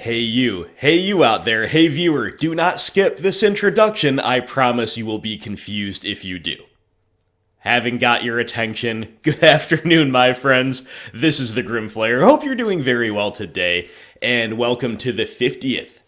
Hey you out there, hey viewer, do not skip this introduction, I promise you will be confused if you do. Having got your attention, good afternoon my friends, this is the Grimflayer, hope you're doing very well today, and welcome to the 50th,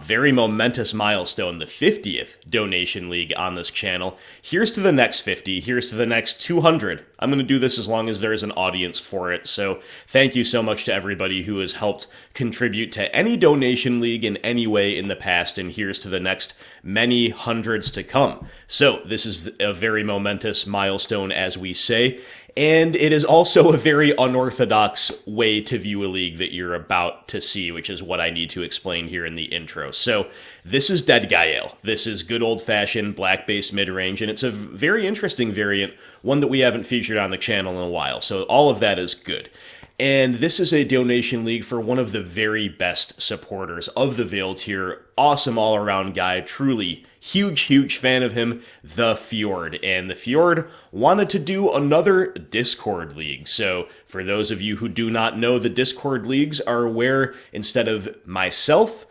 very momentous milestone, the 50th donation league on this channel. Here's to the next 50, here's to the next 200. I'm going to do this as long as there is an audience for it, so thank you so much to everybody who has helped contribute to any donation league in any way in the past, and here's to the next many hundreds to come. So, this is a very momentous milestone, as we say, and it is also a very unorthodox way to view a league that you're about to see, which is what I need to explain here in the intro. So, this is Deadguy. This is good old-fashioned black-based mid-range, and it's a very interesting variant, one that we haven't featured on the channel in a while, so all of that is good. And this is a donation league for one of the very best supporters of the Veil tier, awesome all-around guy, truly huge fan of him, the Fjord. And the Fjord wanted to do another Discord league. So for those of you who do not know, the Discord leagues are where instead of myself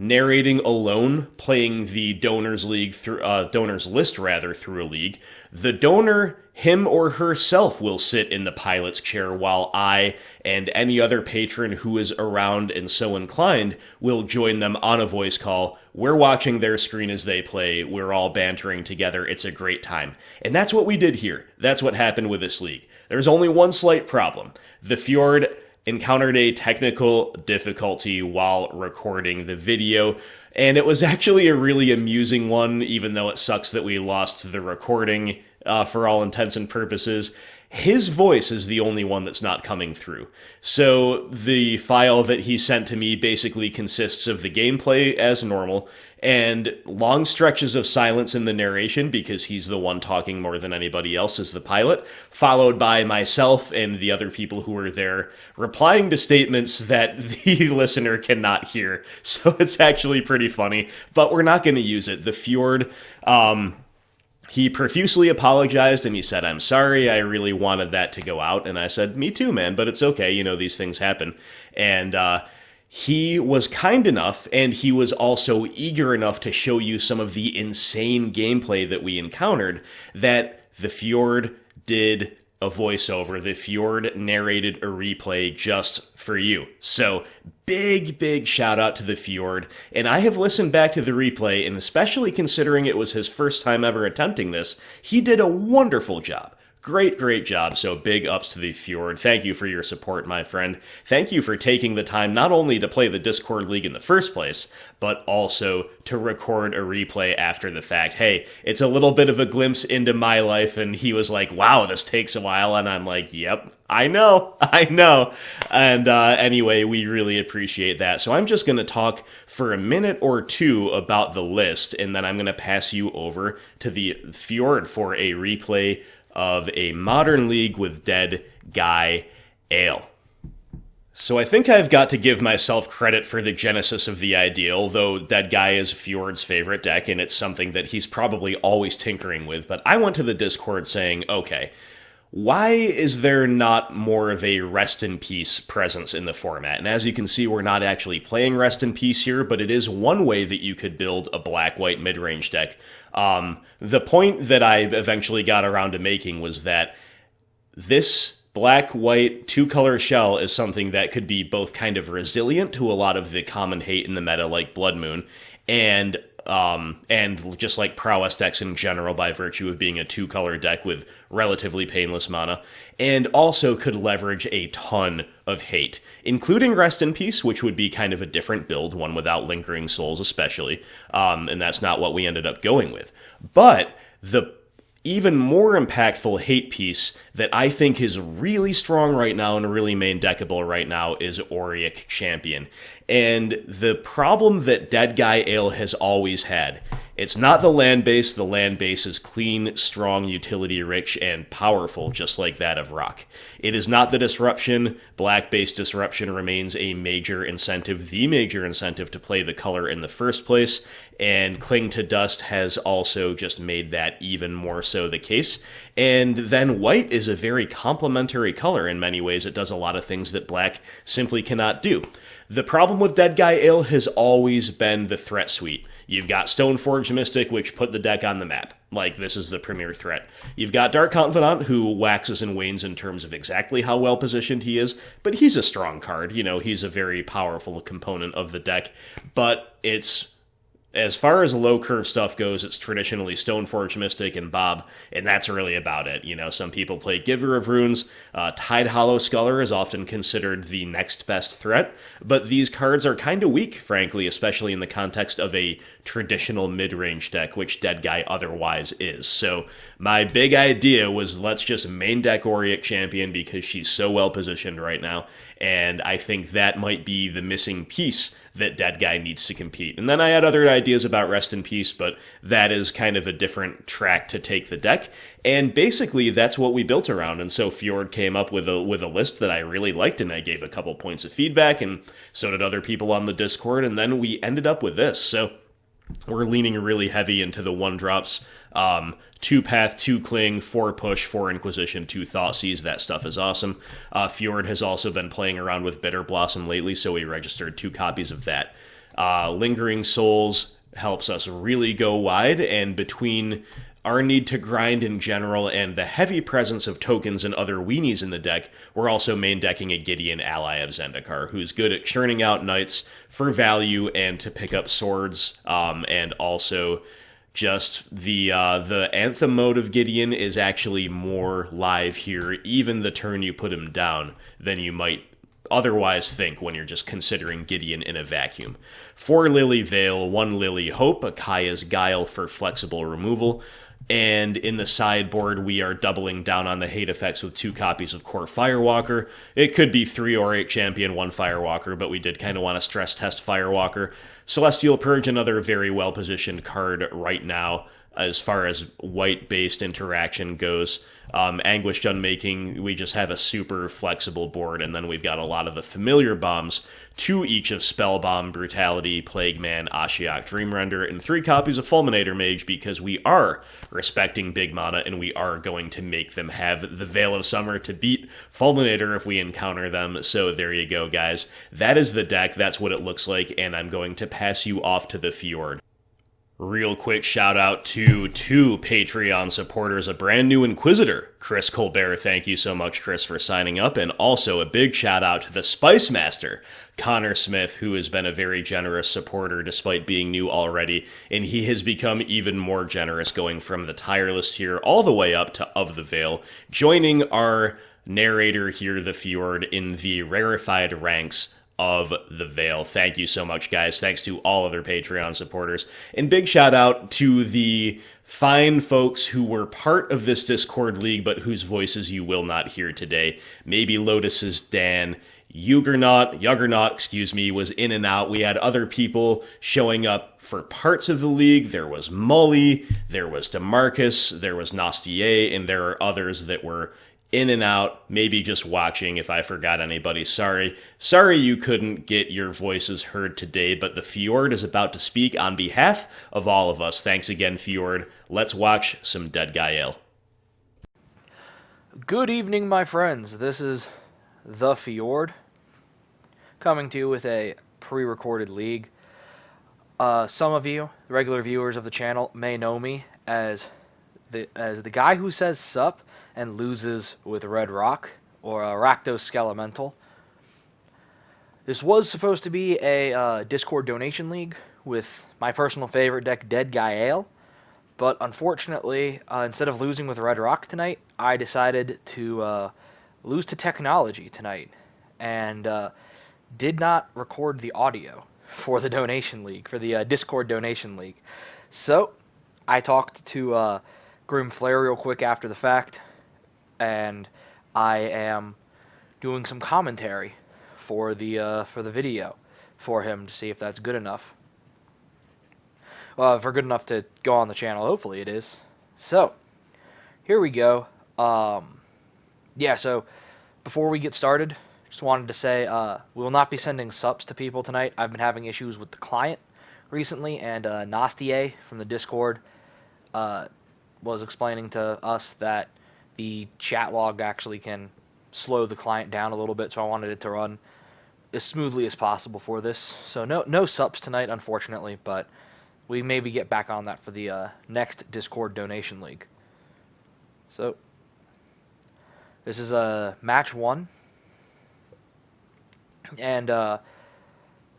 narrating alone, playing the donors league through donors list through a league, the donor, him or herself, will sit in the pilot's chair while I and any other patron who is around and so inclined will join them on a voice call. We're watching their screen as they play. We're all bantering together. It's a great time. And that's what we did here. That's what happened with this league. There's only one slight problem. The Fjord encountered a technical difficulty while recording the video, and it was actually a really amusing one, even though it sucks that we lost the recording for all intents and purposes. His voice is the only one that's not coming through. So the file that he sent to me basically consists of the gameplay as normal, and long stretches of silence in the narration because he's the one talking more than anybody else as the pilot, followed by myself and the other people who are there replying to statements that the listener cannot hear. So it's actually pretty funny, but we're not going to use it. The Fjord, he profusely apologized and he said, "I'm sorry, I really wanted that to go out." And I said, "Me too, man, but it's okay, you know, these things happen." And he was kind enough, and he was also eager enough to show you some of the insane gameplay that we encountered, that the Fjord did a voiceover. The Fjord narrated a replay just for you. So, big shout out to the Fjord. And I have listened back to the replay, and especially considering it was his first time ever attempting this, he did a wonderful job. Great job, so big ups to the Fjord. Thank you for your support, my friend. Thank you for taking the time not only to play the Discord League in the first place, but also to record a replay after the fact. Hey, it's a little bit of a glimpse into my life, and he was like, "Wow, this takes a while," and I'm like, "Yep, I know. And anyway, we really appreciate that. So I'm just going to talk for a minute or two about the list, and then I'm going to pass you over to the Fjord for a replay of a modern league with Deadguy. So I think I've got to give myself credit for the genesis of the idea, although Deadguy is Fjord's favorite deck, and it's something that he's probably always tinkering with, but I went to the Discord saying, okay, why is there not more of a Rest in Peace presence in the format? And as you can see, we're not actually playing Rest in Peace here, but it is one way that you could build a black-white mid-range deck. The point that I eventually got around to making was that this black-white two-color shell is something that could be both kind of resilient to a lot of the common hate in the meta, like Blood Moon, and just like prowess decks in general by virtue of being a two-color deck with relatively painless mana, and also could leverage a ton of hate, including Rest in Peace, which would be kind of a different build, one without Lingering Souls especially, and that's not what we ended up going with. But the even more impactful hate piece that I think is really strong right now and really main deckable right now is Auriok Champion. And the problem that Deadguy has always had It's not the land base. The land base is clean, strong, utility-rich, and powerful, just like that of Rock. It is not the disruption. Black-based disruption remains a major incentive, the major incentive to play the color in the first place, and Cling to Dust has also just made that even more so the case. And then white is a very complementary color in many ways. It does a lot of things that black simply cannot do. The problem with Deadguy Ale has always been the threat suite. You've got Stoneforge Mystic, which put the deck on the map. Like, this is the premier threat. You've got Dark Confidant, who waxes and wanes in terms of exactly how well positioned he is, but he's a strong card. You know, he's a very powerful component of the deck. But it's, as far as low curve stuff goes, it's traditionally Stoneforge Mystic and Bob, and that's really about it. You know, some people play Giver of Runes. Tidehollow Sculler is often considered the next best threat, but these cards are kind of weak, frankly, especially in the context of a traditional mid-range deck, which Deadguy otherwise is. So my big idea was, let's just main deck Auriok Champion because she's so well positioned right now, and I think that might be the missing piece that Deadguy needs to compete. And then I had other ideas about Rest in Peace, but that is kind of a different track to take the deck. And basically, that's what we built around. And so Fjord came up with a list that I really liked, and I gave a couple points of feedback, and so did other people on the Discord, and then we ended up with this. So we're leaning really heavy into the 1-drops. 2 Path, 2 Cling, 4 Push, 4 Inquisition, 2 Thoughtseize. That stuff is awesome. Fjord has also been playing around with Bitterblossom lately, so we registered 2 copies of that. Lingering Souls helps us really go wide, and between our need to grind in general and the heavy presence of tokens and other weenies in the deck, we're also main decking a Gideon ally of Zendikar, who's good at churning out knights for value and to pick up swords, and also just the Anthem mode of Gideon is actually more live here, even the turn you put him down, than you might otherwise think when you're just considering Gideon in a vacuum. 4 Lily Veil, 1 Lily Hope, Akaya's Guile for flexible removal, and in the sideboard, we are doubling down on the hate effects with 2 copies of Kor Firewalker. It could be 3 Auriok Champion, 1 Firewalker, but we did kind of want to stress test Firewalker. Celestial Purge, another very well-positioned card right now as far as white-based interaction goes. Anguished Unmaking, we just have a super flexible board, and then we've got a lot of the familiar bombs, 2 each of Spellbomb, Brutality, Plague Man, Ashiok, Dreamrender, and 3 copies of Fulminator Mage, because we are respecting big mana, and we are going to make them have the Veil of Summer to beat Fulminator if we encounter them. So there you go, guys. That is the deck, that's what it looks like, and I'm going to pass you off to the Fjord. Real quick shout out to 2 Patreon supporters, a brand new Inquisitor, Chris Colbert. Thank you so much, Chris, for signing up. And also a big shout out to the Spice Master, Connor Smith, who has been a very generous supporter despite being new already. And he has become even more generous, going from the tireless tier all the way up to Of the Veil, joining our narrator here, the Fjord, in the rarefied ranks of the Veil. Thank you so much, guys. Thanks to all other Patreon supporters. And big shout out to the fine folks who were part of this Discord league, but whose voices you will not hear today. Maybe Lotus's Dan, Yuggernaut, was in and out. We had other people showing up for parts of the league. There was Mully, there was DeMarcus, there was Nastier, and there are others that were in and out, maybe just watching. If I forgot anybody, sorry. Sorry you couldn't get your voices heard today, but the Fjord is about to speak on behalf of all of us. Thanks again, Fjord. Let's watch some Deadguy Ale. Good evening, my friends. This is the Fjord, coming to you with a pre-recorded league. Some of you, regular viewers of the channel, may know me as the guy who says sup and loses with Red Rock, or Rakdos Skelemental. This was supposed to be a Discord donation league with my personal favorite deck, Deadguy Ale, but unfortunately, instead of losing with Red Rock tonight, I decided to lose to technology tonight, and did not record the audio for the donation league, for the Discord donation league. So, I talked to Grim Flare real quick after the fact, and I am doing some commentary for the video for him to see if that's good enough. Well, if we're good enough to go on the channel, hopefully it is. So, here we go. Yeah, so before we get started, just wanted to say we will not be sending subs to people tonight. I've been having issues with the client recently, and Nastie from the Discord was explaining to us that the chat log actually can slow the client down a little bit, so I wanted it to run as smoothly as possible for this. So no subs tonight, unfortunately, but we maybe get back on that for the next Discord donation league. So this is match 1, and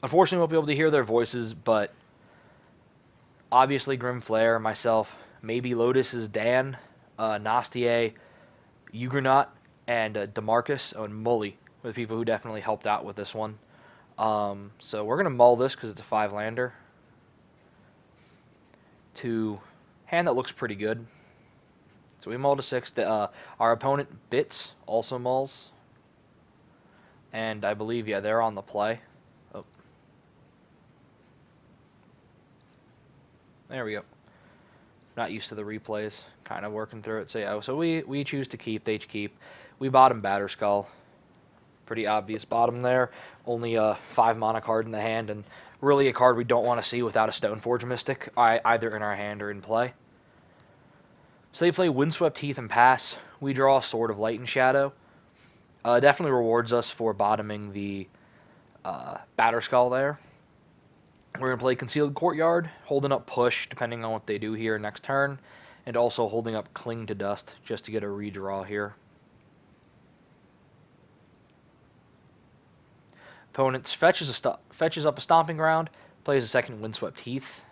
unfortunately we won't be able to hear their voices, but obviously Grim Flare, myself, maybe Lotus's Dan, Nastie, Yawgmoth, and DeMarcus and Mully were the people who definitely helped out with this one. So we're gonna mull this because it's a 5-lander to hand that looks pretty good. So we mull to 6. Our opponent Bits also mulls, and I believe they're on the play. Oh, there we go. Not used to the replays, kind of working through it. So yeah, so we choose to keep, they keep. We bottom Batterskull. Pretty obvious bottom there. Only a 5 mana card in the hand, and really a card we don't want to see without a Stoneforge Mystic, either in our hand or in play. So they play Windswept Heath and pass. We draw a Sword of Light and Shadow. Definitely rewards us for bottoming the Batterskull there. We're going to play Concealed Courtyard, holding up Push, depending on what they do here next turn, and also holding up Cling to Dust, just to get a redraw here. Opponent fetches up a Stomping Ground, plays a second Windswept Heath.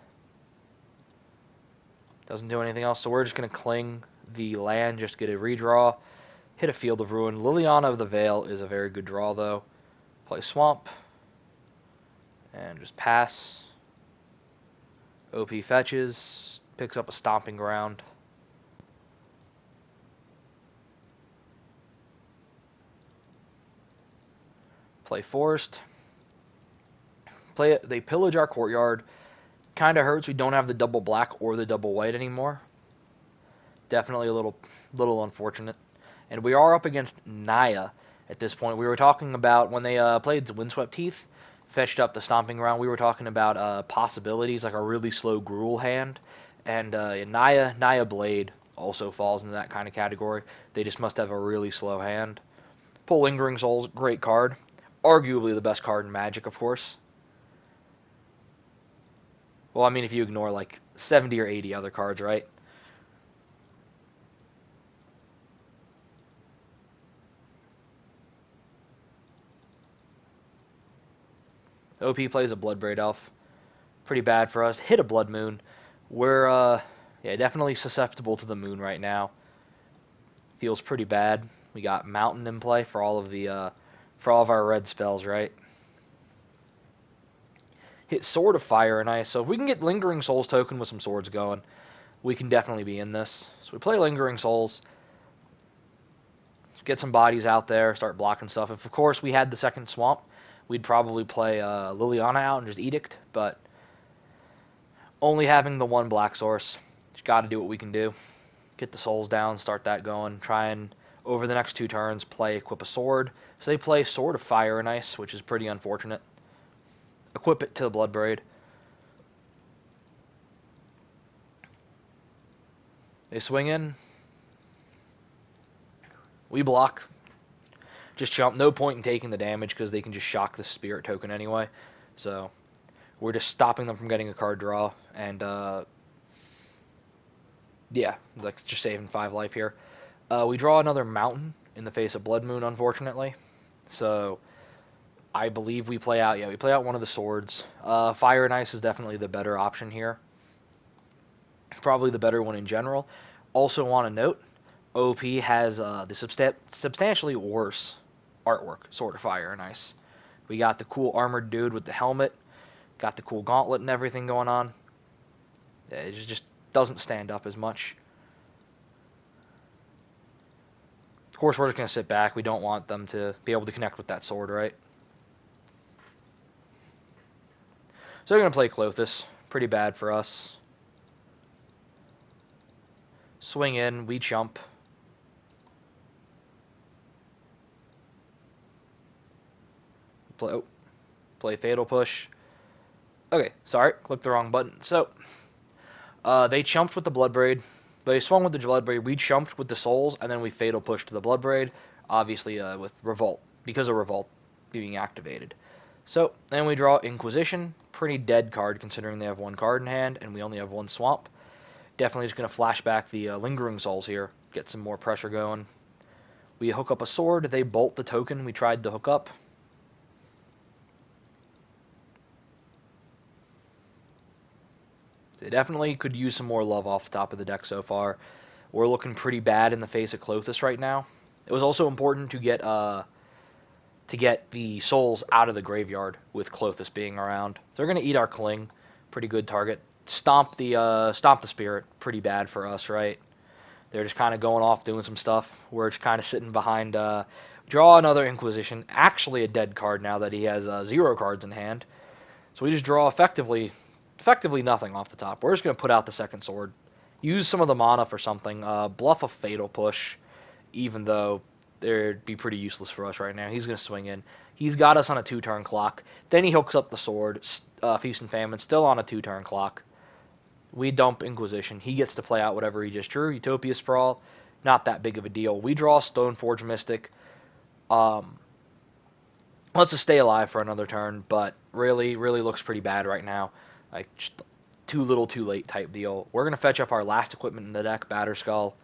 Doesn't do anything else, so we're just going to Cling the land, just to get a redraw. Hit a Field of Ruin. Liliana of the Veil is a very good draw, though. Play Swamp. And just pass. OP fetches. Picks up a Stomping Ground. Play Forest. Play it. They pillage our courtyard. Kind of hurts we don't have the double black or the double white anymore. Definitely a little unfortunate. And we are up against Naya at this point. We were talking about when they played the Windswept Heath, fetched up the Stomping Ground. We were talking about possibilities, like a really slow Gruul hand. And Naya Blade also falls into that kind of category. They just must have a really slow hand. Pull Lingering Souls, great card. Arguably the best card in Magic, of course. Well, I mean, if you ignore like 70 or 80 other cards, right? OP plays a Bloodbraid Elf. Pretty bad for us. Hit a Blood Moon. We're, definitely susceptible to the moon right now. Feels pretty bad. We got Mountain in play for all of our red spells, right? Hit Sword of Fire and Ice. So if we can get Lingering Souls token with some swords going, we can definitely be in this. So we play Lingering Souls. Get some bodies out there, start blocking stuff. If, of course, we had the second Swamp, we'd probably play Liliana out and just Edict, but only having the one black source, just got to do what we can do. Get the souls down, start that going, try and, over the next 2 turns, equip a sword. So they play Sword of Fire and Ice, which is pretty unfortunate. Equip it to the Bloodbraid. They swing in. We block. Just jump. No point in taking the damage because they can just shock the Spirit token anyway. So we're just stopping them from getting a card draw. And, like just saving 5 life here. We draw another Mountain in the face of Blood Moon, unfortunately. So I believe we play out one of the swords. Fire and Ice is definitely the better option here. Probably the better one in general. Also want to note, OP has the substantially worse artwork, Sword of Fire and Ice. We got the cool armored dude with the helmet, got the cool gauntlet and everything going on. It just doesn't stand up as much. Of course, we're just going to sit back. We don't want them to be able to connect with that sword, right? So they're going to play Klothys. Pretty bad for us. Swing in, we chump. Play Fatal Push. Okay, sorry, clicked the wrong button. So, they chumped with the Bloodbraid. They swung with the Bloodbraid, we chumped with the Souls, and then we Fatal Push to the Bloodbraid, obviously with Revolt, because of Revolt being activated. So, then we draw Inquisition. Pretty dead card considering they have one card in hand, and we only have one Swamp. Definitely just going to flash back the Lingering Souls here, get some more pressure going. We hook up a sword, they bolt the token we tried to hook up. They definitely could use some more love off the top of the deck so far. We're looking pretty bad in the face of Klothys right now. It was also important to get the souls out of the graveyard with Klothys being around. They're going to eat our Kling. Pretty good target. Stomp the Spirit. Pretty bad for us, right? They're just kind of going off doing some stuff. We're just kind of sitting behind. Draw another Inquisition. Actually a dead card now that he has 0 cards in hand. So we just draw effectively nothing off the top. We're just going to put out the second sword. Use some of the mana for something. Bluff a Fatal Push, even though they'd be pretty useless for us right now. He's going to swing in. He's got us on a 2-turn clock. Then he hooks up the sword. Feast and Famine, still on a 2-turn clock. We dump Inquisition. He gets to play out whatever he just drew. Utopia Sprawl, not that big of a deal. We draw Stoneforge Mystic. Lets us stay alive for another turn, but really looks pretty bad right now. Like, too little, too late type deal. We're going to fetch up our last equipment in the deck, Batterskull.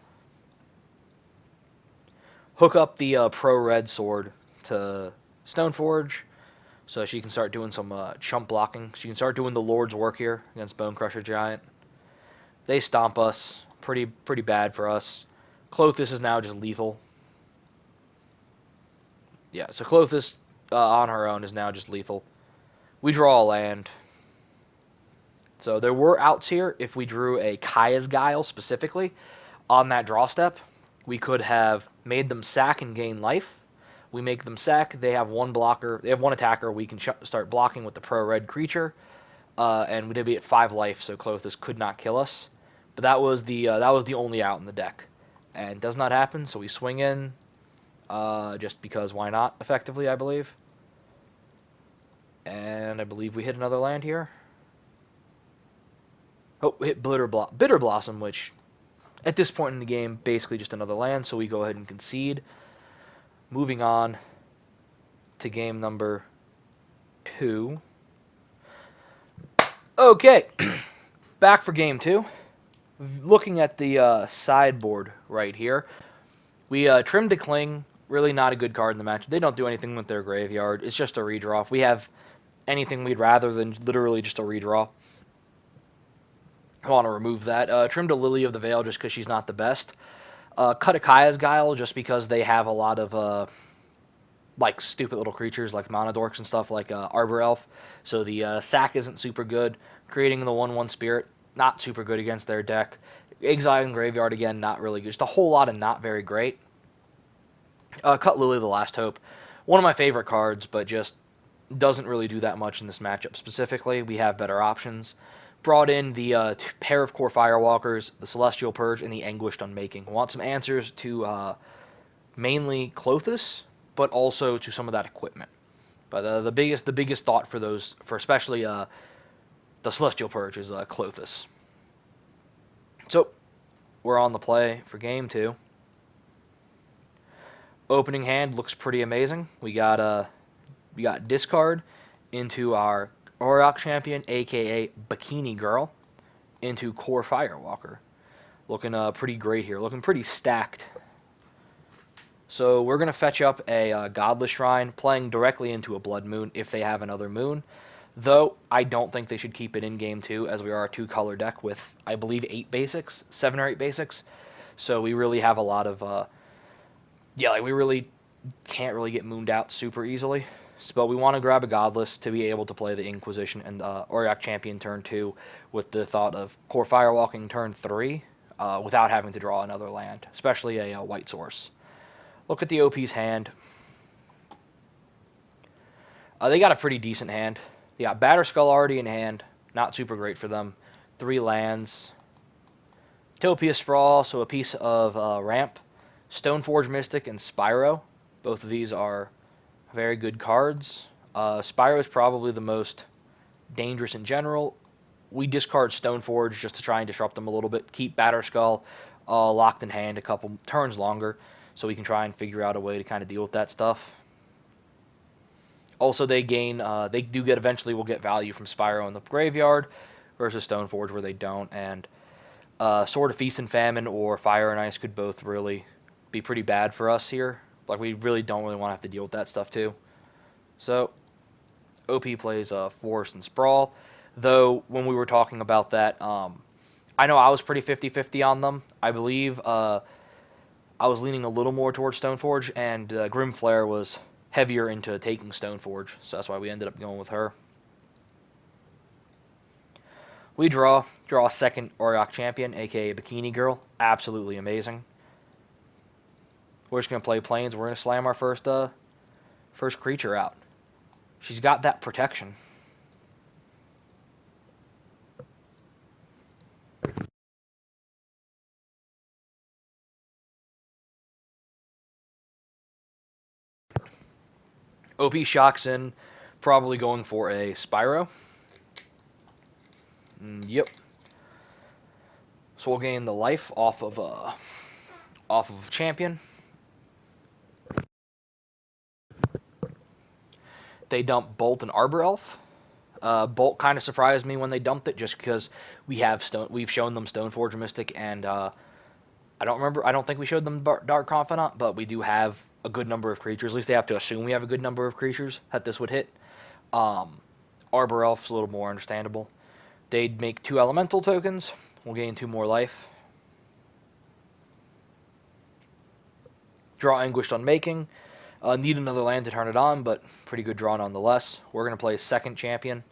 Hook up the pro-red sword to Stoneforge, so she can start doing some chump blocking. She can start doing the Lord's work here against Bonecrusher Giant. They stomp us. Pretty bad for us. Klothys is now just lethal. Yeah, so Klothys on her own is now just lethal. We draw a land. So there were outs here. If we drew a Kaya's Guile specifically on that draw step, we could have made them sack and gain life. We make them sack. They have one blocker. They have one attacker. We can start blocking with the pro-red creature, and we'd be at 5 life, so Klothys could not kill us. But that was the only out in the deck, and it does not happen. So we swing in, just because why not? Effectively, I believe. And I believe we hit another land here. Oh, we hit Bitterblossom, which at this point in the game, basically just another land, so we go ahead and concede. Moving on to game number 2. Okay, back for game 2. Looking at the sideboard right here, we trimmed a Kling. Really not a good card in the match. They don't do anything with their graveyard. It's just a redraw. If we have anything we'd rather than literally just a redraw, I want to remove that. Trimmed a Lily of the Veil just because she's not the best. Cut a Kaya's Guile just because they have a lot of like stupid little creatures like Mana Dorks and stuff like Arbor Elf. So the sack isn't super good. Creating the 1/1 Spirit, not super good against their deck. Exile and Graveyard again, not really good. Just a whole lot of not very great. Cut Lily the Last Hope. One of my favorite cards, but just doesn't really do that much in this matchup specifically. We have better options. Brought in the pair of Kor Firewalkers, the Celestial Purge, and the Anguished Unmaking. Want some answers to mainly Klothys, but also to some of that equipment. But the biggest thought for those, for especially the Celestial Purge, is Klothys. So we're on the play for game 2. Opening hand looks pretty amazing. We got discard into our Auriok Champion, aka Bikini Girl, into Kor Firewalker. Looking pretty great here. Looking pretty stacked. So we're going to fetch up a Godless Shrine, playing directly into a Blood Moon if they have another Moon. Though, I don't think they should keep it in game 2, as we are a 2-color deck with, I believe, 8 basics, 7 or 8 basics. So we really have a lot of, we really can't really get mooned out super easily. But we want to grab a Godless to be able to play the Inquisition and Auriok Champion turn 2 with the thought of Kor Firewalking turn 3 without having to draw another land, especially a white source. Look at the OP's hand. They got a pretty decent hand. They got Batterskull already in hand, Not super great for them. 3 lands. Topia Sprawl, so a piece of ramp. Stoneforge Mystic and Spyro. Both of these are very good cards. Spyro is probably the most dangerous in general. We discard Stoneforge just to try and disrupt them a little bit. Keep Batterskull locked in hand a couple turns longer, so we can try and figure out a way to kind of deal with that stuff. Also, they do get eventually will get value from Spyro in the graveyard versus Stoneforge where they don't. And Sword of Feast and Famine or Fire and Ice could both really be pretty bad for us here. Like, we really don't want to have to deal with that stuff too. So, OP plays Forest and Sprawl. Though, when we were talking about that, I know I was pretty 50-50 on them. I believe I was leaning a little more towards Stoneforge, and Grim Flare was heavier into taking Stoneforge, so that's why we ended up going with her. We draw a second Auriok Champion, aka Bikini Girl. Absolutely amazing. We're just going to play Plains. We're going to slam our first creature out. She's got that protection. OP shocks in, probably going for a Spyro. Yep. So we'll gain the life off of Champion. They dump Bolt and Arbor Elf. Bolt kind of surprised me when they dumped it, just because we've shown them Stoneforge Mystic, and I don't think we showed them Dark Confidant, but we do have a good number of creatures. At least they have to assume we have a good number of creatures that this would hit. Arbor Elf's a little more understandable. They'd make 2 elemental tokens. We'll gain 2 more life. Draw Anguished Unmaking. Need another land to turn it on, but pretty good draw nonetheless. We're going to play a second champion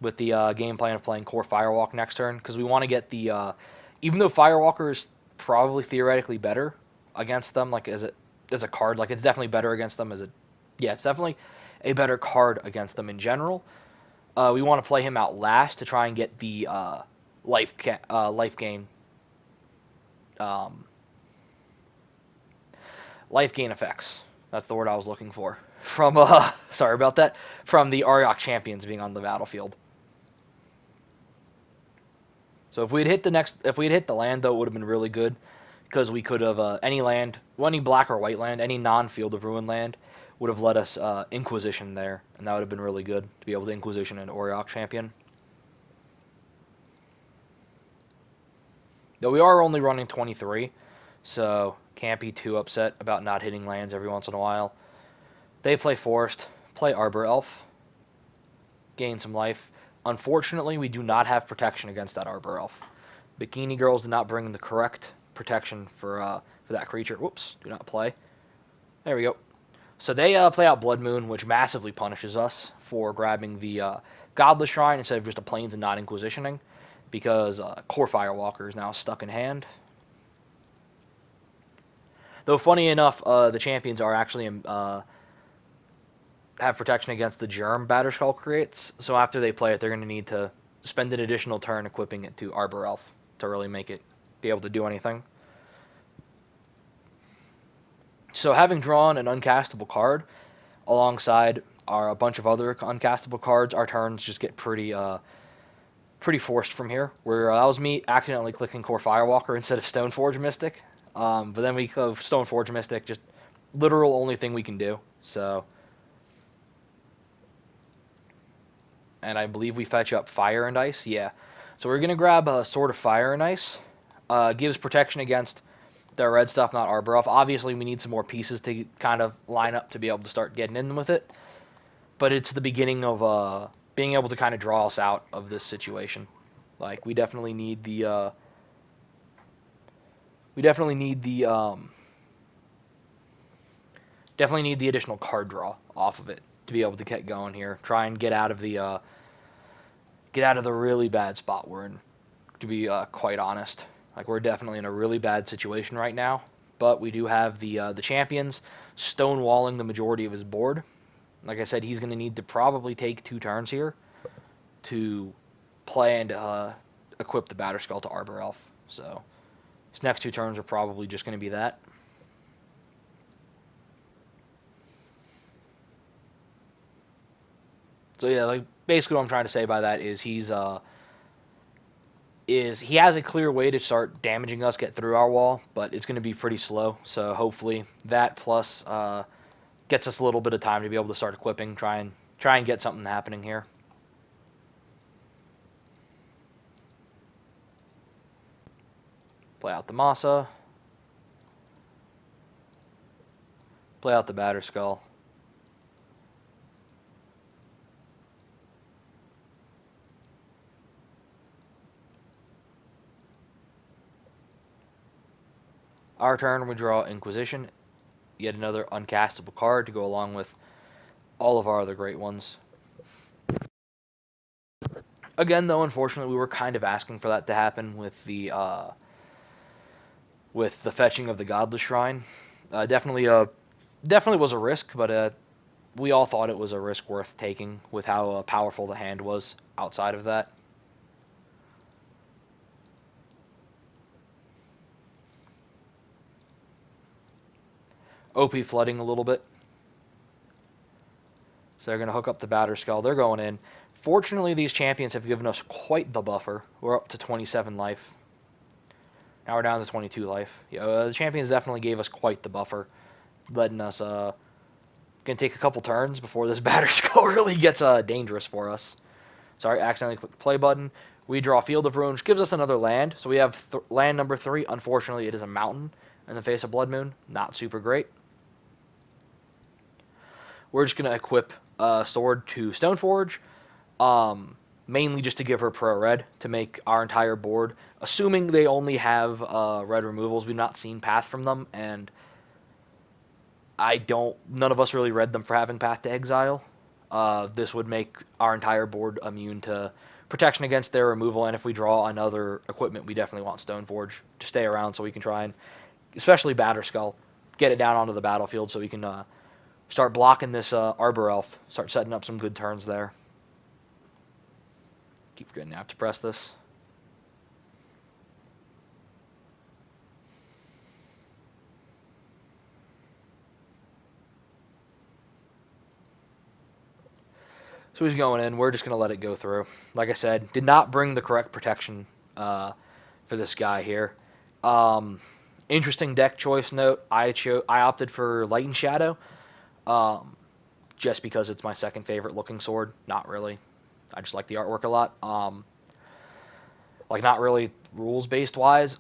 with the game plan of playing Kor Firewalker next turn, because we want to get the... even though Firewalker is probably theoretically better against them, like as a card, like it's definitely better against them it's definitely a better card against them in general. We want to play him out last to try and get the life gain effects. That's the word I was looking for. From sorry about that. From the Auriok Champions being on the battlefield. So if we'd hit the land, though, it would have been really good, because we could have any black or white land, any non-Field of Ruin land would have let us Inquisition there, and that would have been really good to be able to Inquisition an Auriok Champion. Though we are only running 23, so can't be too upset about not hitting lands every once in a while. They play Forest, play Arbor Elf, gain some life. Unfortunately, we do not have protection against that Arbor Elf. Bikini Girls did not bring the correct protection for that creature. Whoops, do not play. There we go. So they play out Blood Moon, which massively punishes us for grabbing the Godless Shrine instead of just a Plains and not Inquisitioning, because Kor Firewalker is now stuck in hand. Though funny enough, the champions are actually have protection against the Germ Batterskull creates, so after they play it, they're going to need to spend an additional turn equipping it to Arbor Elf to really make it be able to do anything. So having drawn an uncastable card alongside a bunch of other uncastable cards, our turns just get pretty forced from here. That was me accidentally clicking Kor Firewalker instead of Stoneforge Mystic, but then we go Stoneforge Mystic, just literal only thing we can do. So, and I believe we fetch up Fire and Ice. Yeah, so we're gonna grab a Sword of Fire and Ice. Gives protection against the red stuff, not Arbor Elf. Obviously, we need some more pieces to kind of line up to be able to start getting in with it. But it's the beginning of being able to kind of draw us out of this situation. Like, we definitely need the additional card draw off of it to be able to get going here. Try and get out of the really bad spot we're in, to be quite honest. Like, we're definitely in a really bad situation right now, but we do have the champions stonewalling the majority of his board. Like I said, he's going to need to probably take 2 turns here to play and equip the Batterskull to Arbor Elf. So his next 2 turns are probably just going to be that. So yeah, like basically what I'm trying to say by that is he has a clear way to start damaging us, get through our wall, but it's going to be pretty slow. So hopefully that plus gets us a little bit of time to be able to start equipping, try and get something happening here. Play out the Masa. Play out the Batterskull. Our turn, we draw Inquisition. Yet another uncastable card to go along with all of our other great ones. Again, though, unfortunately, we were kind of asking for that to happen with the fetching of the Godless Shrine. Definitely was a risk, but we all thought it was a risk worth taking with how powerful the hand was outside of that. OP flooding a little bit. So they're going to hook up the Batterskull. They're going in. Fortunately, these champions have given us quite the buffer. We're up to 27 life. Now we're down to 22 life. Yeah, the champions definitely gave us quite the buffer, letting us gonna take a couple turns before this Batterskull really gets dangerous for us. Sorry, accidentally clicked the play button. We draw Field of Ruin, which gives us another land. So we have land number 3. Unfortunately, it is a mountain in the face of Blood Moon. Not super great. We're just gonna equip Sword to Stoneforge. Mainly just to give her pro red to make our entire board, assuming they only have red removals. We've not seen Path from them, and none of us really read them for having Path to Exile. This would make our entire board immune to protection against their removal, and if we draw another equipment, we definitely want Stoneforge to stay around so we can try and, especially Batterskull, get it down onto the battlefield so we can start blocking this Arbor Elf, start setting up some good turns there. Keep forgetting I have to press this. So he's going in. We're just going to let it go through. Like I said, did not bring the correct protection for this guy here. Interesting deck choice note. I opted for Light and Shadow just because it's my second favorite looking sword. Not really. I just like the artwork a lot. Like, not really rules-based wise.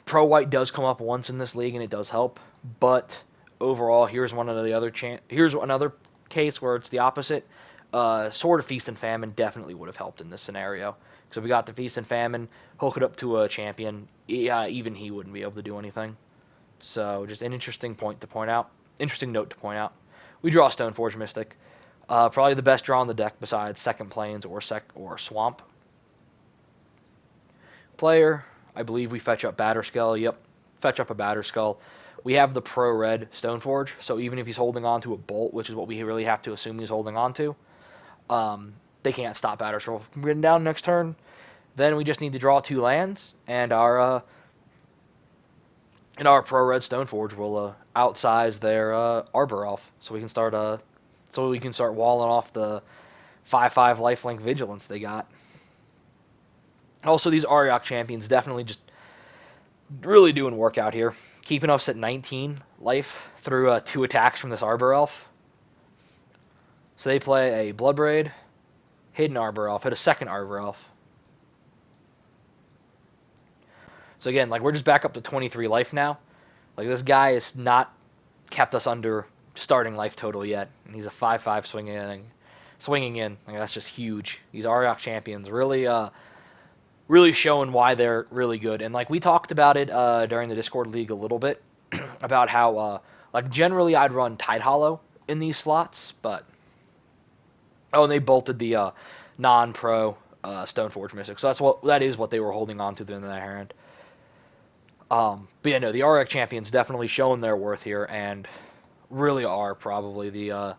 Pro White does come up once in this league, and it does help. But overall, here's another case where it's the opposite. Sword of Feast and Famine definitely would have helped in this scenario. So we got the Feast and Famine, hook it up to a champion. Even he wouldn't be able to do anything. So just an interesting note to point out. We draw Stoneforge Mystic. Probably the best draw on the deck besides Second Plains or Swamp. Player, I believe we fetch up Batterskull. Yep, fetch up a Batterskull. We have the pro red Stoneforge, so even if he's holding on to a bolt, which is what we really have to assume he's holding on to, they can't stop Batterskull from getting down next turn. Then we just need to draw 2 lands, and our pro red Stoneforge will outsize their Arbor Elf, so we can start walling off the 5/5 lifelink vigilance they got. Also, these Auriok Champions definitely just really doing work out here. Keeping us at 19 life through 2 attacks from this Arbor Elf. So they play a Bloodbraid, Hidden Arbor Elf, hit a second Arbor Elf. So again, like, we're just back up to 23 life now. Like, this guy has not kept us under starting life total yet. And he's a 5/5 swinging in. Like, that's just huge. These Auriok Champions really showing why they're really good. And like we talked about it during the Discord League a little bit about how like generally I'd run Tide Hollow in these slots, but and they bolted the non-pro Stoneforge Mystic. So that is what they were holding on to in their hand. But yeah, no, the Auriok Champions definitely showing their worth here and really are probably the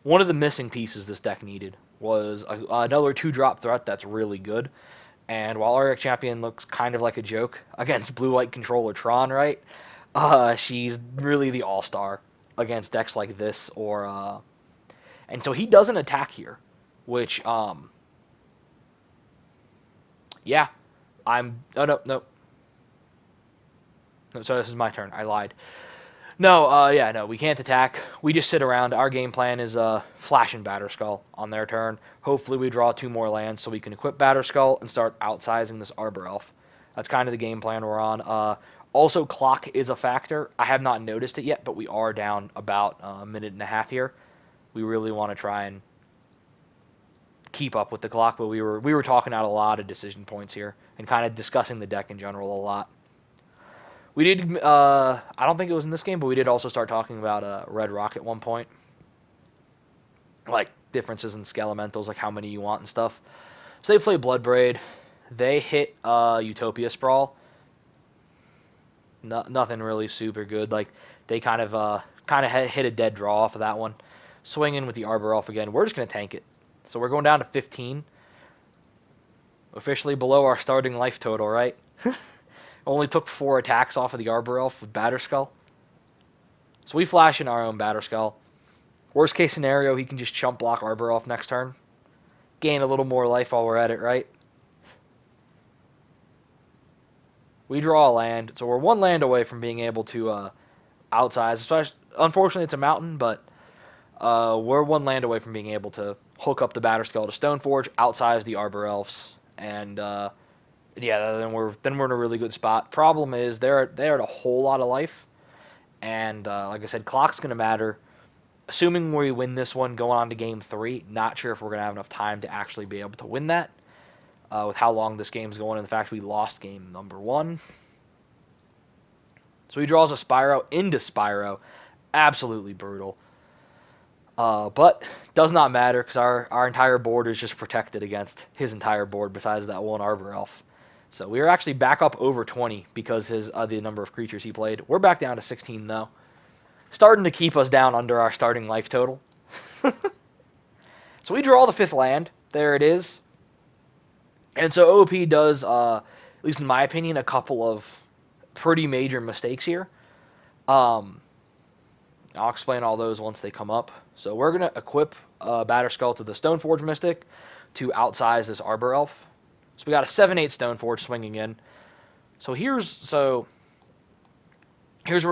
one of the missing pieces this deck needed. was another 2-drop threat that's really good. And while Auriok Champion looks kind of like a joke against blue-white controller Tron, right? She's really the all-star against decks like this, and so he doesn't attack here, which, yeah, oh, no, no. No, so this is my turn. I lied. No, yeah, no, we can't attack. We just sit around. Our game plan is flash and Batterskull on their turn. Hopefully we draw 2 more lands so we can equip Batterskull and start outsizing this Arbor Elf. That's kind of the game plan we're on. Also, clock is a factor. I have not noticed it yet, but we are down about a minute and a half here. We really want to try and keep up with the clock, but we were talking out a lot of decision points here and kind of discussing the deck in general a lot. We did, I don't think it was in this game, but we did also start talking about Red Rock at one point. Like, differences in Skelementals, like how many you want and stuff. So they play Bloodbraid. They hit Utopia Sprawl. Nothing really super good. Like, they kind of hit a dead draw off of that one. Swing in with the Arbor Elf again. We're just going to tank it. So we're going down to 15. Officially below our starting life total, right? Only took 4 attacks off of the Arbor Elf with Batterskull. So we flash in our own Batterskull. Worst case scenario, he can just chump block Arbor Elf next turn. Gain a little more life while we're at it, right? We draw a land, so we're 1 land away from being able to outsize. Especially, unfortunately, it's a mountain, but we're 1 land away from being able to hook up the Batterskull to Stoneforge, outsize the Arbor Elves, and yeah, then we're in a really good spot. Problem is they're at a whole lot of life, and like I said, clock's gonna matter. Assuming we win this one, going on to game 3, not sure if we're gonna have enough time to actually be able to win that. With how long this game's going, and the fact we lost game number 1. So he draws a Spyro into Spyro, absolutely brutal. But does not matter because our entire board is just protected against his entire board besides that 1 Arbor Elf. So we are actually back up over 20 because the number of creatures he played. We're back down to 16 though. Starting to keep us down under our starting life total. So we draw the 5th land. There it is. And so OP does, at least in my opinion, a couple of pretty major mistakes here. I'll explain all those once they come up. So we're going to equip Batterskull to the Stoneforge Mystic to outsize this Arbor Elf. So we got a 7/8 Stoneforge swinging in. So here's where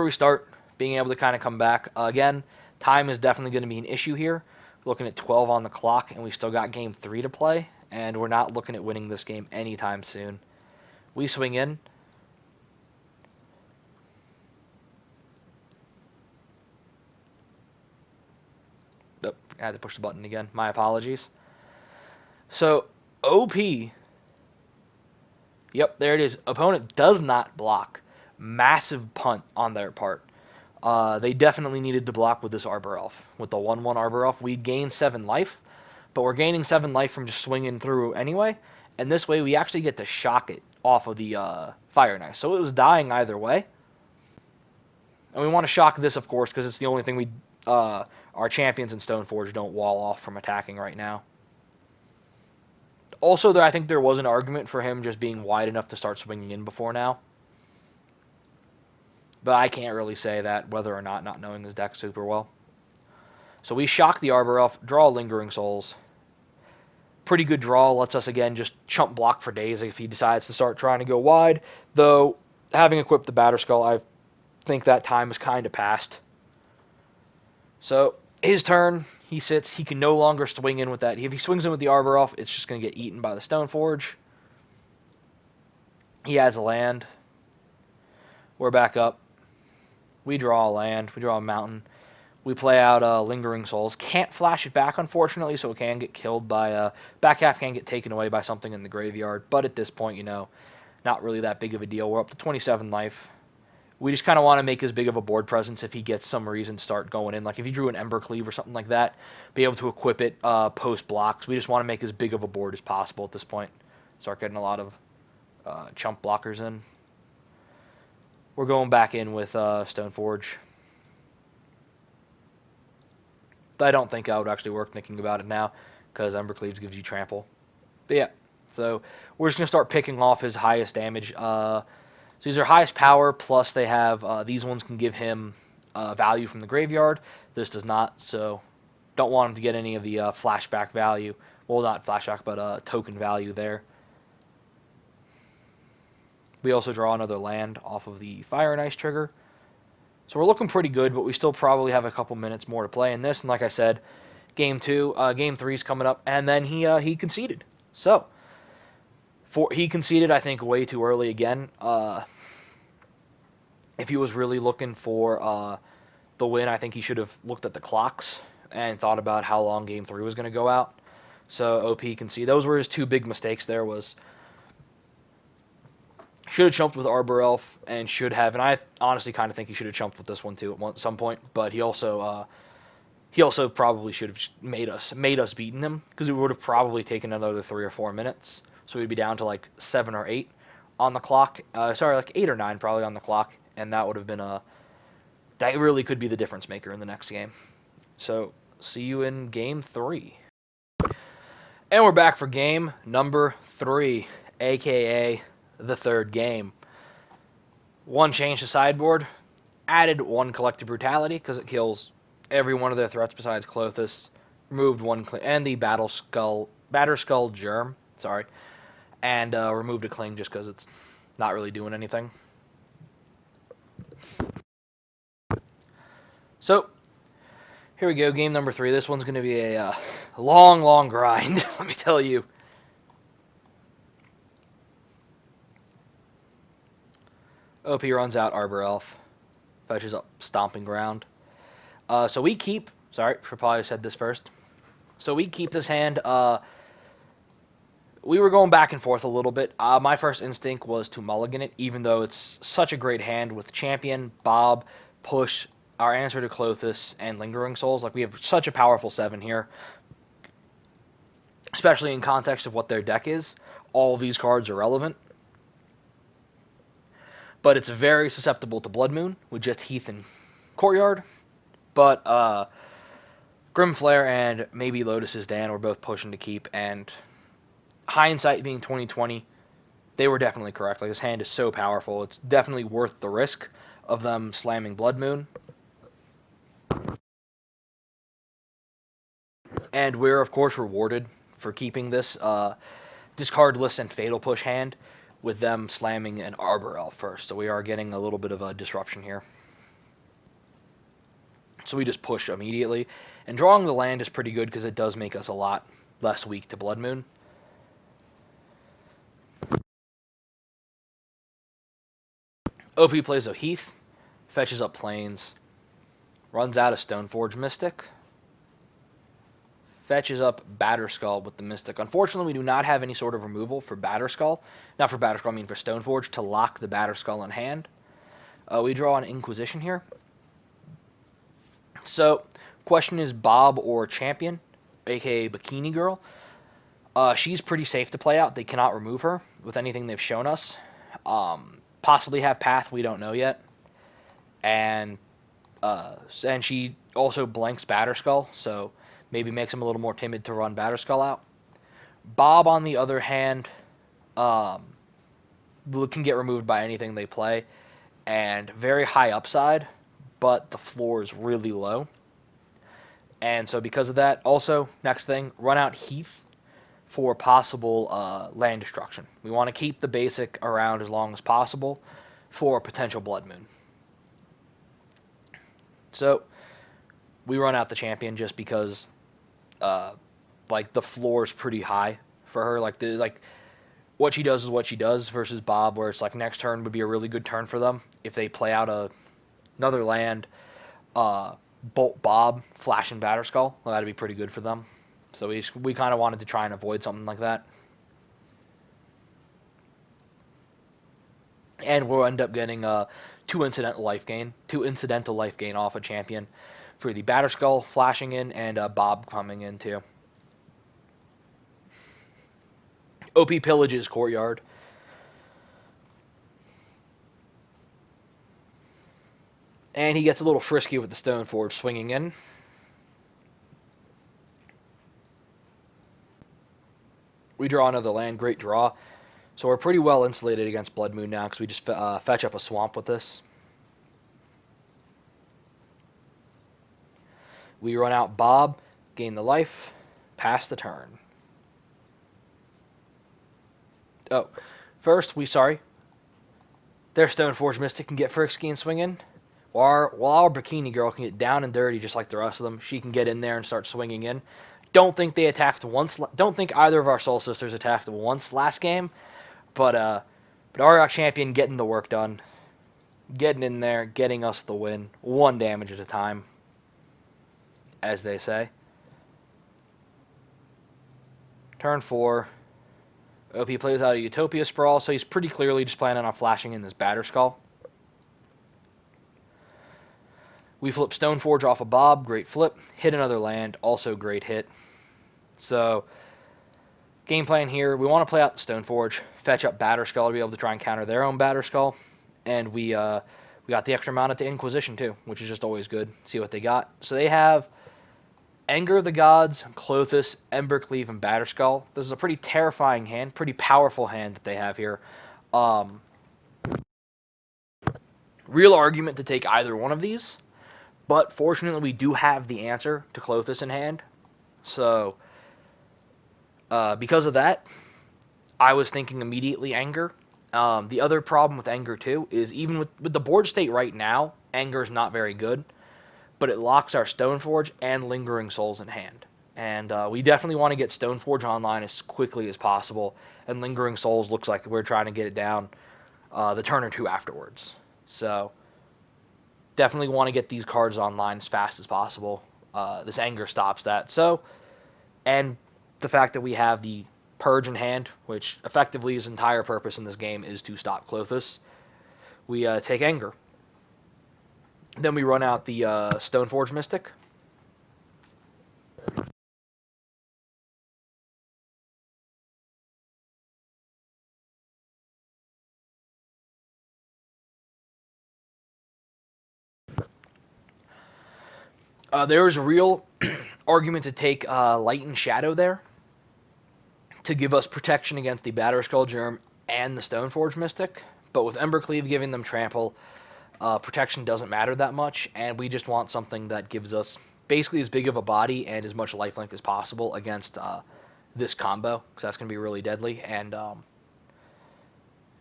we start being able to kind of come back. Again, time is definitely going to be an issue here. We're looking at 12 on the clock, and we still got game 3 to play, and we're not looking at winning this game anytime soon. We swing in. Oh, I had to push the button again. My apologies. So, OP. Yep, there it is. Opponent does not block. Massive punt on their part. They definitely needed to block with this Arbor Elf. With the 1/1 Arbor Elf, we gain 7 life, but we're gaining 7 life from just swinging through anyway, and this way we actually get to shock it off of the Fire Knife. So it was dying either way. And we want to shock this, of course, because it's the only thing our champions in Stoneforge don't wall off from attacking right now. Also, I think there was an argument for him just being wide enough to start swinging in before now. But I can't really say that, whether or not knowing his deck super well. So we shock the Arbor Elf, draw Lingering Souls. Pretty good draw, lets us again just chump block for days if he decides to start trying to go wide. Though, having equipped the Batterskull, I think that time is kind of past. So, his turn, he sits, he can no longer swing in with that. If he swings in with the Arbor Elf, it's just going to get eaten by the Stoneforge. He has a land. We're back up. We draw a land. We draw a mountain. We play out Lingering Souls. Can't flash it back, unfortunately, so it can get killed by... back half can get taken away by something in the graveyard. But at this point, you know, not really that big of a deal. We're up to 27 life. We just kind of want to make as big of a board presence if he gets some reason to start going in. Like if he drew an Ember Cleave or something like that, be able to equip it post blocks. We just want to make as big of a board as possible at this point. Start getting a lot of chump blockers in. We're going back in with Stoneforge. I don't think that would actually work thinking about it now. because Embercleaves gives you trample. But yeah, so we're just going to start picking off his highest damage. So these are highest power, plus they have, these ones can give him value from the graveyard. This does not, so don't want him to get any of the flashback value. Well, not flashback, but token value there. We also draw another land off of the Fire and Ice trigger. So we're looking pretty good, but we still probably have a couple minutes more to play in this. And like I said, game 3 is coming up, and then he conceded. So he conceded, I think, way too early again. If he was really looking for the win, I think he should have looked at the clocks and thought about how long game 3 was going to go out. So OP conceded. Those were his two big mistakes. There was should have chumped with Arbor Elf and I honestly kind of think he should have chumped with this one too at some point. But he also probably should have made us beaten him, because it would have probably taken another 3 or 4 minutes. So we'd be down to like 7 or 8 on the clock. Like 8 or 9 probably on the clock, and that would have been that really could be the difference maker in the next game. So see you in game 3. And we're back for game number 3, aka the third game. One change to sideboard, added 1 Collective Brutality because it kills every one of their threats besides Klothys. Removed 1 and the Batterskull Germ, and removed a Cling just because it's not really doing anything. So here we go, game number 3. This one's going to be a long grind, let me tell you. OP runs out Arbor Elf, fetches up Stomping Ground. So we keep, should probably have said this first. So we keep this hand. We were going back and forth a little bit. My first instinct was to mulligan it, even though it's such a great hand with Champion, Bob, Push, our answer to Klothys, and Lingering Souls. Like, we have such a powerful 7 here, especially in context of what their deck is. All of these cards are relevant. But it's very susceptible to Blood Moon with just Heath and Courtyard. But Grimflare and maybe Lotus's Dan were both pushing to keep, and hindsight being 2020, they were definitely correct. Like, this hand is so powerful, it's definitely worth the risk of them slamming Blood Moon. And we're, of course, rewarded for keeping this discardless and fatal push hand with them slamming an Arbor Elf first. So we are getting a little bit of a disruption here. So we just push immediately. And drawing the land is pretty good because it does make us a lot less weak to Blood Moon. OP plays a Heath, fetches up Plains, runs out of Stoneforge Mystic, fetches up Batterskull with the Mystic. Unfortunately, we do not have any sort of removal for Batterskull. Not for Batterskull, I mean for Stoneforge, to lock the Batterskull in hand. We draw an Inquisition here. So, question is Bob or Champion, aka Bikini Girl. She's pretty safe to play out. They cannot remove her with anything they've shown us. Possibly have Path, we don't know yet. And she also blanks Batterskull, so maybe makes him a little more timid to run Batterskull out. Bob, on the other hand, can get removed by anything they play, and very high upside, but the floor is really low. And so because of that, also, next thing, run out Heath for possible land destruction. We want to keep the basic around as long as possible for potential Blood Moon. So we run out the Champion just because like the floor is pretty high for her. Like what she does is what she does versus Bob, where it's like next turn would be a really good turn for them if they play out another land, Bolt Bob, Flash and Batterskull. Well, that'd be pretty good for them. So we kind of wanted to try and avoid something like that. And we'll end up getting two incidental life gain off a Champion for the Batterskull flashing in and Bob coming in too. OP pillages Courtyard. And he gets a little frisky with the Stoneforge swinging in. We draw another land, great draw. So we're pretty well insulated against Blood Moon now because we just fetch up a swamp with this. We run out Bob, gain the life, pass the turn. Oh, first, their Stoneforge Mystic can get Friskey and swinging, while our Bikini Girl can get down and dirty just like the rest of them. She can get in there and start swinging in. Don't think they attacked once. Don't think either of our Soul Sisters attacked once last game, but Auriok Champion getting the work done, getting in there, getting us the win, 1 damage at a time, as they say. Turn 4. OP plays out a Utopia Sprawl, so he's pretty clearly just planning on flashing in this Batterskull. We flip Stoneforge off a Bob, great flip. Hit another land, also great hit. So, game plan here, we want to play out the Stoneforge, fetch up Batterskull to be able to try and counter their own Batterskull. And we got the extra mana to Inquisition too, which is just always good. See what they got. So they have Anger of the Gods, Klothys, Embercleave, and Batterskull. This is a pretty terrifying hand, pretty powerful hand that they have here. Real argument to take either one of these, but fortunately we do have the answer to Klothys in hand. So, because of that, I was thinking immediately Anger. The other problem with Anger too is even with the board state right now, Anger is not very good. But it locks our Stoneforge and Lingering Souls in hand. And we definitely want to get Stoneforge online as quickly as possible, and Lingering Souls looks like we're trying to get it down the turn or two afterwards. So, definitely want to get these cards online as fast as possible. This Anger stops that. So, and the fact that we have the Purge in hand, which effectively his entire purpose in this game is to stop Klothys, we take Anger. Then we run out the Stoneforge Mystic. There is a real argument to take Light and Shadow there to give us protection against the Batterskull Germ and the Stoneforge Mystic. But with Embercleave giving them trample, protection doesn't matter that much, and we just want something that gives us basically as big of a body and as much lifelink as possible against this combo, because that's going to be really deadly. And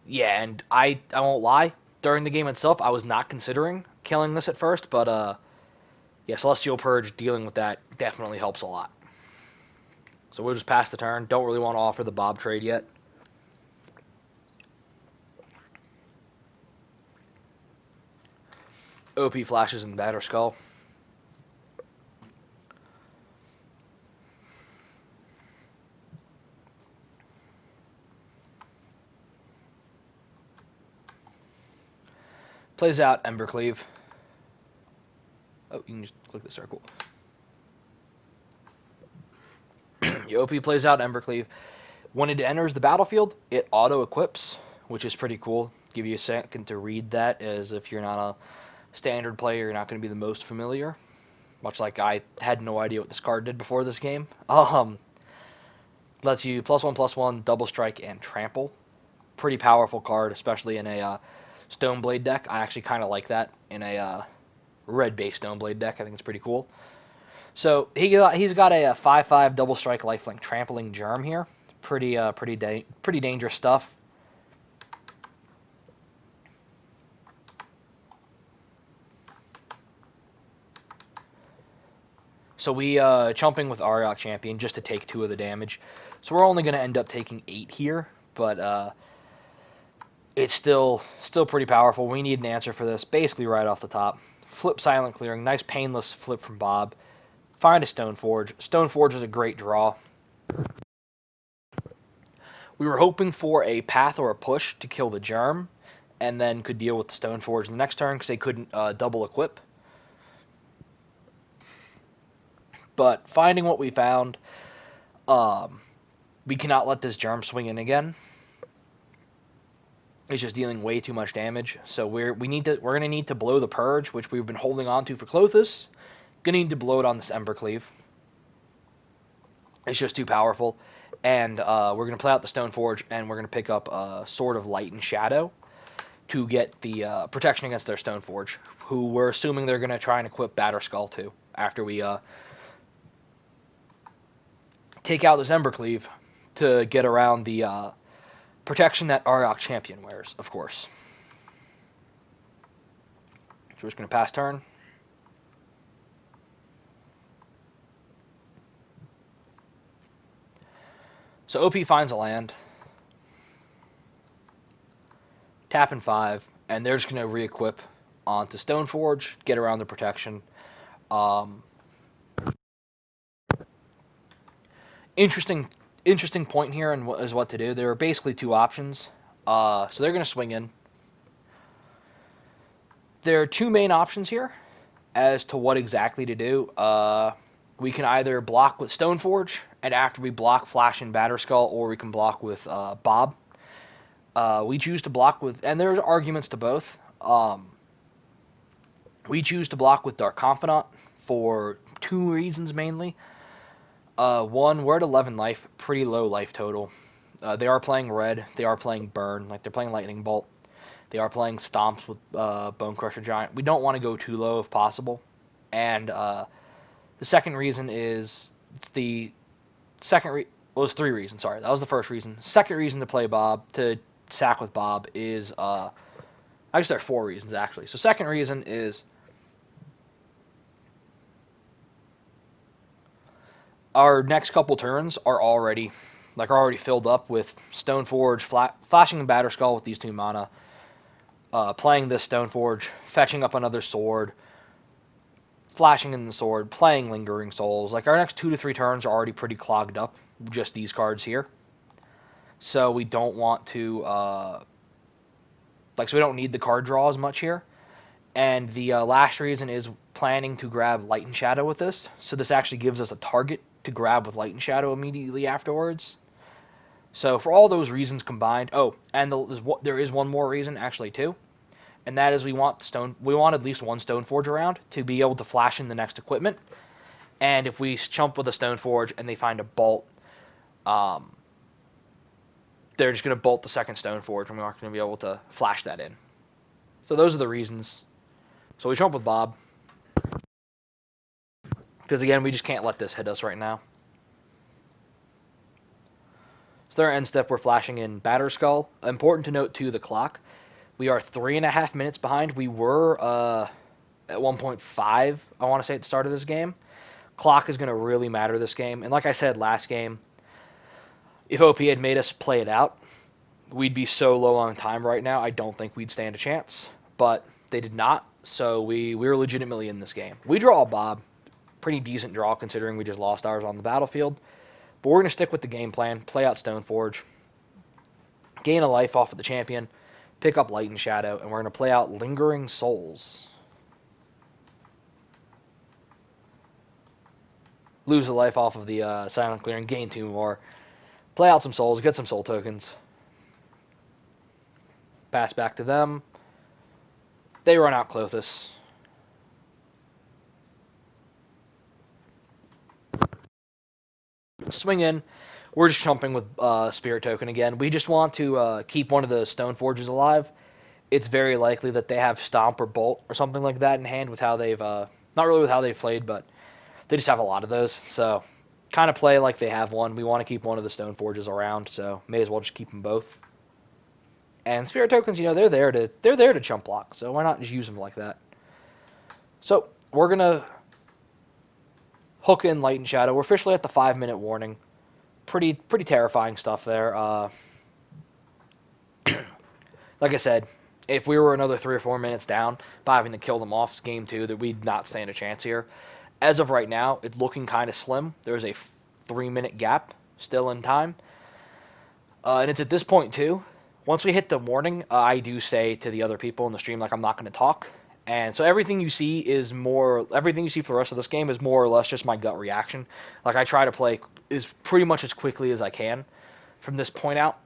yeah, and I won't lie, during the game itself, I was not considering killing this at first, but yeah, Celestial Purge dealing with that definitely helps a lot. So we'll just pass the turn. Don't really want to offer the Bob trade yet. OP flashes in the Batterskull. Plays out Embercleave. Oh, you can just click the circle. Your OP plays out Embercleave. When it enters the battlefield, it auto-equips, which is pretty cool. Give you a second to read that, as if you're not a standard player, you're not going to be the most familiar. Much like I had no idea what this card did before this game. Lets you +1/+1, double strike, and trample. Pretty powerful card, especially in a Stoneblade deck. I actually kind of like that in a red-based Stoneblade deck. I think it's pretty cool. So he's got a 5/5 double strike lifelink trampling germ here. Pretty dangerous stuff. So we chumping with Auriok Champion just to take 2 of the damage. So we're only going to end up taking 8 here, but it's still pretty powerful. We need an answer for this basically right off the top. Flip Silent Clearing, nice painless flip from Bob. Find a Stoneforge. Stoneforge is a great draw. We were hoping for a path or a push to kill the germ, and then could deal with the Stoneforge the next turn because they couldn't double equip. But finding what we found, we cannot let this germ swing in again. It's just dealing way too much damage. So we're gonna need to blow the Purge, which we've been holding on to for Klothys. Gonna need to blow it on this Embercleave. It's just too powerful. And we're going to play out the Stoneforge, and we're going to pick up Sword of Light and Shadow to get the protection against their Stoneforge, who we're assuming they're going to try and equip Batterskull to after we take out this Embercleave to get around the protection that Auriok Champion wears, of course. So we're just going to pass turn. So OP finds a land, tap in 5, and they're just going to re-equip onto Stoneforge, get around the protection. Interesting point here is what to do. There are basically two options. So they're going to swing in. There are two main options here as to what exactly to do. We can either block with Stoneforge, and after we block, flash in Batterskull, or we can block with Bob. We choose to block with, and there's arguments to both. We choose to block with Dark Confidant for two reasons mainly. One, we're at 11 life, pretty low life total. They are playing red, they are playing burn, like they're playing lightning bolt. They are playing stomps with Bone Crusher Giant. We don't want to go too low if possible. And the second reason is the second well, it was three reasons. Sorry, that was the first reason. Second reason to play Bob, to sack with Bob, is I guess there are four reasons actually. So second reason is our next couple turns are already filled up with Stoneforge, flashing and Batterskull with these 2 mana, playing this Stoneforge, fetching up another sword, flashing in the sword, playing Lingering Souls. Like, our next 2 to 3 turns are already pretty clogged up, just these cards here. So we don't want to, so we don't need the card draw as much here. And the last reason is planning to grab Light and Shadow with this. So this actually gives us a target to grab with Light and Shadow immediately afterwards. So for all those reasons combined, and there is one more reason actually too, and that is we want at least one Stoneforge around to be able to flash in the next equipment. And if we chump with a Stoneforge and they find a bolt, they're just going to bolt the second Stoneforge, and we're not going to be able to flash that in. So those are the reasons. So we chump with Bob, because again, we just can't let this hit us right now. So their end step, we're flashing in Batterskull. Important to note too, the clock. We are 3.5 minutes behind. We were at 1.5, I want to say, at the start of this game. Clock is going to really matter this game. And like I said last game, if OP had made us play it out, we'd be so low on time right now, I don't think we'd stand a chance. But they did not, so we were legitimately in this game. We draw a Bob. Pretty decent draw considering we just lost ours on the battlefield. But we're going to stick with the game plan, play out Stoneforge, gain a life off of the champion, pick up Light and Shadow, and we're going to play out Lingering Souls. Lose a life off of the Silent Clearing, gain 2 more. Play out some souls, get some soul tokens. Pass back to them. They run out Klothys. Swing in. We're just jumping with Spirit Token again. We just want to keep one of the Stoneforges alive. It's very likely that they have Stomp or Bolt or something like that in hand with how they've... not really with how they've played, but they just have a lot of those. So, kind of play like they have one. We want to keep one of the Stoneforges around, so may as well just keep them both. And Spirit Tokens, they're there to chump block, so why not just use them like that? So, we're going to hook in Light and Shadow. We're officially at the 5-minute warning. Pretty terrifying stuff there. Like I said, if we were another 3 or 4 minutes down by having to kill them off game 2, that we'd not stand a chance here. As of right now, it's looking kind of slim. There's a 3-minute gap still in time. And it's at this point, too. Once we hit the warning, I do say to the other people in the stream, I'm not going to talk. And so everything you see for the rest of this game is more or less just my gut reaction. I try to play is pretty much as quickly as I can from this point out.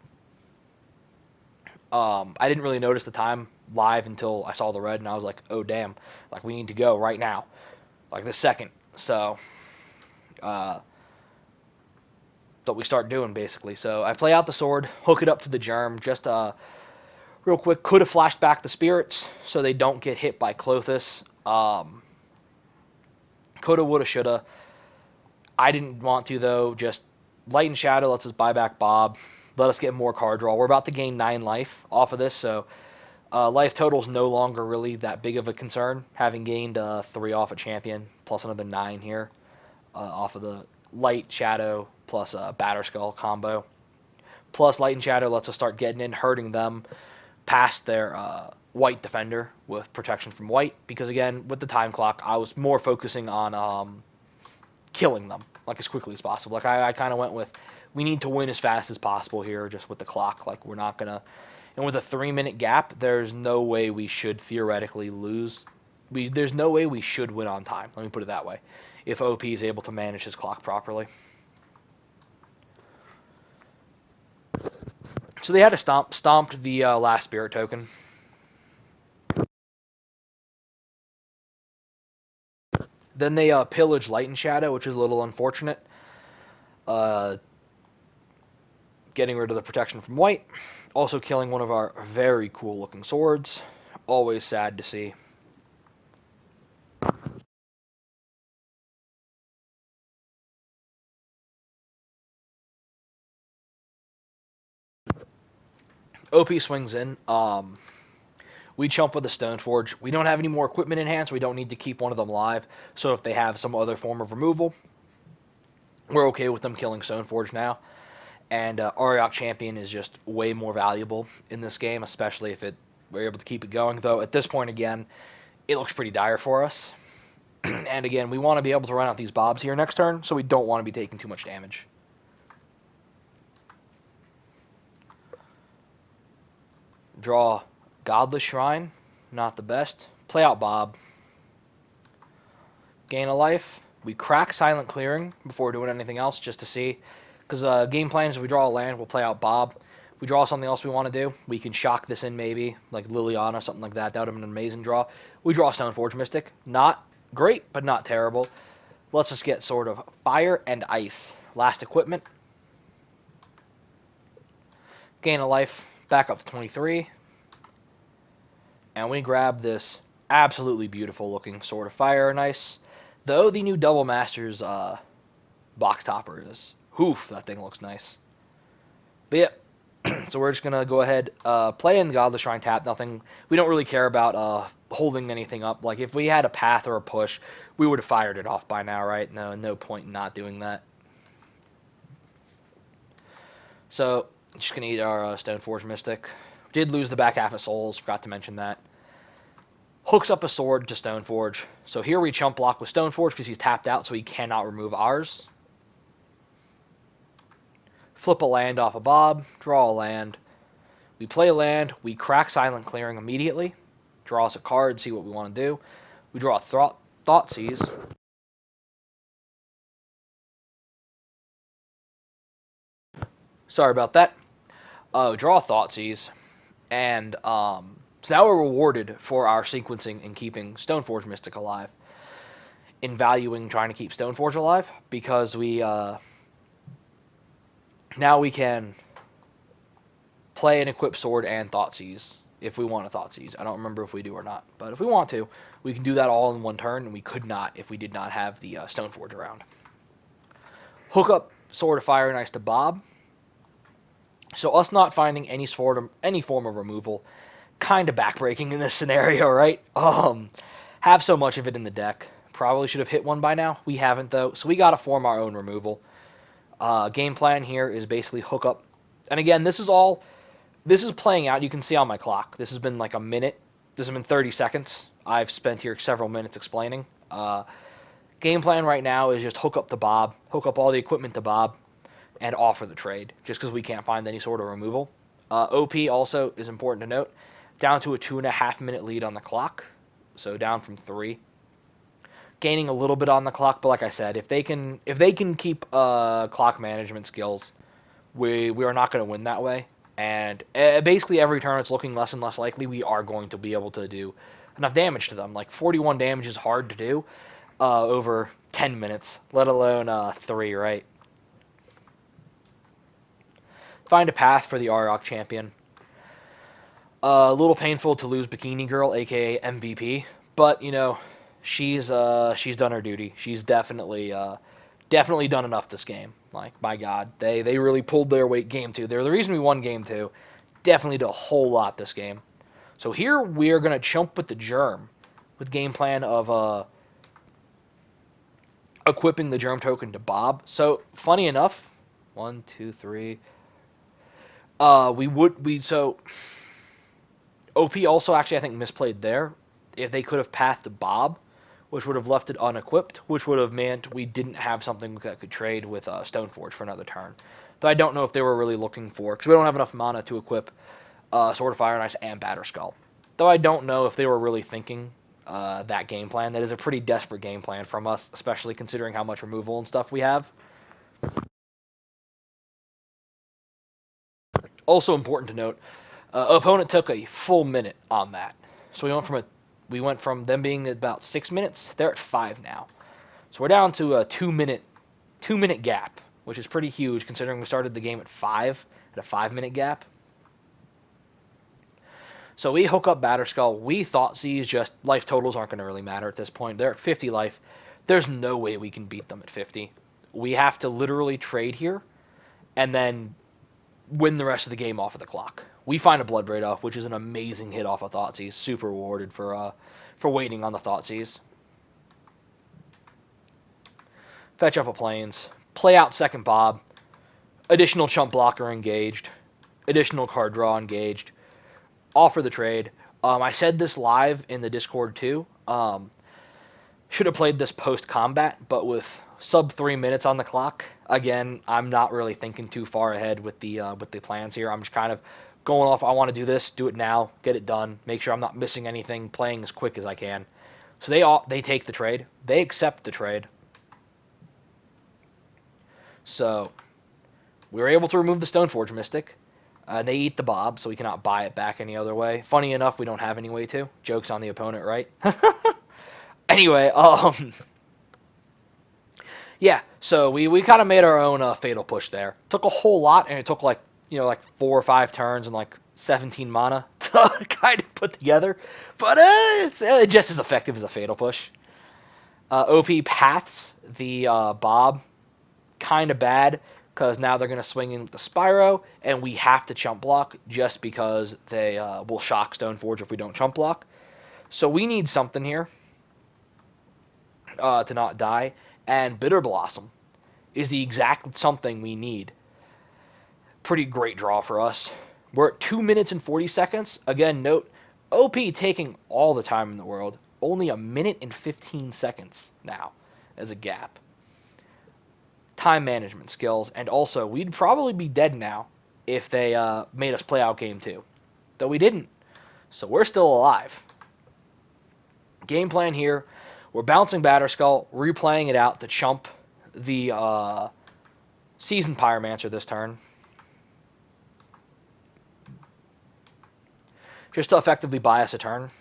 I didn't really notice the time live until I saw the red, and I was like, oh, damn. We need to go right now. This second. So, that we start doing, basically. So I play out the sword, hook it up to the germ, just real quick. Could have flashed back the spirits so they don't get hit by Klothys. Coulda, woulda, shoulda. I didn't want to, though. Just Light and Shadow lets us buy back Bob. Let us get more card draw. We're about to gain 9 life off of this, so life total is no longer really that big of a concern, having gained 3 off a champion, plus another 9 here off of the Light, Shadow, plus Batterskull combo. Plus Light and Shadow lets us start getting in, hurting them past their white defender with protection from white, because again, with the time clock, I was more focusing on killing them like as quickly as possible. Like I kind of went with, we need to win as fast as possible here, just with the clock. Like we're not gonna, and with a 3-minute gap, there's no way we should theoretically lose. There's no way we should win on time. Let me put it that way. If OP is able to manage his clock properly. So they had to stomped the last spirit token. Then they pillage Light and Shadow, which is a little unfortunate. Getting rid of the protection from white. Also killing one of our very cool looking swords. Always sad to see. OP swings in. We chump with the Stoneforge. We don't have any more equipment in hand, so we don't need to keep one of them live. So if they have some other form of removal, we're okay with them killing Stoneforge now. And Auriok Champion is just way more valuable in this game, especially if we're able to keep it going. Though at this point, again, it looks pretty dire for us. And again, we want to be able to run out these Bobs here next turn, so we don't want to be taking too much damage. Draw Godless Shrine, not the best. Play out Bob. Gain a life. We crack Silent Clearing before doing anything else, just to see. Because game plan is if we draw a land, we'll play out Bob. If we draw something else we want to do, we can shock this in maybe, like Liliana, something like that. That would have been an amazing draw. We draw Stoneforge Mystic. Not great, but not terrible. Let's just get sort of Fire and Ice. Last equipment. Gain a life. Back up to 23. And we grab this absolutely beautiful looking Sword of Fire and Ice. Though the new Double Masters box topper is, oof, that thing looks nice. But yeah, so we're just going to go ahead, play in the Godless Shrine tap. Nothing, we don't really care about holding anything up. Like if we had a path or a push, we would have fired it off by now, right? No point in not doing that. So, just going to eat our Stoneforge Mystic. Did lose the back half of Souls, forgot to mention that. Hooks up a sword to Stoneforge. So here we chump block with Stoneforge because he's tapped out, so he cannot remove ours. Flip a land off a Bob, draw a land. We play a land, we crack Silent Clearing immediately. Draw us a card, see what we want to do. We draw a Thoughtseize. Sorry about that. Draw a Thoughtseize. And so now we're rewarded for our sequencing and keeping Stoneforge Mystic alive. In valuing trying to keep Stoneforge alive, because we now we can play an equipped sword and Thoughtseize if we want a Thoughtseize. I don't remember if we do or not, but if we want to, we can do that all in one turn, and we could not if we did not have the Stoneforge around. Hook up Sword of Fire and Ice to Bob. So us not finding any form of removal, kind of backbreaking in this scenario, right? Have so much of it in the deck. Probably should have hit one by now. We haven't, though, so we got to form our own removal. Game plan here is basically hook up. And again, this is playing out. You can see on my clock. This has been like a minute. This has been 30 seconds. I've spent here several minutes explaining. Game plan right now is just hook up the Bob, hook up all the equipment to Bob, and offer the trade, just because we can't find any sort of removal. OP also is important to note. Down to a 2.5 minute lead on the clock, so down from 3. Gaining a little bit on the clock, but like I said, if they can keep clock management skills, we are not going to win that way. And basically every turn it's looking less and less likely we are going to be able to do enough damage to them. Like 41 damage is hard to do over 10 minutes, let alone 3, right? Find a path for the Auriok Champion. A little painful to lose Bikini Girl, aka MVP, but you know, she's done her duty. She's definitely done enough this game. Like, my God, they really pulled their weight game 2. They're the reason we won game 2. Definitely did a whole lot this game. So here we're gonna chump with the Germ, with game plan of equipping the Germ token to Bob. So funny enough, 1, 2, 3. So OP also actually I think misplayed there. If they could have pathed to Bob, which would have left it unequipped, which would have meant we didn't have something that could trade with Stoneforge for another turn. Though I don't know if they were really looking for, because we don't have enough mana to equip Sword of Fire and Ice and Batterskull. Though I don't know if they were really thinking that game plan. That is a pretty desperate game plan from us, especially considering how much removal and stuff we have. Also important to note, opponent took a full minute on that. So we went from them being about 6 minutes, they're at 5 now. So we're down to a 2 minute gap, which is pretty huge considering we started the game at 5, at a 5-minute gap. So we hook up Batterskull. We Thoughtseize, just life totals aren't going to really matter at this point. They're at 50 life. There's no way we can beat them at 50. We have to literally trade here and then win the rest of the game off of the clock. We find a Blood Braid off, which is an amazing hit off of Thoughtseize. Super rewarded for waiting on the Thoughtseize. Fetch up a Plains. Play out second Bob. Additional chump blocker engaged. Additional card draw engaged. Offer the trade. I said this live in the Discord too. Should have played this post-combat, but with sub 3 minutes on the clock, again, I'm not really thinking too far ahead with the plans here. I'm just kind of going off, I want to do this, do it now, get it done, make sure I'm not missing anything, playing as quick as I can. So they take the trade. They accept the trade. So we were able to remove the Stoneforge Mystic. They eat the Bob, so we cannot buy it back any other way. Funny enough, we don't have any way to. Joke's on the opponent, right? Anyway, yeah, so we kind of made our own fatal push there. Took a whole lot, and it took like 4 or 5 turns and like 17 mana to kind of put together. But it's just as effective as a fatal push. OP paths the Bob, kind of bad, because now they're going to swing in with the Spyro, and we have to chump block just because they will shock Stoneforge if we don't chump block. So we need something here to not die, and Bitterblossom is the exact something we need. Pretty great draw for us. We're at 2 minutes and 40 seconds. Again, note, OP taking all the time in the world. Only a minute and 15 seconds now as a gap. Time management skills, and also we'd probably be dead now if they made us play out game 2. Though we didn't. So we're still alive. Game plan here. We're bouncing Batterskull, replaying it out to chump the Seasoned Pyromancer this turn. Just to effectively buy us a turn.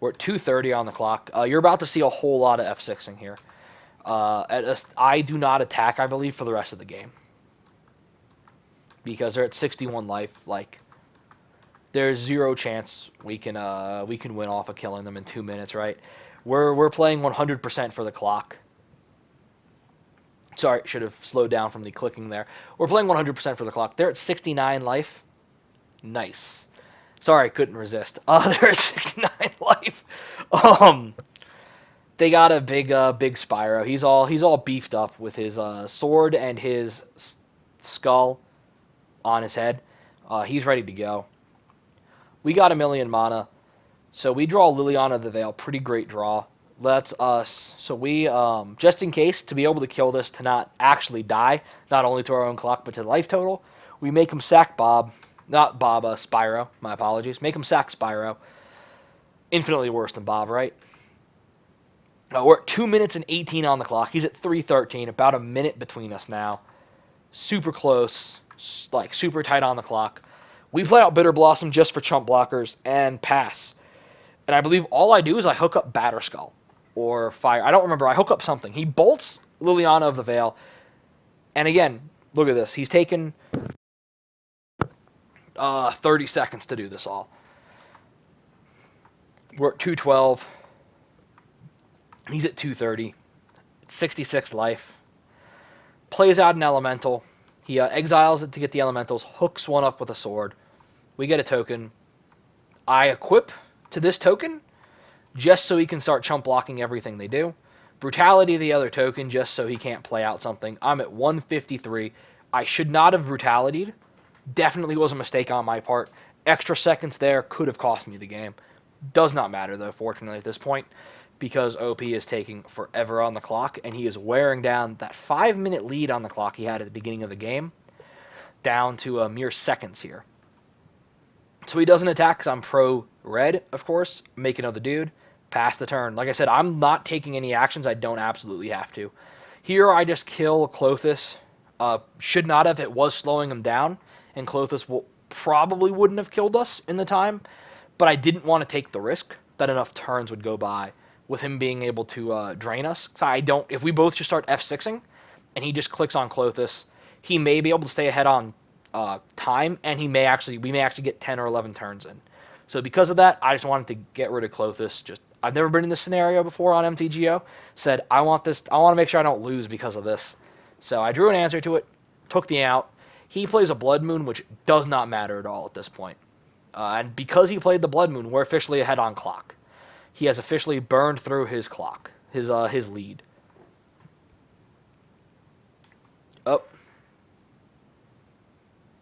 We're at 2:30 on the clock. You're about to see a whole lot of F6ing here. I do not attack, I believe, for the rest of the game. Because they're at 61 life. Like, there's zero chance we can win off of killing them in 2 minutes, right? We're playing 100% for the clock. Sorry, should have slowed down from the clicking there. We're playing 100% for the clock. They're at 69 life. Nice. Sorry, couldn't resist. They're at 69 life. They got a big Spyro. He's all beefed up with his sword and his skull on his head. He's ready to go. We got 1,000,000 mana, so we draw Liliana the Veil. Pretty great draw. Lets us. So we just in case to be able to kill this to not actually die, not only to our own clock but to the life total, we make him sack Bob. Not Bob, Spyro. My apologies. Make him sack Spyro. Infinitely worse than Bob, right? We're at 2 minutes and 18 on the clock. He's at 3:13. About a minute between us now. Super close. Like, super tight on the clock. We play out Bitterblossom just for chump blockers and pass. And I believe all I do is I hook up Batterskull. Or Fire. I don't remember. I hook up something. He bolts Liliana of the Veil. And again, Look at this. He's taken 30 seconds to do this all. We're at 212. He's at 230. It's 66 life. Plays out an elemental. He exiles it to get the elementals. Hooks one up with a sword. We get a token. I equip to this token just so he can start chump blocking everything they do. Brutality the other token just so he can't play out something. I'm at 153. I should not have brutality'd. Definitely was a mistake on my part. Extra seconds there could have cost me the game. Does not matter though, fortunately, at this point, because OP is taking forever on the clock, and he is wearing down that 5-minute lead on the clock he had at the beginning of the game down to a mere seconds here. So he doesn't attack because I'm pro red, of course. Make another dude. Pass the turn. Like I said, I'm not taking any actions I don't absolutely have to. Here I just kill Klothys. Should not have. It was slowing him down, and Klothys probably wouldn't have killed us in the time, but I didn't want to take the risk that enough turns would go by with him being able to drain us. So if we both just start F6ing, and he just clicks on Klothys, he may be able to stay ahead on time, and we may actually get 10 or 11 turns in. So because of that, I just wanted to get rid of Klothys. I've never been in this scenario before on MTGO. Said I want to make sure I don't lose because of this. So I drew an answer to it, took the out. He plays a Blood Moon, which does not matter at all at this point. And because he played the Blood Moon, we're officially ahead on clock. He has officially burned through his clock, his lead. Oh.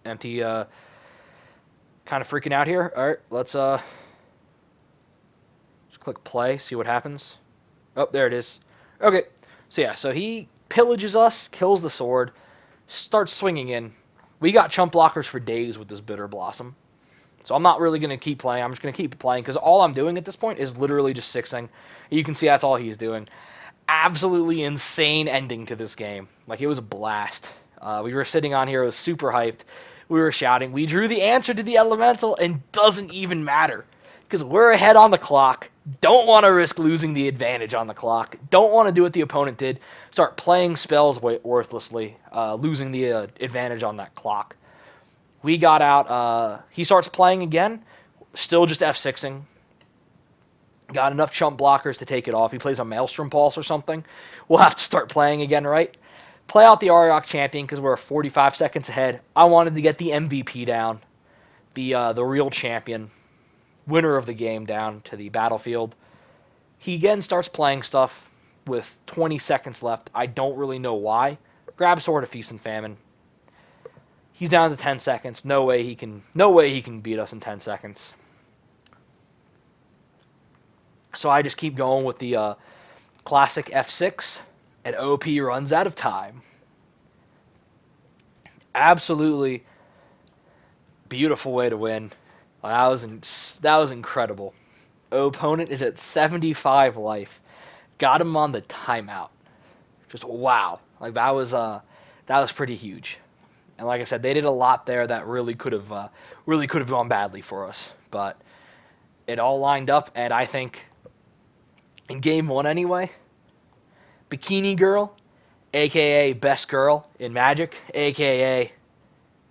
Empty, kind of freaking out here. All right, let's just click play, see what happens. Oh, there it is. Okay, so he pillages us, kills the sword, starts swinging in. We got chump blockers for days with this Bitterblossom. So I'm not really going to keep playing. I'm just going to keep playing because all I'm doing at this point is literally just 6ing. You can see that's all he's doing. Absolutely insane ending to this game. Like, it was a blast. We were sitting on here. It was super hyped. We were shouting. We drew the answer to the elemental and doesn't even matter because we're ahead on the clock. Don't want to risk losing the advantage on the clock. Don't want to do what the opponent did. Start playing spells worthlessly, losing the advantage on that clock. We got out. He starts playing again. Still just F6ing. Got enough chump blockers to take it off. He plays a Maelstrom Pulse or something. We'll have to start playing again, right? Play out the Auriok Champion because we're 45 seconds ahead. I wanted to get the MVP down. The real champion. Winner of the game down to the battlefield. He again starts playing stuff with 20 seconds left. I don't really know why. Grab Sword of Feast and Famine. He's down to 10 seconds. No way he can beat us in 10 seconds. So I just keep going with the classic F6, and OP runs out of time. Absolutely beautiful way to win. That was incredible. Opponent is at 75 life. Got him on the timeout. Just wow. Like that was pretty huge. And like I said, they did a lot there that really could have gone badly for us. But it all lined up, and I think in game 1 anyway, Bikini Girl, aka Best Girl in Magic, aka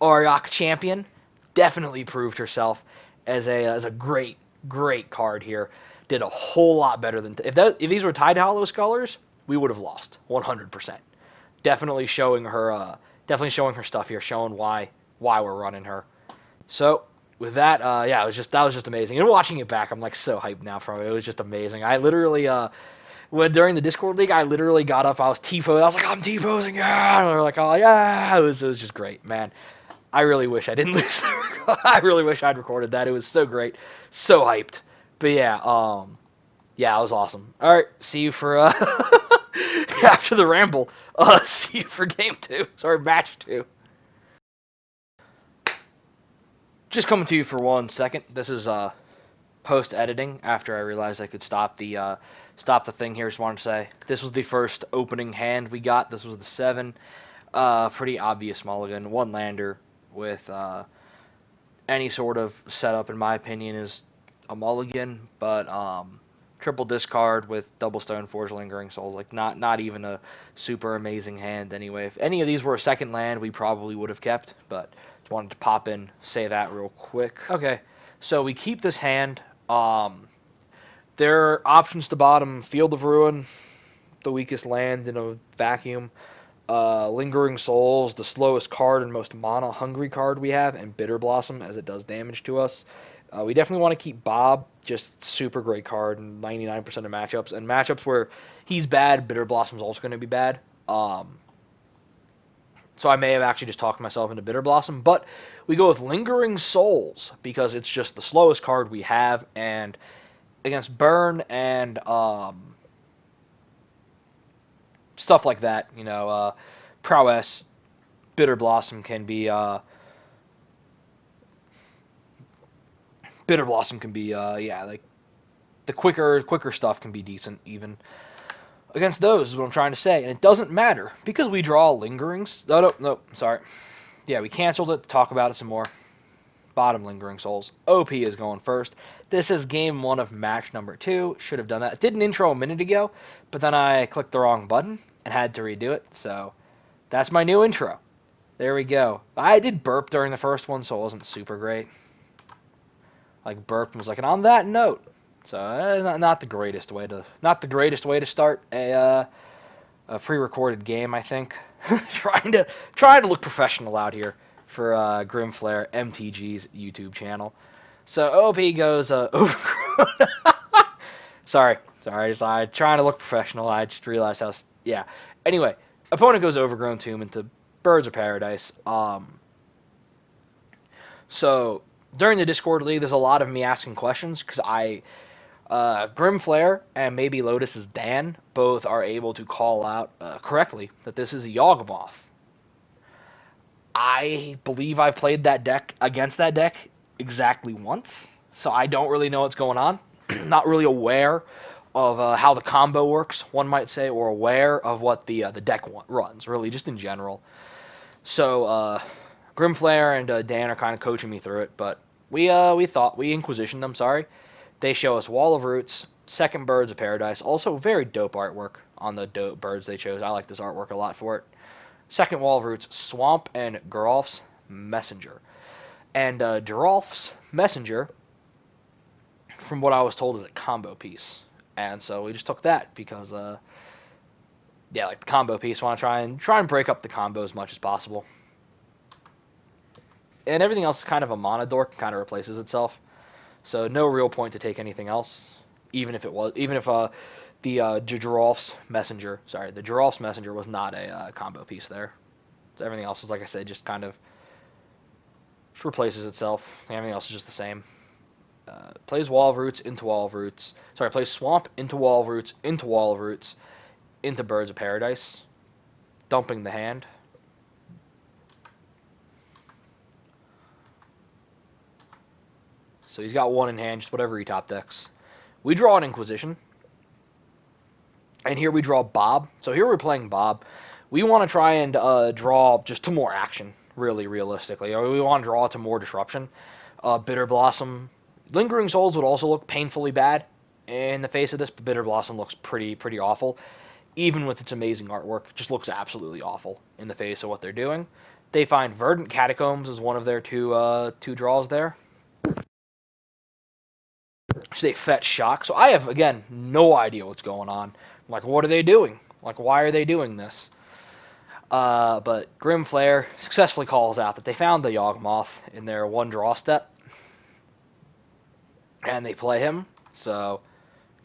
Auriok Champion, definitely proved herself as a great card here. Did a whole lot better than if these were Tide Hollow Scholars, we would have lost 100%. Definitely showing her stuff here, showing why we're running her. So with that, that was just amazing. And watching it back, I'm like so hyped now from it. It was just amazing. I literally during the Discord League, I literally got up. I was T-posing. I was like, I'm T-posing, yeah. And they were like, oh yeah. It was just great, man. I really wish I didn't lose. I really wish I'd recorded that. It was so great, so hyped. But yeah, it was awesome. All right, see you for after the ramble. See you for game 2. Sorry, match 2. Just coming to you for 1 second. This is post editing after I realized I could stop the thing here. Just wanted to say this was the first opening hand we got. This was the 7. Pretty obvious mulligan. 1 lander with any sort of setup, in my opinion, is a mulligan. But triple discard with double Stoneforge, Lingering Souls. Like, not even a super amazing hand anyway. If any of these were a second land, we probably would have kept, but just wanted to pop in, say that real quick. Okay, so we keep this hand. There are options to bottom: Field of Ruin, the weakest land in a vacuum, Lingering Souls, the slowest card and most mana-hungry card we have, and Bitterblossom, as it does damage to us. We definitely want to keep Bob, just super great card in 99% of matchups. And matchups where he's bad, Bitterblossom's also going to be bad. So I may have actually just talked myself into Bitterblossom, but we go with Lingering Souls because it's just the slowest card we have, and against Burn and stuff like that, Prowess, Bitterblossom can be like the quicker stuff can be decent even against those is what I'm trying to say, and it doesn't matter because we draw Lingerings. No, sorry. Yeah, we canceled it to talk about it some more. Bottom Lingering Souls. OP is going first. This is game 1 of match number 2. Should have done that. I did an intro a minute ago, but then I clicked the wrong button and had to redo it, so that's my new intro. There we go. I did burp during the first one, so it wasn't super great. Like burp and was like, and on that note, so not the greatest way to start a pre-recorded game. I think trying to look professional out here for Grimflare MTG's YouTube channel. So OP goes overgrown. sorry, I trying to look professional. I just realized Anyway, opponent goes Overgrown Tomb into Birds of Paradise. So during the Discord League, there's a lot of me asking questions because Grimflare and maybe Lotus's Dan both are able to call out correctly that this is a Yawgmoth. I believe I've played that deck against that deck exactly once, so I don't really know what's going on. Not really aware of how the combo works, one might say, or aware of what the deck runs, really, just in general. So Grimflare and Dan are kind of coaching me through it, but we Inquisitioned them, sorry. They show us Wall of Roots, second Birds of Paradise, also very dope artwork on the dope birds they chose. I like this artwork a lot for it. Second Wall of Roots, Swamp, and Geralf's Messenger. And Geralf's Messenger, from what I was told, is a combo piece. And so we just took that because, like the combo piece, want to try and break up the combo as much as possible. And everything else is kind of a mana dork, kind of replaces itself. So no real point to take anything else, even if the Geralf's Messenger was not a combo piece there. So everything else is, like I said, just kind of replaces itself. Everything else is just the same. Plays Wall of Roots into Wall of Roots. Sorry, plays Swamp into Wall of Roots into Wall of Roots into Birds of Paradise, dumping the hand. So he's got one in hand, just whatever he top decks. We draw an Inquisition. And here we draw Bob. So here we're playing Bob. We want to try and draw just to more action, really, realistically. Or we want to draw to more disruption. Bitterblossom. Lingering Souls would also look painfully bad in the face of this, but Bitterblossom looks pretty awful. Even with its amazing artwork, it just looks absolutely awful in the face of what they're doing. They find Verdant Catacombs as one of their two draws there. They fetch Shock. So I have, again, no idea what's going on. Like, what are they doing? Like, why are they doing this? But Grimflare successfully calls out that they found the Yawgmoth in their one draw step. And they play him. So,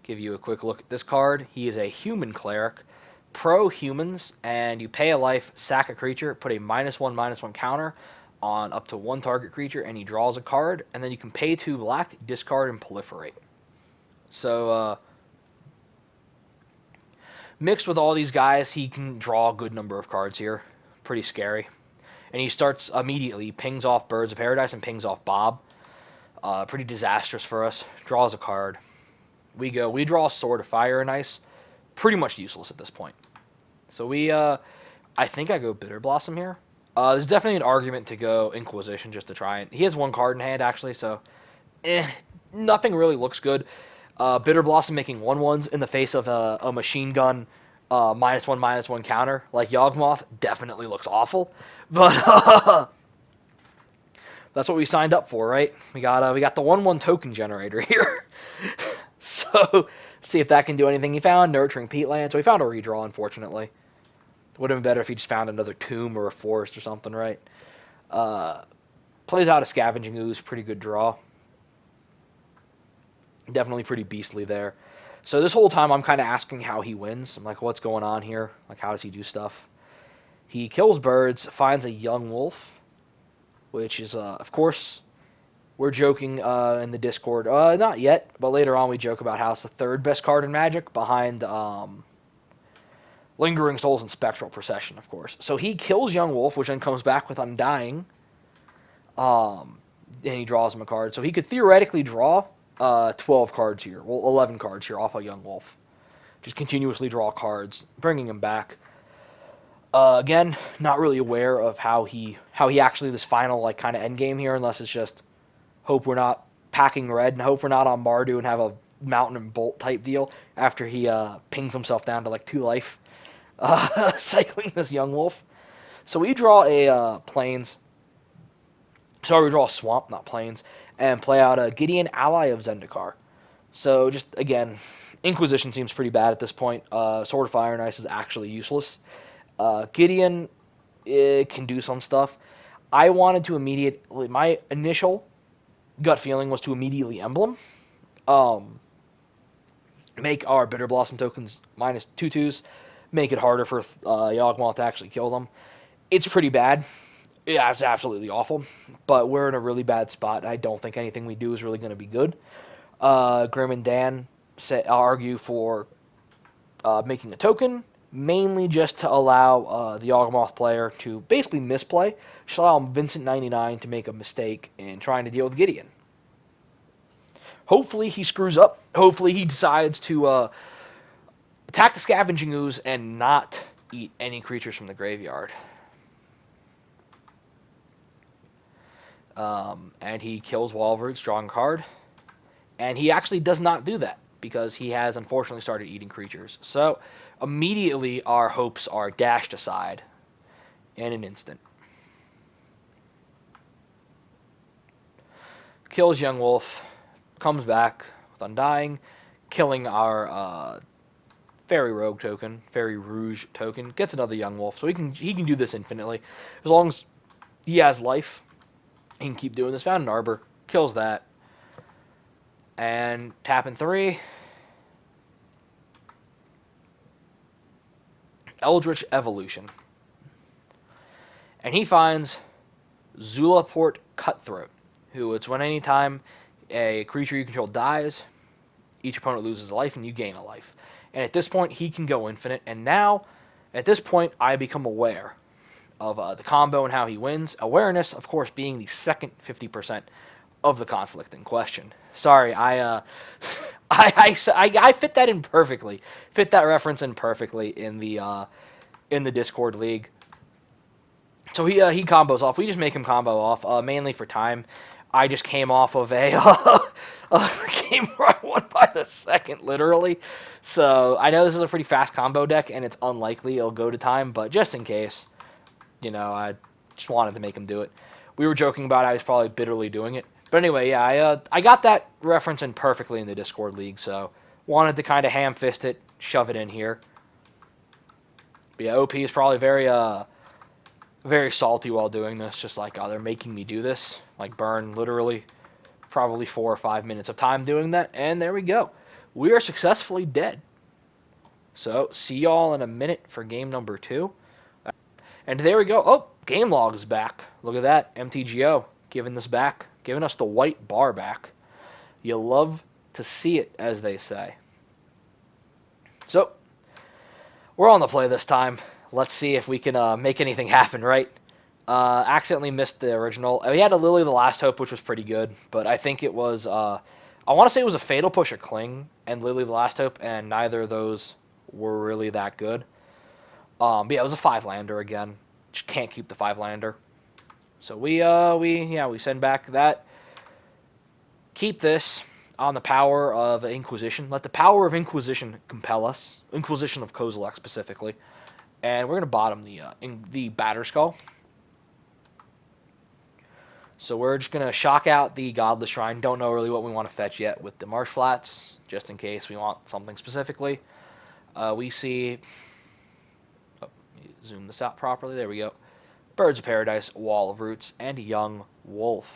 give you a quick look at this card. He is a human cleric. Pro-humans, and you pay a life, sack a creature, put a -1/-1 counter on up to one target creature, and he draws a card, and then you can pay 2 black, discard, and proliferate. So, mixed with all these guys, he can draw a good number of cards here. Pretty scary. And he starts immediately, pings off Birds of Paradise and pings off Bob. Pretty disastrous for us. Draws a card. We draw Sword of Fire and Ice. Pretty much useless at this point. So I think I go Bitterblossom here. There's definitely an argument to go Inquisition just to try it. He has one card in hand, actually, so nothing really looks good. Bitterblossom making 1/1s in the face of a machine gun -1/-1 counter like Yawgmoth definitely looks awful. But that's what we signed up for, right? We got the 1/1 token generator here. So see if that can do anything. He found Nurturing Peatland, so he found a redraw, unfortunately. Would have been better if he just found another tomb or a forest or something, right? Plays out a Scavenging Ooze, pretty good draw. Definitely pretty beastly there. So this whole time I'm kind of asking how he wins. I'm like, what's going on here? Like, how does he do stuff? He kills birds, finds a young wolf, which is, of course, we're joking in the Discord. Not yet, but later on we joke about how it's the third best card in Magic behind Lingering Souls and Spectral Procession, of course. So he kills young wolf, which then comes back with Undying, and he draws him a card. So he could theoretically draw 12 cards here, well, 11 cards here off a young wolf. Just continuously draw cards, bringing him back. Again, not really aware of how he actually this final like kind of end game here, unless it's just hope we're not packing red and hope we're not on Mardu and have a Mountain and Bolt type deal after he pings himself down to like 2 life, cycling this young wolf. So we draw a plains. Sorry, we draw a swamp, not plains, and play out a Gideon, ally of Zendikar. So just again, Inquisition seems pretty bad at this point. Sword of Fire and Ice is actually useless. Gideon can do some stuff. I wanted to my initial gut feeling was to immediately Emblem. Make our Bitterblossom tokens -2/2s, make it harder for Yawgmoth to actually kill them. It's pretty bad. Yeah, it's absolutely awful. But we're in a really bad spot. I don't think anything we do is really going to be good. Grim and Dan argue for making a token, mainly just to allow the Yawgmoth player to basically misplay, just allow Vincent99 to make a mistake in trying to deal with Gideon. Hopefully he screws up. Hopefully he decides to attack the Scavenging Ooze and not eat any creatures from the graveyard. And he kills Walrus, drawing a card. And he actually does not do that, because he has unfortunately started eating creatures. So immediately our hopes are dashed aside in an instant. Kills young wolf, comes back with Undying, killing our Fairy Rogue token, Fairy Rouge token, gets another young wolf. So he can do this infinitely. As long as he has life, he can keep doing this. Found an Arbor, kills that. And tapping 3. Eldritch Evolution. And he finds Zulaport Cutthroat, who it's when any time a creature you control dies, each opponent loses a life and you gain a life. And at this point, he can go infinite. And now, at this point, I become aware of the combo and how he wins. Awareness, of course, being the second 50% of the conflict in question. Sorry, I fit that in perfectly. Fit that reference in perfectly in the Discord league. So he combos off. We just make him combo off, mainly for time. I just came off of a game where I won by the second, literally. So I know this is a pretty fast combo deck, and it's unlikely it'll go to time, but just in case, I just wanted to make him do it. We were joking about I was probably bitterly doing it. But anyway, yeah, I got that reference in perfectly in the Discord league, so wanted to kind of ham-fist it, shove it in here. But yeah, OP is probably very salty while doing this, just like, oh, they're making me do this. Like, burn literally probably 4 or 5 minutes of time doing that, and there we go. We are successfully dead. So, see y'all in a minute for game number 2. And there we go. Oh, game log is back. Look at that. MTGO giving this back. Giving us the white bar back. You love to see it, as they say. So, we're on the play this time. Let's see if we can make anything happen, right? Accidentally missed the original. We had a Lily the Last Hope, which was pretty good, but I think it was, I want to say it was a Fatal Push or Cling and Lily the Last Hope, and neither of those were really that good. But yeah, it was a 5-lander again. Just can't keep the 5-lander. So we send back that. Keep this. on the power of Inquisition. Let the power of Inquisition compel us. Inquisition of Kozilek specifically. And we're going to bottom the Batterskull. So we're just going to shock out the Godless Shrine. Don't know really what we want to fetch yet with the Marsh Flats, just in case we want something specifically. We see... Oh, zoom this out properly. There we go. Birds of Paradise, Wall of Roots, and Young Wolf.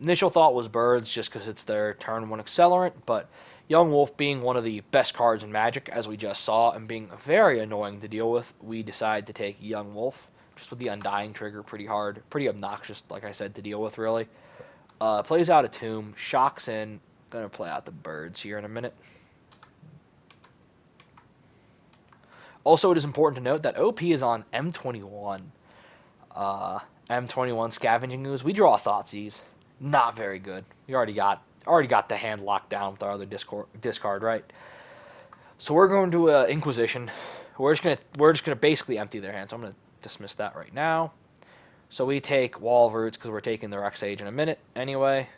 Initial thought was Birds, just because it's their turn 1 accelerant, but Young Wolf being one of the best cards in Magic, as we just saw, and being very annoying to deal with, we decided to take Young Wolf. Just with the Undying trigger, pretty hard, pretty obnoxious, like I said, to deal with, really. Plays out a Tomb, shocks in. Gonna play out the Birds here in a minute. Also, it is important to note that OP is on M21. M21 Scavenging Ooze. We draw a Thoughtseize. Not very good. We already got the hand locked down with our other discard, right? So we're going to Inquisition. We're just gonna basically empty their hand. So I'm gonna dismiss that right now. So we take Wall of Roots because we're taking the Rex Age in a minute anyway.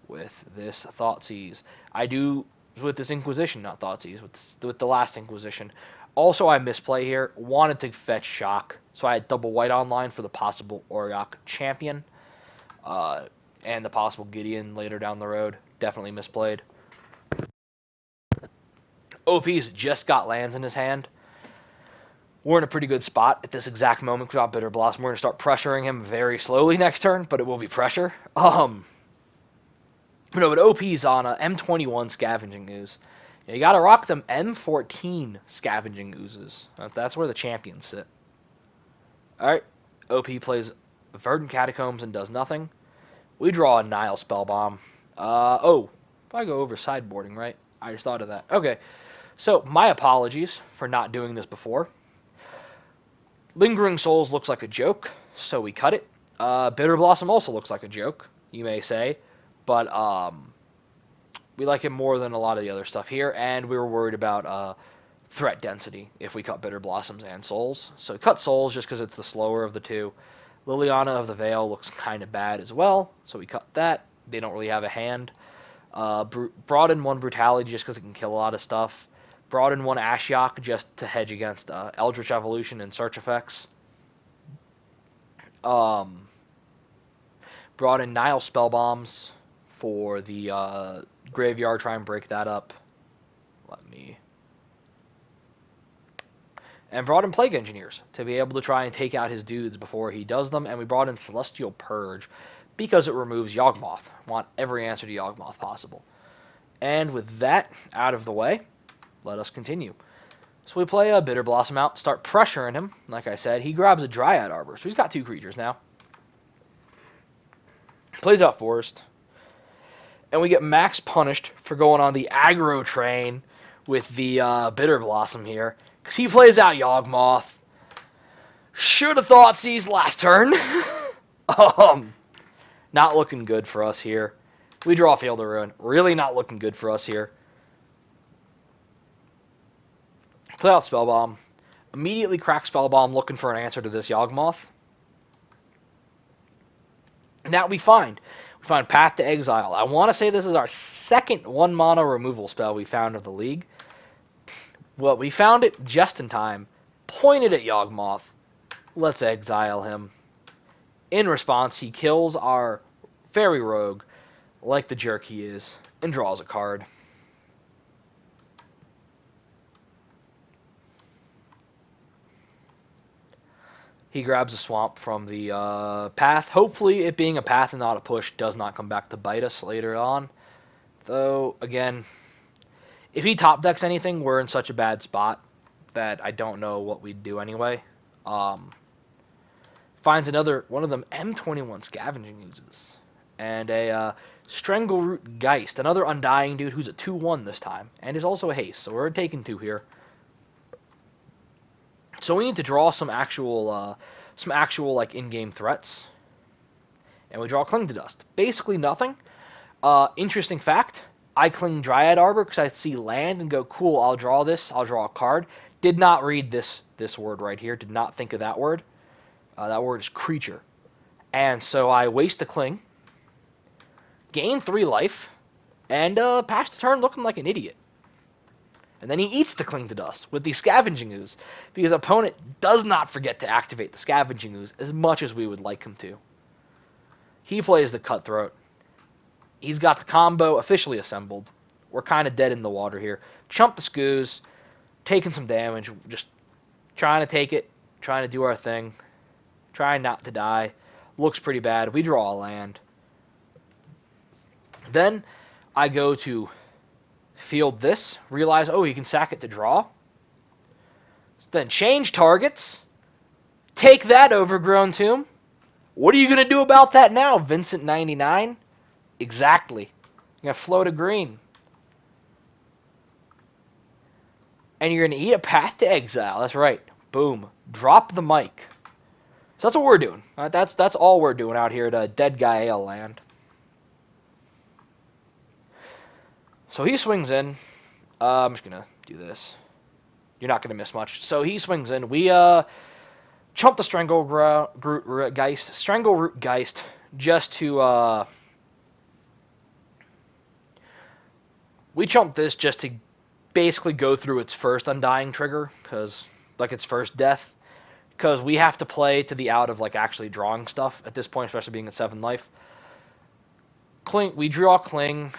With this Thoughtseize, I do with this Inquisition, not Thoughtseize, with the last Inquisition. Also, I misplay here. Wanted to fetch Shock, so I had double white online for the possible Auriok Champion, and the possible Gideon later down the road. Definitely misplayed. OP's just got lands in his hand. We're in a pretty good spot at this exact moment without Bitterblossom. We're going to start pressuring him very slowly next turn, but it will be pressure. No, but OP's on a M21 Scavenging Ooze. You got to rock them M14 Scavenging Oozes. That's where the champions sit. Alright, OP plays Verdant Catacombs and does nothing. We draw a Nihil Spellbomb. If I go over sideboarding, right? I just thought of that. Okay, so my apologies for not doing this before. Lingering Souls looks like a joke, so we cut it. Bitterblossom also looks like a joke, you may say, but we like it more than a lot of the other stuff here, and we were worried about threat density if we cut Bitterblossoms and Souls. So we cut Souls just because it's the slower of the two. Liliana of the Veil looks kind of bad as well, so we cut that. They don't really have a hand. Brought in 1 Brutality just because it can kill a lot of stuff. Brought in 1 Ashiok just to hedge against Eldritch Evolution and Search effects. Brought in Nihil Spellbombs for the graveyard, try and break that up. And brought in Plague Engineers to be able to try and take out his dudes before he does them. And we brought in Celestial Purge because it removes Yawgmoth. Want every answer to Yawgmoth possible. And with that out of the way, let us continue. So we play a Bitterblossom out, start pressuring him. Like I said, he grabs a Dryad Arbor, so he's got 2 creatures now. Plays out Forest. And we get max punished for going on the aggro train with the Bitterblossom here. Because he plays out Yawgmoth. Should have Thoughtseize last turn. Not looking good for us here. We draw Field of Ruin. Really not looking good for us here. Play out Spellbomb. Immediately crack Spellbomb looking for an answer to this Yawgmoth. And that we find. We find Path to Exile. I want to say this is our second 1-mana removal spell we found of the league. Well, we found it just in time. Pointed at Yawgmoth. Let's exile him. In response, he kills our Fairy Rogue, like the jerk he is, and draws a card. He grabs a swamp from the path. Hopefully, it being a path and not a push does not come back to bite us later on. Though, again, if he top decks anything, we're in such a bad spot that I don't know what we'd do anyway. Finds another one of them M21 Scavenging Oozes. And a Strangleroot Geist, another Undying dude who's a 2/1 this time, and is also a haste, so we're taking 2 here. So we need to draw some actual like in-game threats, and we draw Cling to Dust. Basically nothing. Interesting fact: I cling Dryad Arbor because I see land and go, cool. I'll draw this. I'll draw a card. Did not read this word right here. Did not think of that word. That word is creature, and so I waste the cling. Gain 3 life, and passed the turn looking like an idiot. And then he eats the Cling to Dust with the Scavenging Ooze, because opponent does not forget to activate the Scavenging Ooze as much as we would like him to. He plays the Cutthroat. He's got the combo officially assembled. We're kind of dead in the water here. Chump the Skoos, taking some damage, just trying to take it, trying to do our thing, trying not to die. Looks pretty bad. We draw a land. Then I go to field this, realize, oh, he can sack it to draw. Then change targets, take that Overgrown Tomb. What are you going to do about that now, Vincent99? Exactly. You're going to float a green. And you're going to eat a Path to Exile. That's right. Boom. Drop the mic. So that's what we're doing. That's all we're doing out here at Deadguy Ale land. So he swings in. I'm just going to do this. You're not going to miss much. So he swings in. We chump the Strangle Geist just to... we chump this just to basically go through its first Undying trigger, like its first death, because we have to play to the out of like actually drawing stuff at this point, especially being at 7 life. We draw Cling.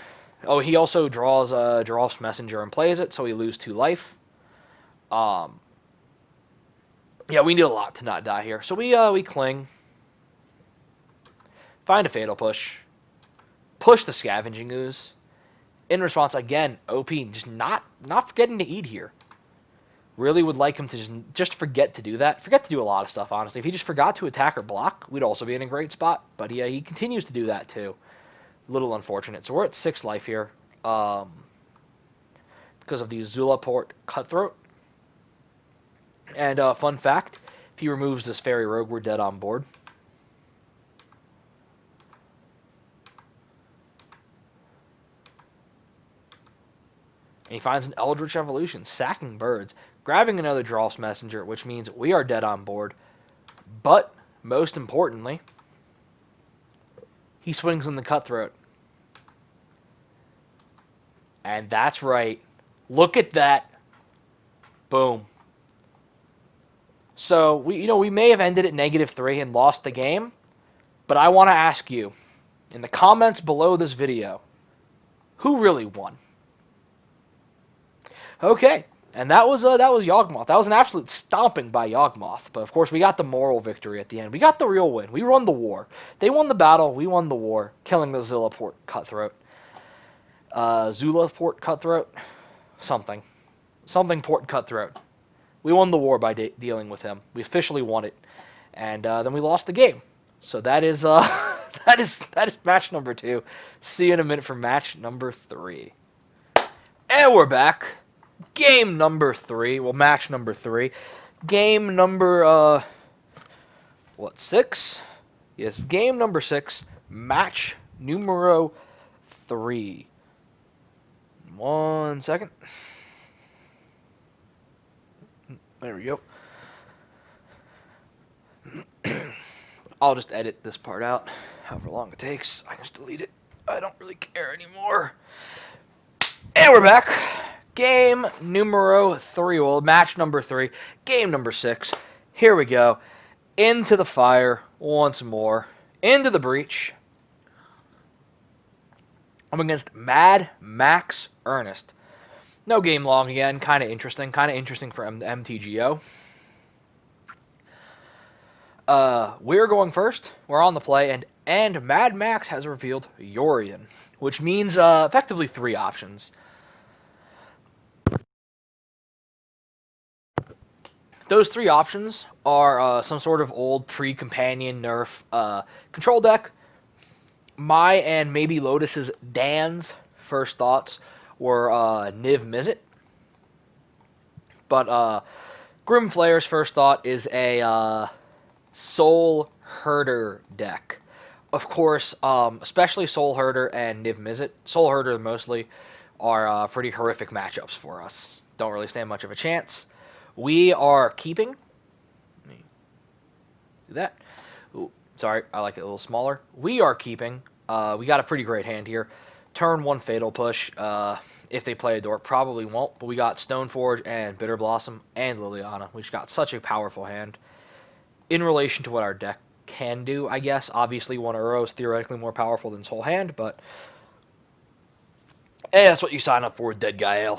Oh, he also draws Geralf's Messenger and plays it, so we lose 2 life. Yeah, we need a lot to not die here. So we Cling. Find a Fatal Push. Push the Scavenging Ooze. In response, again, OP, just not forgetting to eat here. Really would like him to just forget to do that. Forget to do a lot of stuff, honestly. If he just forgot to attack or block, we'd also be in a great spot. But yeah, he continues to do that too. A little unfortunate. So we're at 6 life here. Because of the Zulaport Cutthroat. And fun fact, if he removes this Fairy Rogue, we're dead on board. And he finds an Eldritch Evolution, sacking birds, grabbing another Geralf's Messenger, which means we are dead on board. But, most importantly, he swings on the Cutthroat. And that's right. Look at that. Boom. So, we may have ended at -3 and lost the game, but I want to ask you, in the comments below this video, who really won? Okay, and that was Yawgmoth. That was an absolute stomping by Yawgmoth. But of course, we got the moral victory at the end. We got the real win. We won the war. They won the battle. We won the war, killing the Zulaport Cutthroat. Zulaport Cutthroat, something Port Cutthroat. We won the war by dealing with him. We officially won it, and then we lost the game. So that is that is match number 2. See you in a minute for match number 3. And we're back. Game number 3. Well, match number 3. Game number, 6? Yes, game number 6. Match numero 3. 1 second. There we go. I'll just edit this part out, however long it takes. I can just delete it. I don't really care anymore. And we're back. Game numero 3. Well, match number 3. Game number 6. Here we go. Into the fire once more. Into the breach. I'm against Mad Max Ernest. No game long again. Kind of interesting. Kind of interesting for MTGO. We're going first. We're on the play. And Mad Max has revealed Yorion, which means effectively 3 options. Those 3 options are some sort of old pre-companion nerf control deck. My and maybe Lotus's Dan's first thoughts were Niv Mizzet. But Grim Flayer's first thought is a Soulherder deck. Of course, especially Soulherder and Niv Mizzet. Soulherder mostly are pretty horrific matchups for us. Don't really stand much of a chance. We are keeping. Let me do that. Ooh, sorry, I like it a little smaller. We are keeping. We got a pretty great hand here. turn 1 Fatal Push. If they play a Dork, probably won't, but we got Stoneforge and Bitterblossom and Liliana. We just got such a powerful hand in relation to what our deck can do, I guess. Obviously, 1 Uro is theoretically more powerful than his whole hand, but hey, that's what you sign up for with Deadguy.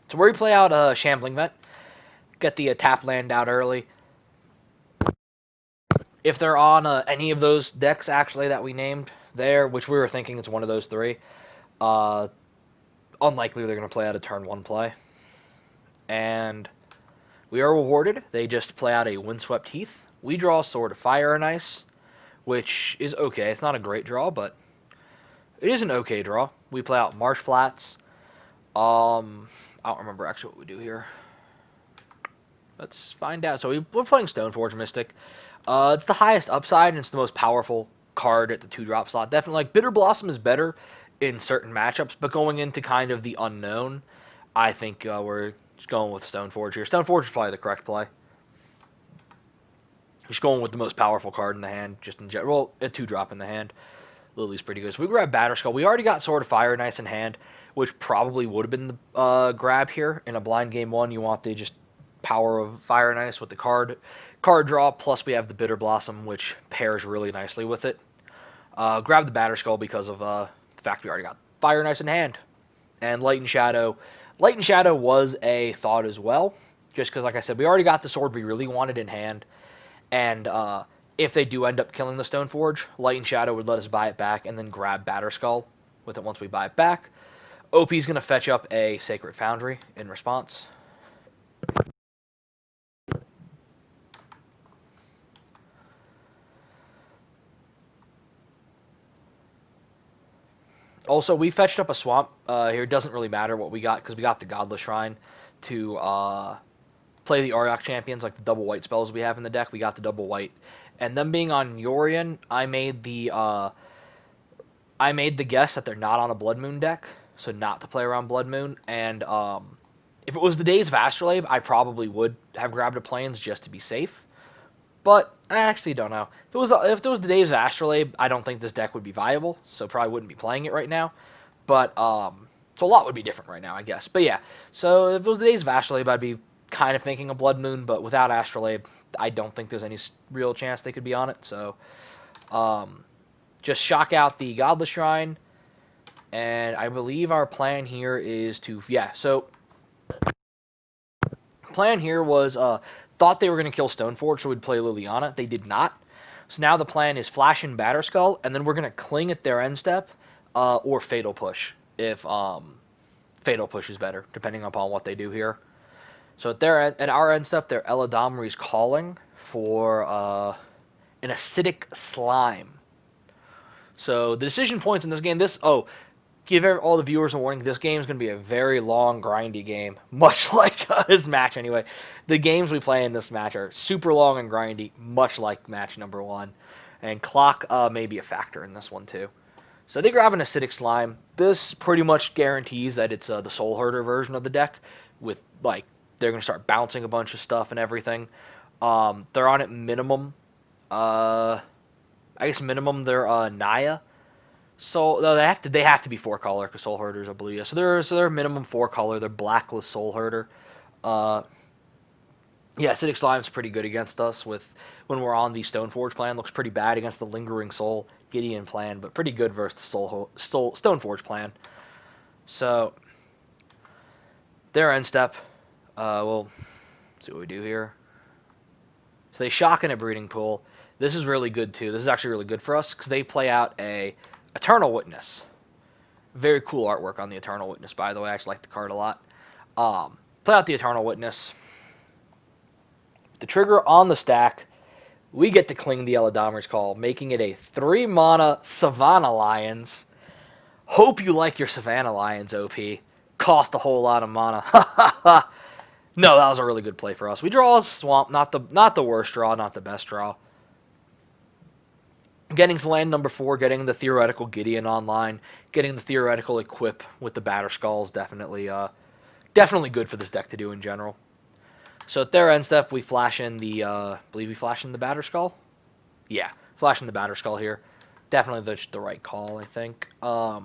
So where we play out Shambling Vent, get the tap land out early. If they're on any of those decks, actually, that we named there, which we were thinking it's one of those 3, unlikely they're going to play out a turn 1 play. And we are rewarded. They just play out a Windswept Heath. We draw Sword of Fire and Ice, which is okay. It's not a great draw, but it is an okay draw. We play out Marsh Flats. I don't remember actually what we do here. Let's find out. So we're playing Stoneforge Mystic. It's the highest upside, and it's the most powerful card at the 2-drop slot. Definitely, like, Bitterblossom is better in certain matchups, but going into kind of the unknown, I think we're just going with Stoneforge here. Stoneforge is probably the correct play. Just going with the most powerful card in the hand, just in general. Well, a 2-drop in the hand. Lily's pretty good. So we grab Batterskull. We already got Sword of Fire and Ice in hand, which probably would have been the grab here. In a blind game 1, you want the just power of Fire and Ice with the card draw, plus we have the Bitterblossom, which pairs really nicely with it. Grab the Batterskull because of the fact we already got Fire and Ice in hand. And Light and Shadow. Light and Shadow was a thought as well, just because, like I said, we already got the sword we really wanted in hand. And if they do end up killing the Stoneforge, Light and Shadow would let us buy it back and then grab Batterskull with it once we buy it back. OP is going to fetch up a Sacred Foundry in response. Also, we fetched up a swamp here. It doesn't really matter what we got because we got the Godless Shrine to play the Auriok Champions, like the double white spells we have in the deck. We got the double white. And them being on Yorion, I made the guess that they're not on a Blood Moon deck, so not to play around Blood Moon. And if it was the Days of Astrolabe, I probably would have grabbed a Plains just to be safe. But I actually don't know. If it was the Days of Astrolabe, I don't think this deck would be viable, so probably wouldn't be playing it right now. But so a lot would be different right now, I guess. But yeah, so if it was the Days of Astrolabe, I'd be kind of thinking of Blood Moon, but without Astrolabe, I don't think there's any real chance they could be on it. So just shock out the Godless Shrine, and I believe our plan here is to, so plan here was thought they were going to kill Stoneforge, so we'd play Liliana. They did not. So now the plan is Flash and Batterskull, and then we're going to cling at their end step, or Fatal Push, if Fatal Push is better, depending upon what they do here. So at our end step, their Eladamri is calling for an Acidic Slime. So the decision points in this game, give all the viewers a warning, this game is going to be a very long, grindy game, much like this match anyway. The games we play in this match are super long and grindy, much like match number 1. And clock may be a factor in this one too. So they grab an Acidic Slime. This pretty much guarantees that it's the Soulherder version of the deck, with, like, they're going to start bouncing a bunch of stuff and everything. They're on at minimum, I guess minimum they're Naya. So no, they have to be 4-color because Soulherders are blue. Yeah. So they're minimum 4-color. They're Blacklist Soulherder. Acidic Slime's pretty good against us when we're on the Stoneforge plan. Looks pretty bad against the Lingering Soul Gideon plan, but pretty good versus the Stoneforge plan. So their end step. We'll see what we do here. So they shock in a Breeding Pool. This is really good too. This is actually really good for us because they play out a Eternal Witness. Very cool artwork on the Eternal Witness, by the way. I actually like the card a lot. Play out the Eternal Witness. The trigger on the stack, we get to cling the Eladamri's Call, making it a 3-mana Savannah Lions. Hope you like your Savannah Lions, OP. Cost a whole lot of mana. No, that was a really good play for us. We draw a Swamp, not the worst draw, not the best draw. Getting to land number 4, getting the theoretical Gideon online, getting the theoretical equip with the Batterskull is definitely good for this deck to do in general. So at their end step, we flash in the, believe we flash in the Batterskull? Yeah, flash in the Batterskull here. definitely the right call, I think. So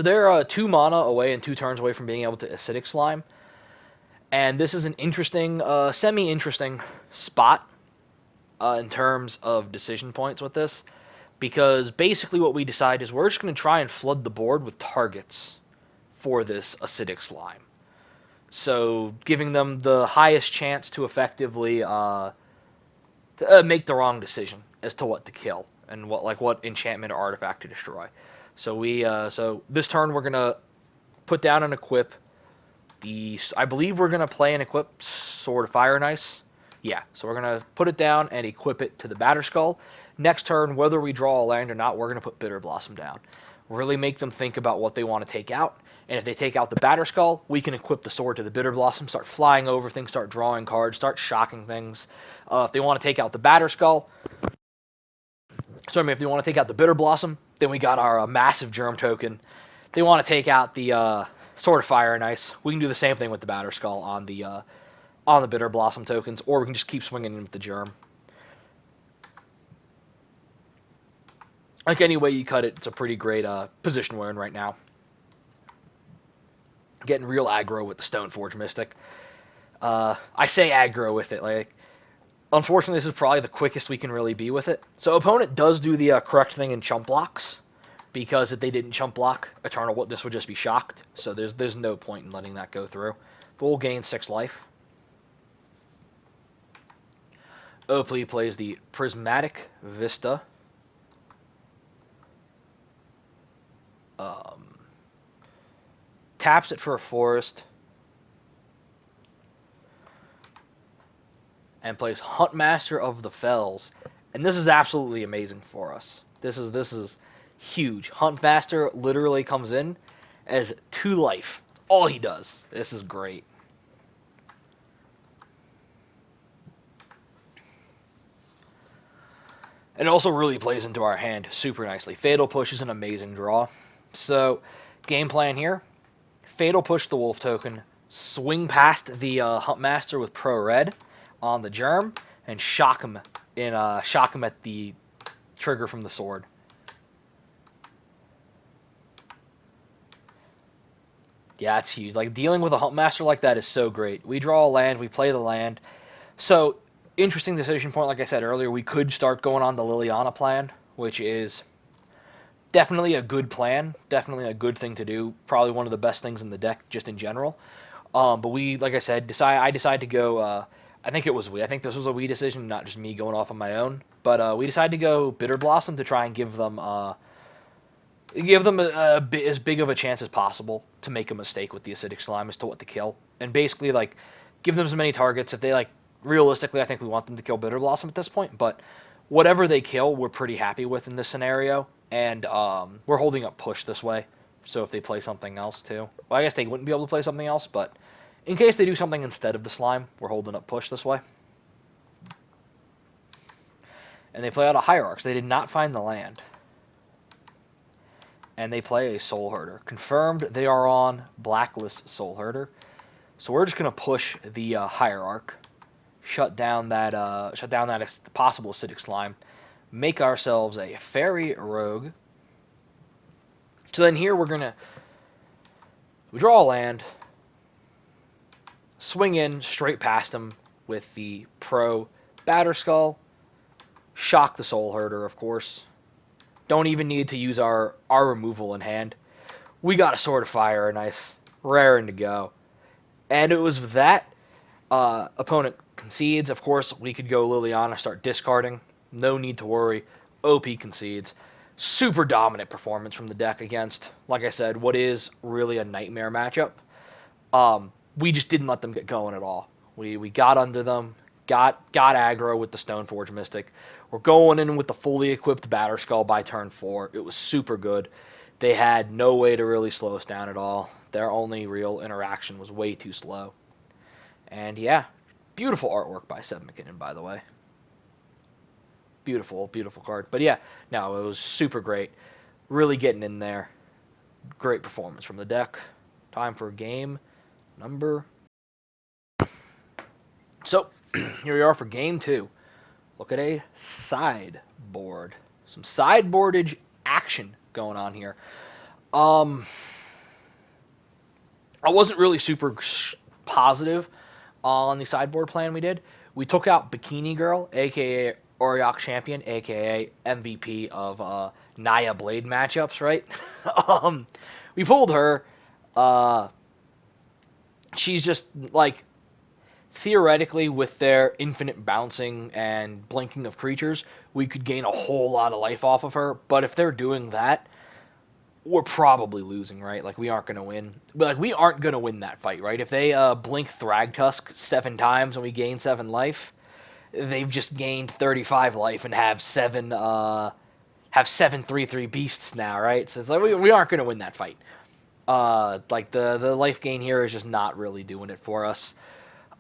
they're 2 mana away and 2 turns away from being able to Acidic Slime. And this is an interesting, semi-interesting spot in terms of decision points with this. Because basically what we decide is we're just going to try and flood the board with targets for this Acidic Slime. So giving them the highest chance to effectively make the wrong decision as to what to kill and what enchantment or artifact to destroy. So this turn we're gonna put down and equip I believe we're gonna play and equip Sword of Fire and Ice. Yeah, so we're gonna put it down and equip it to the Batterskull. Next turn, whether we draw a land or not, we're gonna put Bitterblossom down. Really make them think about what they want to take out. And if they take out the Batterskull, we can equip the sword to the Bitterblossom, start flying over things, start drawing cards, start shocking things. If they want to take out the Batterskull, if they want to take out the Bitterblossom, then we got our massive Germ token. If they want to take out the Sword of Fire and Ice, we can do the same thing with the Batterskull on the Bitterblossom tokens, or we can just keep swinging in with the Germ. Like any way you cut it, it's a pretty great position we're in right now. Getting real aggro with the Stoneforge Mystic. I say aggro with it, like, unfortunately this is probably the quickest we can really be with it. So opponent does do the correct thing in chump blocks, because if they didn't chump block Eternal Witness would just be shocked, so there's no point in letting that go through. But we'll gain 6 life. Opli plays the Prismatic Vista. Taps it for a forest. And plays Huntmaster of the Fells. And this is absolutely amazing for us. This is huge. Huntmaster literally comes in as 2 life. All he does. This is great. And it also really plays into our hand super nicely. Fatal Push is an amazing draw. So, game plan here. Fatal Push the Wolf token. Swing past the Huntmaster with Pro Red on the Germ, and shock him at the trigger from the sword. Yeah, it's huge. Like, dealing with a Huntmaster like that is so great. We draw a land, we play the land. So, interesting decision point, like I said earlier, we could start going on the Liliana plan, which is definitely a good plan, definitely a good thing to do, probably one of the best things in the deck just in general. But we, like I said, I decided to go, I think this was a we decision, not just me going off on my own, but we decided to go Bitterblossom to try and give them as big of a chance as possible to make a mistake with the Acidic Slime as to what to kill, and basically, like, give them as many targets. If they, like, realistically, I think we want them to kill Bitterblossom at this point, but whatever they kill, we're pretty happy with in this scenario, and we're holding up push this way, so if they play something else too. Well, I guess they wouldn't be able to play something else, but in case they do something instead of the slime, we're holding up push this way. And they play out a Hierarchs. They did not find the land. And they play a Soulherder. Confirmed they are on Blacklist Soulherder. So we're just going to push the Hierarch. Shut down that possible Acidic Slime. Make ourselves a Fairy Rogue. So then here we draw a land. Swing in straight past him with the Pro Batterskull. Shock the Soulherder, of course. Don't even need to use our removal in hand. We got a Sword of Fire and Ice, raring to go. And it was that. Opponent concedes. Of course, we could go Liliana, start discarding. No need to worry. OP concedes. Super dominant performance from the deck against, like I said, what is really a nightmare matchup. We just didn't let them get going at all. We got under them, got aggro with the Stoneforge Mystic. We're going in with the fully equipped Batterskull by turn 4. It was super good. They had no way to really slow us down at all. Their only real interaction was way too slow. And yeah, beautiful artwork by Seb McKinnon, by the way. Beautiful, beautiful card. But yeah, no, it was super great. Really getting in there. Great performance from the deck. Time for game number. So, here we are for game 2. look at a sideboard. Some sideboardage action going on here. I wasn't really super positive on the sideboard plan we did. We took out Bikini Girl, aka Auriok Champion, aka MVP of Naya Blade matchups, right? We pulled her. She's just like, theoretically, with their infinite bouncing and blinking of creatures, we could gain a whole lot of life off of her. But if they're doing that, we're probably losing, right? Like, we aren't going to win. But, like, we aren't going to win that fight, right? If they blink Thragtusk 7 times and we gain 7 life, they've just gained 35 life and have 7 3/3 beasts now, right? So it's like, we aren't going to win that fight. Like, the life gain here is just not really doing it for us.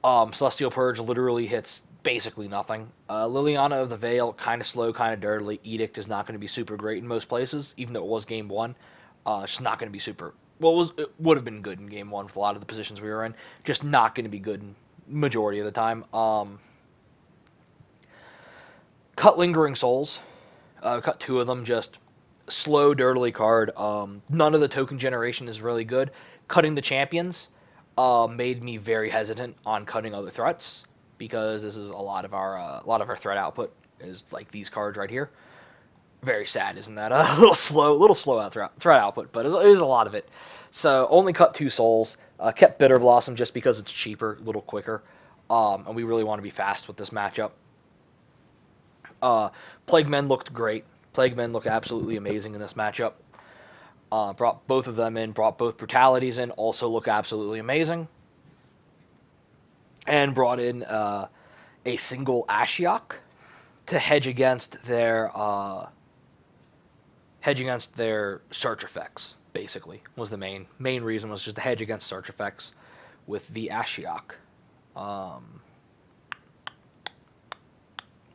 Celestial Purge literally hits basically nothing. Liliana of the Veil, kind of slow, kind of dirty. Edict is not going to be super great in most places, even though it was game 1. It's just not going to be super... Well, it would have been good in game 1 for a lot of the positions we were in. Just not going to be good in majority of the time. Cut Lingering Souls. Cut 2 of them, just slow, dirtily card. None of the token generation is really good. Cutting the champions made me very hesitant on cutting other threats, because this is a lot of our threat output is like these cards right here. Very sad, isn't that? A little slow out threat output, but it is a lot of it. So only cut 2 souls. Kept Bitterblossom just because it's cheaper, a little quicker, and we really want to be fast with this matchup. Plague Men looked great. Plague Men look absolutely amazing in this matchup. Brought both of them in, brought both Brutalities in, also look absolutely amazing. And brought in a single Ashiok to hedge against their search effects, basically, was the main reason, was just to hedge against search effects with the Ashiok. What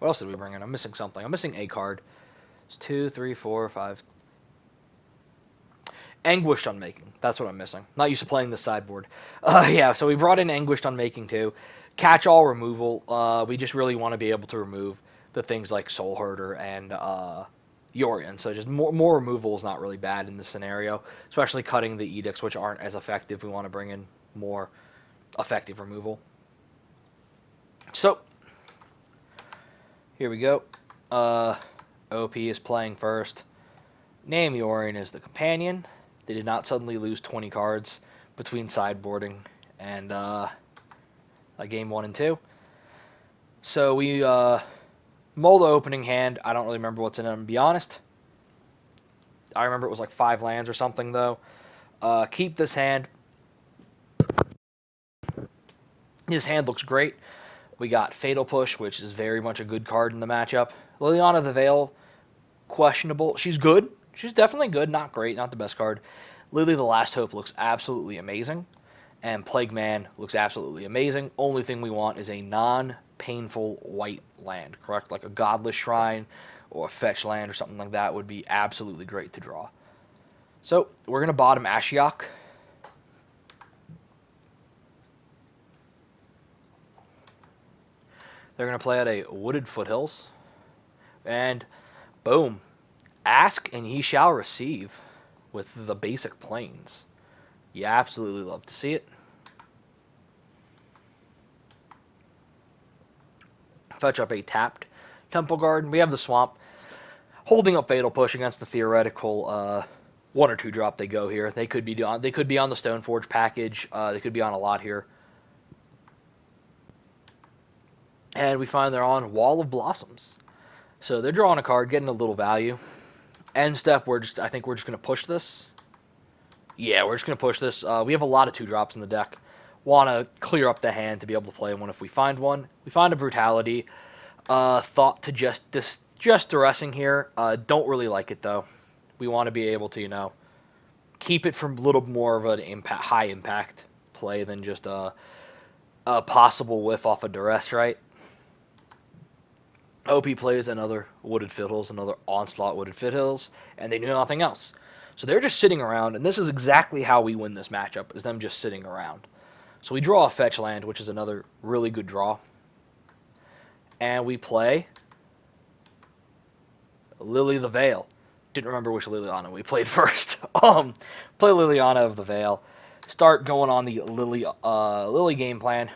else did we bring in? I'm missing something. I'm missing a card. It's 2, 3, 4, 5. Anguished Unmaking. That's what I'm missing. Not used to playing this sideboard. Yeah, so we brought in Anguished Unmaking too. Catch-all removal. We just really want to be able to remove the things like Soulherder and Yorion. So just more removal is not really bad in this scenario, especially cutting the edicts, which aren't as effective. We want to bring in more effective removal. So here we go. OP is playing first. Name Yorion as the companion. They did not suddenly lose 20 cards between sideboarding and game 1 and 2. So we mull the opening hand. I don't really remember what's in it, to be honest. I remember it was like 5 lands or something, though. Keep this hand. His hand looks great. We got Fatal Push, which is very much a good card in the matchup. Liliana of the Veil, questionable. She's good. She's definitely good. Not great. Not the best card. Lily the Last Hope looks absolutely amazing. And Plague Man looks absolutely amazing. Only thing we want is a non-painful white land, correct? Like a Godless Shrine or a Fetch land or something like that would be absolutely great to draw. So, we're going to bottom Ashiok. They're going to play at a Wooded Foothills. And, boom. Ask and ye shall receive with the basic plains. You absolutely love to see it. Fetch up a tapped Temple Guard. We have the Swamp. Holding up Fatal Push against the theoretical 1 or 2 drop they go here. They could be on the Stoneforge package. They could be on a lot here. And we find they're on Wall of Blossoms. So they're drawing a card, getting a little value. End step, I think we're just going to push this. Yeah, we're just going to push this. We have a lot of 2-drops in the deck. Want to clear up the hand to be able to play one if we find one. We find a Brutality. Thought to just duressing here. Don't really like it, though. We want to be able to, keep it from a little more of an high impact play than just a possible whiff off a duress, right? OP plays another Wooded Foothills, another Onslaught Wooded Foothills, and they do nothing else. So they're just sitting around, and this is exactly how we win this matchup, is them just sitting around. So we draw a Fetch land, which is another really good draw. And we play Lily the Veil. Didn't remember which Liliana we played first. Play Liliana of the Veil. Start going on the Lily game plan.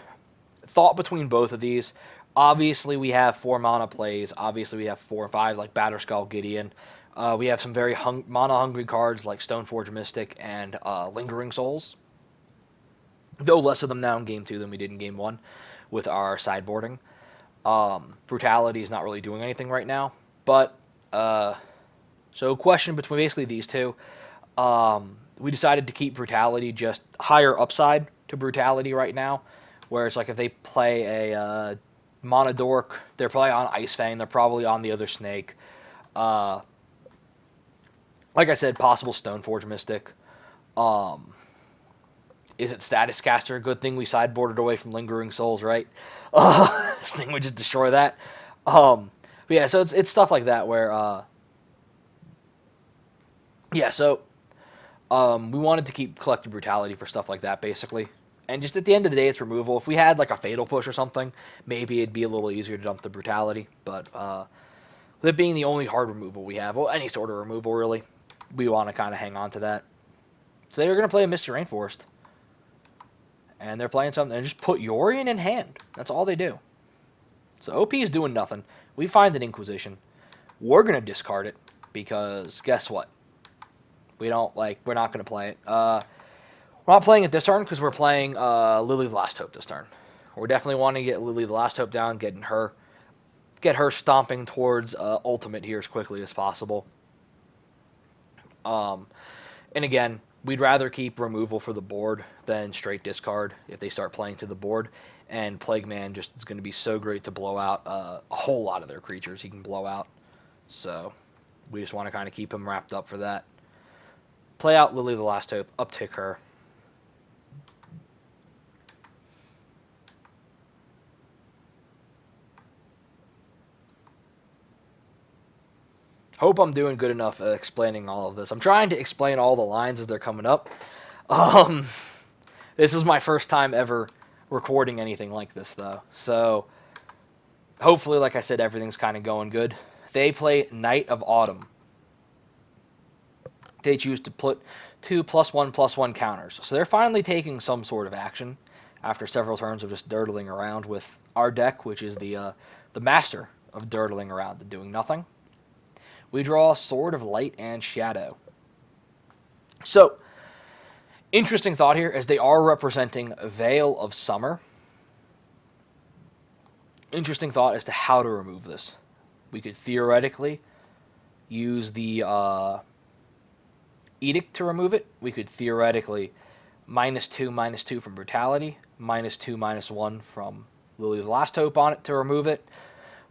Thought between both of these. Obviously, we have 4 mana plays. Obviously, we have 4 or 5 like Batterskull, Gideon. We have some very mana-hungry cards like Stoneforge Mystic and Lingering Souls. Though less of them now in Game 2 than we did in Game 1 with our sideboarding. Brutality is not really doing anything right now. But, so question between basically these two. We decided to keep Brutality just higher upside to Brutality right now. Where it's like if they play a Mana Dork, they're probably on Ice Fang, they're probably on the other Snake. Like I said, possible Stoneforge Mystic. Is it Status Caster? Good thing we sideboarded away from Lingering Souls, right? This thing would just destroy that. But yeah, so it's stuff like that where, yeah, so we wanted to keep Collective Brutality for stuff like that, basically. And just at the end of the day, it's removal. If we had like a Fatal Push or something, maybe it'd be a little easier to dump the Brutality. But with it being the only hard removal we have, well, any sort of removal really, we want to kind of hang on to that. So they're going to play a Misty Rainforest. And they're playing something, and just put Yorion in hand. That's all they do. So OP is doing nothing. We find an Inquisition. We're going to discard it, because guess what? We're not going to play it. We're not playing it this turn because we're playing Lily the Last Hope this turn. We're definitely wanting to get Lily the Last Hope down, get her stomping towards ultimate here as quickly as possible. And again, we'd rather keep removal for the board than straight discard if they start playing to the board. And Plague Man just is going to be so great to blow out a whole lot of their creatures he can blow out. So we just want to kind of keep him wrapped up for that. Play out Lily the Last Hope, uptick her. Hope I'm doing good enough at explaining all of this. I'm trying to explain all the lines as they're coming up. This is my first time ever recording anything like this, though. So, hopefully, like I said, everything's kind of going good. They play Night of Autumn. They choose to put 2 +1/+1 counters. So they're finally taking some sort of action after several turns of just dirtling around with our deck, which is the master of dirtling around and doing nothing. We draw Sword of Light and Shadow. So, interesting thought here, as they are representing Veil of Summer. Interesting thought as to how to remove this. We could theoretically use the Edict to remove it. We could theoretically -2/-2 from Brutality, -2/-1 from Lily the Last Hope on it to remove it,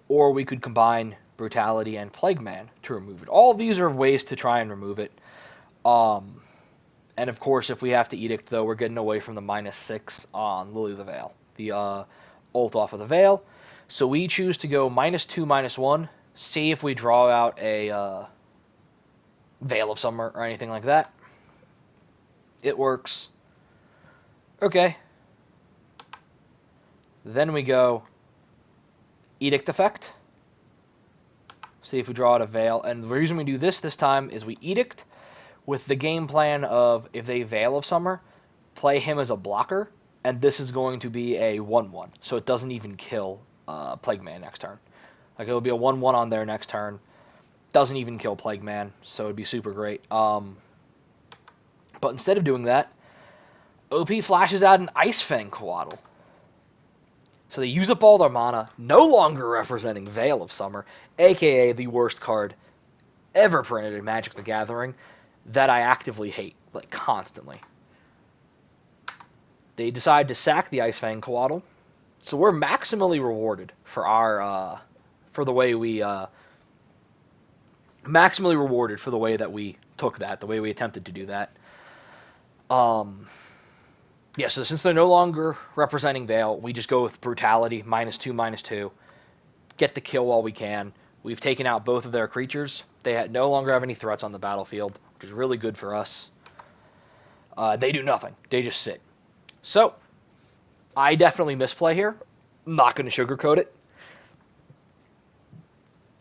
or we could combine Brutality and Plague Man to remove it. All of these are ways to try and remove it. And of course, if we have to Edict, though, we're getting away from the -6 on Lily the Veil, the ult off of the Veil. So we choose to go -2/-1, see if we draw out a Veil of Summer or anything like that. It works. Okay. Then we go Edict effect. See if we draw out a Veil. And the reason we do this time is we Edict with the game plan of, if they Veil of Summer, play him as a blocker, and this is going to be a 1/1, so it doesn't even kill Plague Man next turn. Like, it'll be a 1/1 on their next turn, doesn't even kill Plague Man, so it'd be super great. But instead of doing that, OP flashes out an Ice Fang Coatl. So they use up all their mana, no longer representing Veil of Summer, aka the worst card ever printed in Magic the Gathering, that I actively hate, like, constantly. They decide to sack the Ice Fang Coatl, so we're maximally rewarded for our, for the way we, maximally rewarded for the way that we took that, the way we attempted to do that. Yeah, so since they're no longer representing Veil, we just go with Brutality, -2/-2. Get the kill while we can. We've taken out both of their creatures. They no longer have any threats on the battlefield, which is really good for us. They do nothing. They just sit. So, I definitely misplay here. I'm not going to sugarcoat it.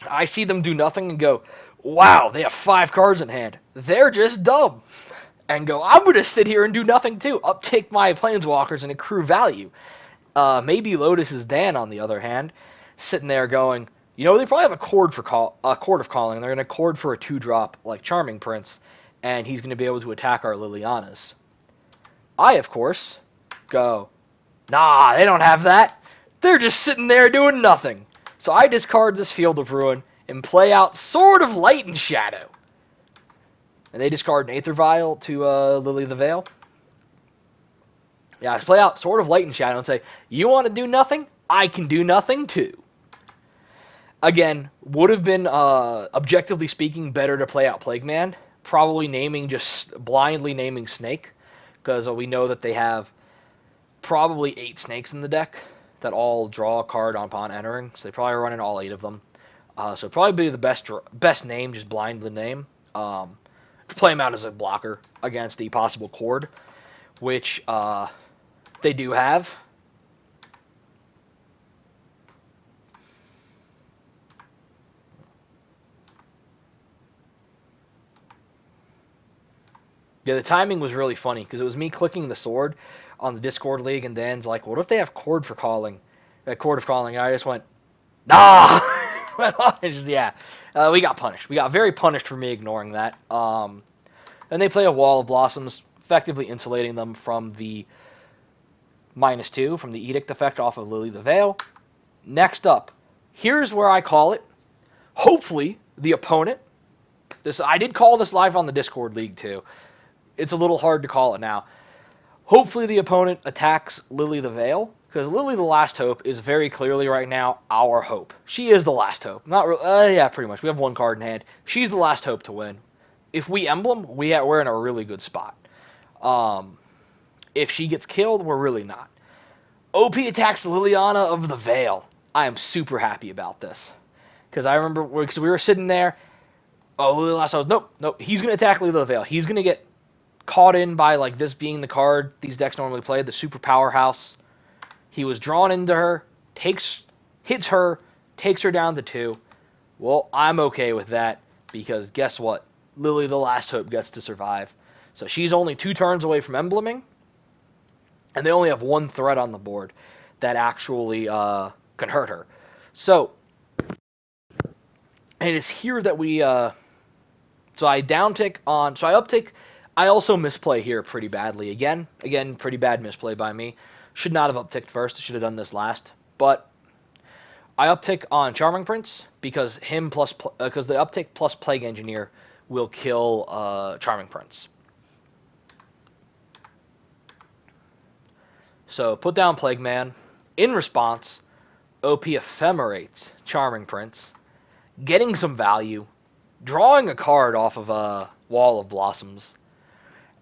I see them do nothing and go, wow, they have 5 cards in hand. They're just dumb. And go, I'm going to sit here and do nothing too. Uptake my Planeswalkers and accrue value. Maybe Lotus's Dan, on the other hand, sitting there going, you know, they probably have a Chord of Calling. They're going to Chord for a 2-drop like Charming Prince, and he's going to be able to attack our Lilianas. I, of course, go, nah, they don't have that. They're just sitting there doing nothing. So I discard this Field of Ruin and play out Sword of Light and Shadow. And they discard an Aether Vial to Lily the Veil. Yeah, I play out Sword of Light and Shadow and say, you want to do nothing? I can do nothing too. Again, would have been, objectively speaking, better to play out Plague Man. Probably blindly naming Snake. Because we know that they have probably 8 snakes in the deck that all draw a card upon entering. So they probably are running all 8 of them. So probably be the best name, just blindly name. Play him out as a blocker against the possible Chord, which they do have. Yeah, the timing was really funny because it was me clicking the sword on the Discord League, and Dan's like, "What if they have Chord of Calling?" And I just went, "Nah." We got punished. We got very punished for me ignoring that. Then they play a Wall of Blossoms, effectively insulating them from the -2 from the Edict effect off of Lily the Veil. Next up, here's where I call it. Hopefully, the opponent. I did call this live on the Discord League too. It's a little hard to call it now. Hopefully the opponent attacks Lily the Veil, because Lily the Last Hope is very clearly right now our hope. She is the last hope. Yeah, pretty much. We have 1 card in hand. She's the last hope to win. If we emblem, we're in a really good spot. If she gets killed, we're really not. OP attacks Liliana of the Veil. I am super happy about this. Because I remember we were sitting there. Oh, Lily Last Hope. Nope. He's going to attack Lily the Veil. He's going to get caught in by like this being the card these decks normally play, the super powerhouse. He was drawn into her, hits her, takes her down to 2. Well, I'm okay with that because guess what? Lily the Last Hope gets to survive. So she's only 2 turns away from embleming, and they only have 1 threat on the board that actually can hurt her. So, and it's here that we. So I downtick on. So I uptick. I also misplay here pretty badly. Again, pretty bad misplay by me. Should not have upticked first. Should have done this last. But I uptick on Charming Prince because the uptick plus Plague Engineer will kill Charming Prince. So put down Plague Man. In response, OP ephemerates Charming Prince, getting some value, drawing a card off of a Wall of Blossoms.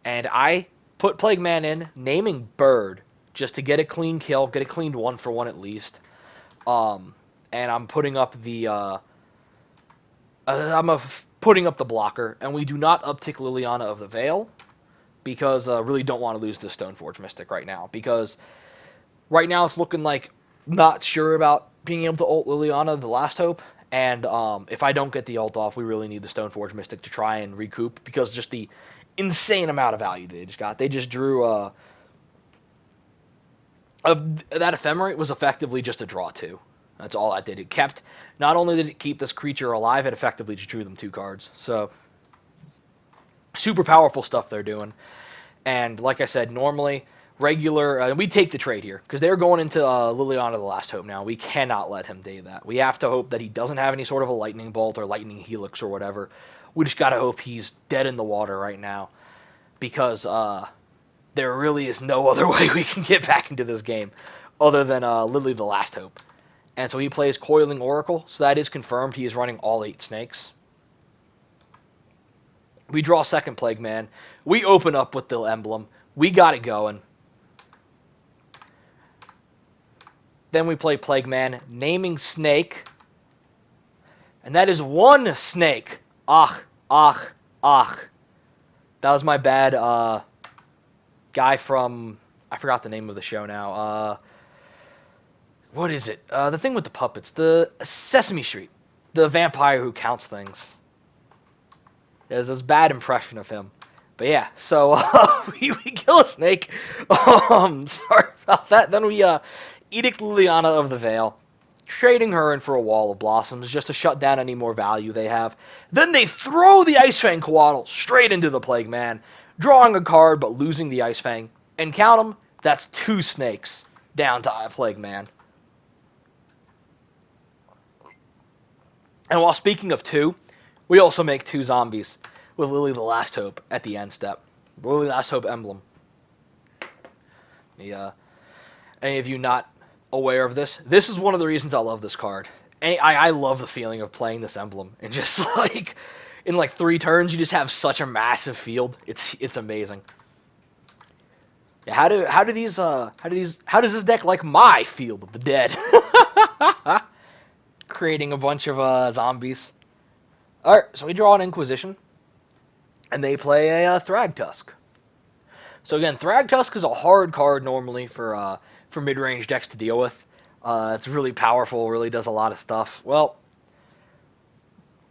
And I put Plague Man in, naming Bird, just to get a clean kill, get a clean 1-for-1 at least. And I'm putting up the putting up the blocker, and we do not uptick Liliana of the Veil because really don't want to lose the Stoneforge Mystic right now. Because right now it's looking like not sure about being able to ult Liliana the Last Hope. And if I don't get the ult off, we really need the Stoneforge Mystic to try and recoup because just the insane amount of value they just got. They just drew that Ephemerate was effectively just a draw 2. That's all that did. It kept, not only did it keep this creature alive, it effectively just drew them 2 cards. So, super powerful stuff they're doing. And like I said, normally, we take the trade here, because they're going into Liliana the Last Hope now. We cannot let him do that. We have to hope that he doesn't have any sort of a Lightning Bolt or Lightning Helix or whatever. We just gotta hope he's dead in the water right now, because there really is no other way we can get back into this game other than Lily the Last Hope. And so he plays Coiling Oracle, so that is confirmed. He is running all 8 snakes. We draw second Plague Man. We open up with the emblem. We got it going. Then we play Plague Man, naming Snake. And that is 1 snake. That was my bad guy from, I forgot the name of the show now. What is it? The thing with the puppets. The Sesame Street. The vampire who counts things. There's this bad impression of him. But yeah, so we kill a snake. Sorry about that. Then we Edict Liliana of the Veil, trading her in for a Wall of Blossoms just to shut down any more value they have. Then they throw the Ice Fang Coatl straight into the Plague Man, drawing a card but losing the Ice Fang. And count them, that's 2 snakes down to Plague Man. And while speaking of 2, we also make 2 zombies with Lily the Last Hope at the end step. Lily the Last Hope emblem. Any of you not aware of this? This is one of the reasons I love this card. I love the feeling of playing this emblem and just like in like 3 turns you just have such a massive field. It's amazing. Yeah, how does this deck like my Field of the Dead? Creating a bunch of zombies. Alright, so we draw an Inquisition. And they play a Thragtusk. So again, Thragtusk is a hard card normally for mid-range decks to deal with. It's really powerful, really does a lot of stuff. Well,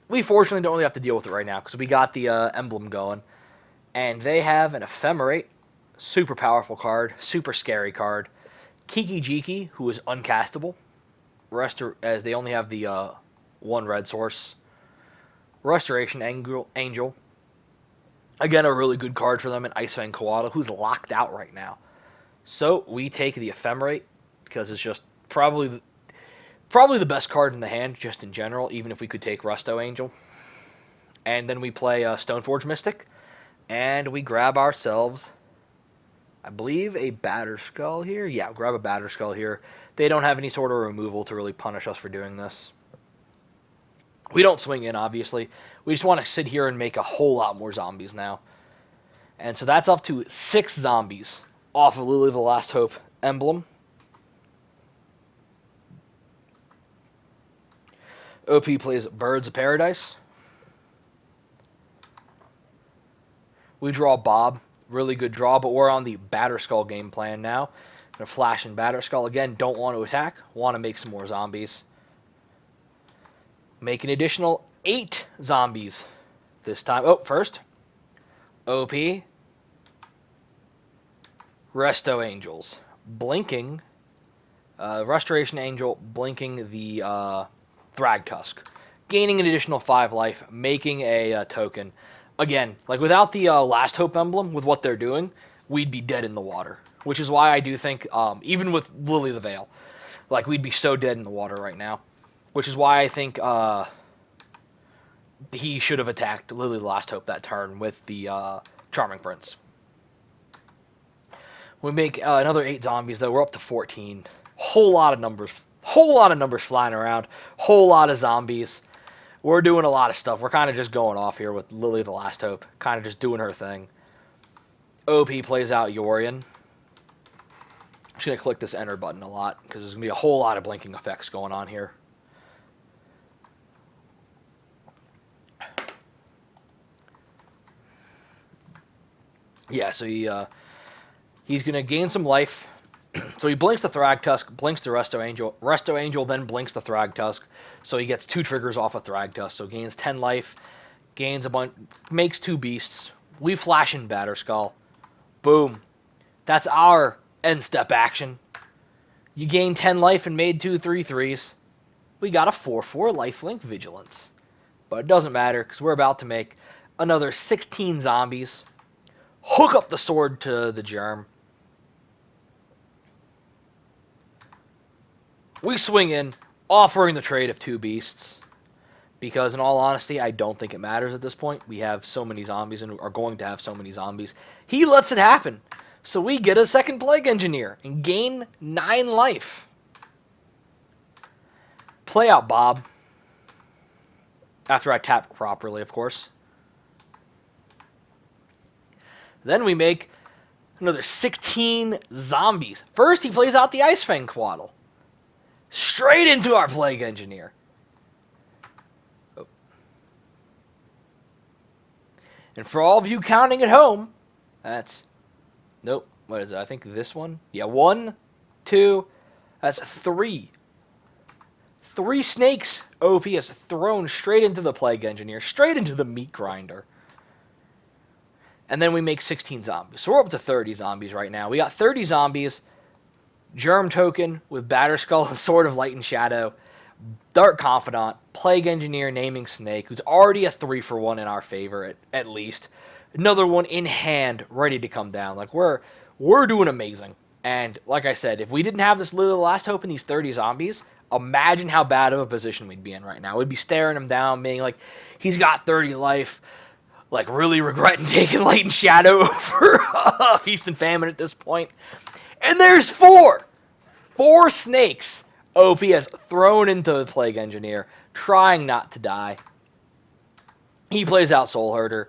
we fortunately don't really have to deal with it right now because we got the emblem going. And they have an Ephemerate, super powerful card, super scary card. Kiki Jiki, who is uncastable. As they only have the 1 red source. Restoration Angel. Again, a really good card for them in Ice Fang Coatl, who's locked out right now. So we take the Ephemerate because it's just probably the best card in the hand, just in general, even if we could take Resto Angel. And then we play Stoneforge Mystic, and we grab ourselves, I believe, a Batterskull here. Yeah, grab a Batterskull here. They don't have any sort of removal to really punish us for doing this. We don't swing in, obviously. We just want to sit here and make a whole lot more zombies now. And so that's up to 6 zombies off of Lily the Last Hope emblem. OP plays Birds of Paradise. We draw Bob. Really good draw, but we're on the Batterskull game plan now. Gonna flash in Batterskull. Again, don't want to attack. Want to make some more zombies. Make an additional 8 zombies this time. Oh, first, OP, Resto Angels, blinking, Restoration Angel, blinking the Thragtusk, gaining an additional 5 life, making a token. Again, like without the Last Hope emblem, with what they're doing, we'd be dead in the water. Which is why I do think, even with Lily the Veil, like we'd be so dead in the water right now. Which is why I think he should have attacked Lily the Last Hope that turn with the Charming Prince. We make another 8 zombies, though. We're up to 14. Whole lot of numbers flying around. Whole lot of zombies. We're doing a lot of stuff. We're kind of just going off here with Lily the Last Hope. Kind of just doing her thing. OP plays out Yorion. I'm just going to click this enter button a lot because there's going to be a whole lot of blinking effects going on here. Yeah, so he's going to gain some life. So he blinks the Thragtusk, blinks the Resto Angel. Resto Angel then blinks the Thragtusk. So he gets 2 triggers off of Thragtusk. So gains 10 life, gains a bunch, makes 2 beasts. We flash in Batterskull. Boom. That's our end step action. You gained 10 life and made 2 3/3s. We got a 4/4 lifelink Vigilance. But it doesn't matter because we're about to make another 16 zombies. Hook up the sword to the Germ. We swing in, offering the trade of 2 beasts. Because in all honesty, I don't think it matters at this point. We have so many zombies and are going to have so many zombies. He lets it happen. So we get a second Plague Engineer and gain 9 life. Play out Bob. After I tap properly, of course. Then we make another 16 zombies. First, he plays out the Ice Fang Coatl. Straight into our Plague Engineer. Oh. And for all of you counting at home, that's... Nope. What is it? I think this one? Yeah, 1, 2... That's 3. 3 snakes OP is thrown straight into the Plague Engineer. Straight into the Meat Grinder. and then we make 16 zombies. So we're up to 30 zombies right now. We got 30 zombies, Germ Token with Batterskull and Sword of Light and Shadow, Dark Confidant, Plague Engineer, Naming Snake, who's already a 3-for-1 in our favor at least. Another one in hand, ready to come down. Like, we're doing amazing. And like I said, if we didn't have this Lily the Last Hope and these 30 zombies, imagine how bad of a position we'd be in right now. We'd be staring him down, being like, he's got 30 life, like really regretting taking Light and Shadow over Feast and Famine at this point. And there's 4 snakes OP has thrown into the Plague Engineer, trying not to die. He plays out Soulherder.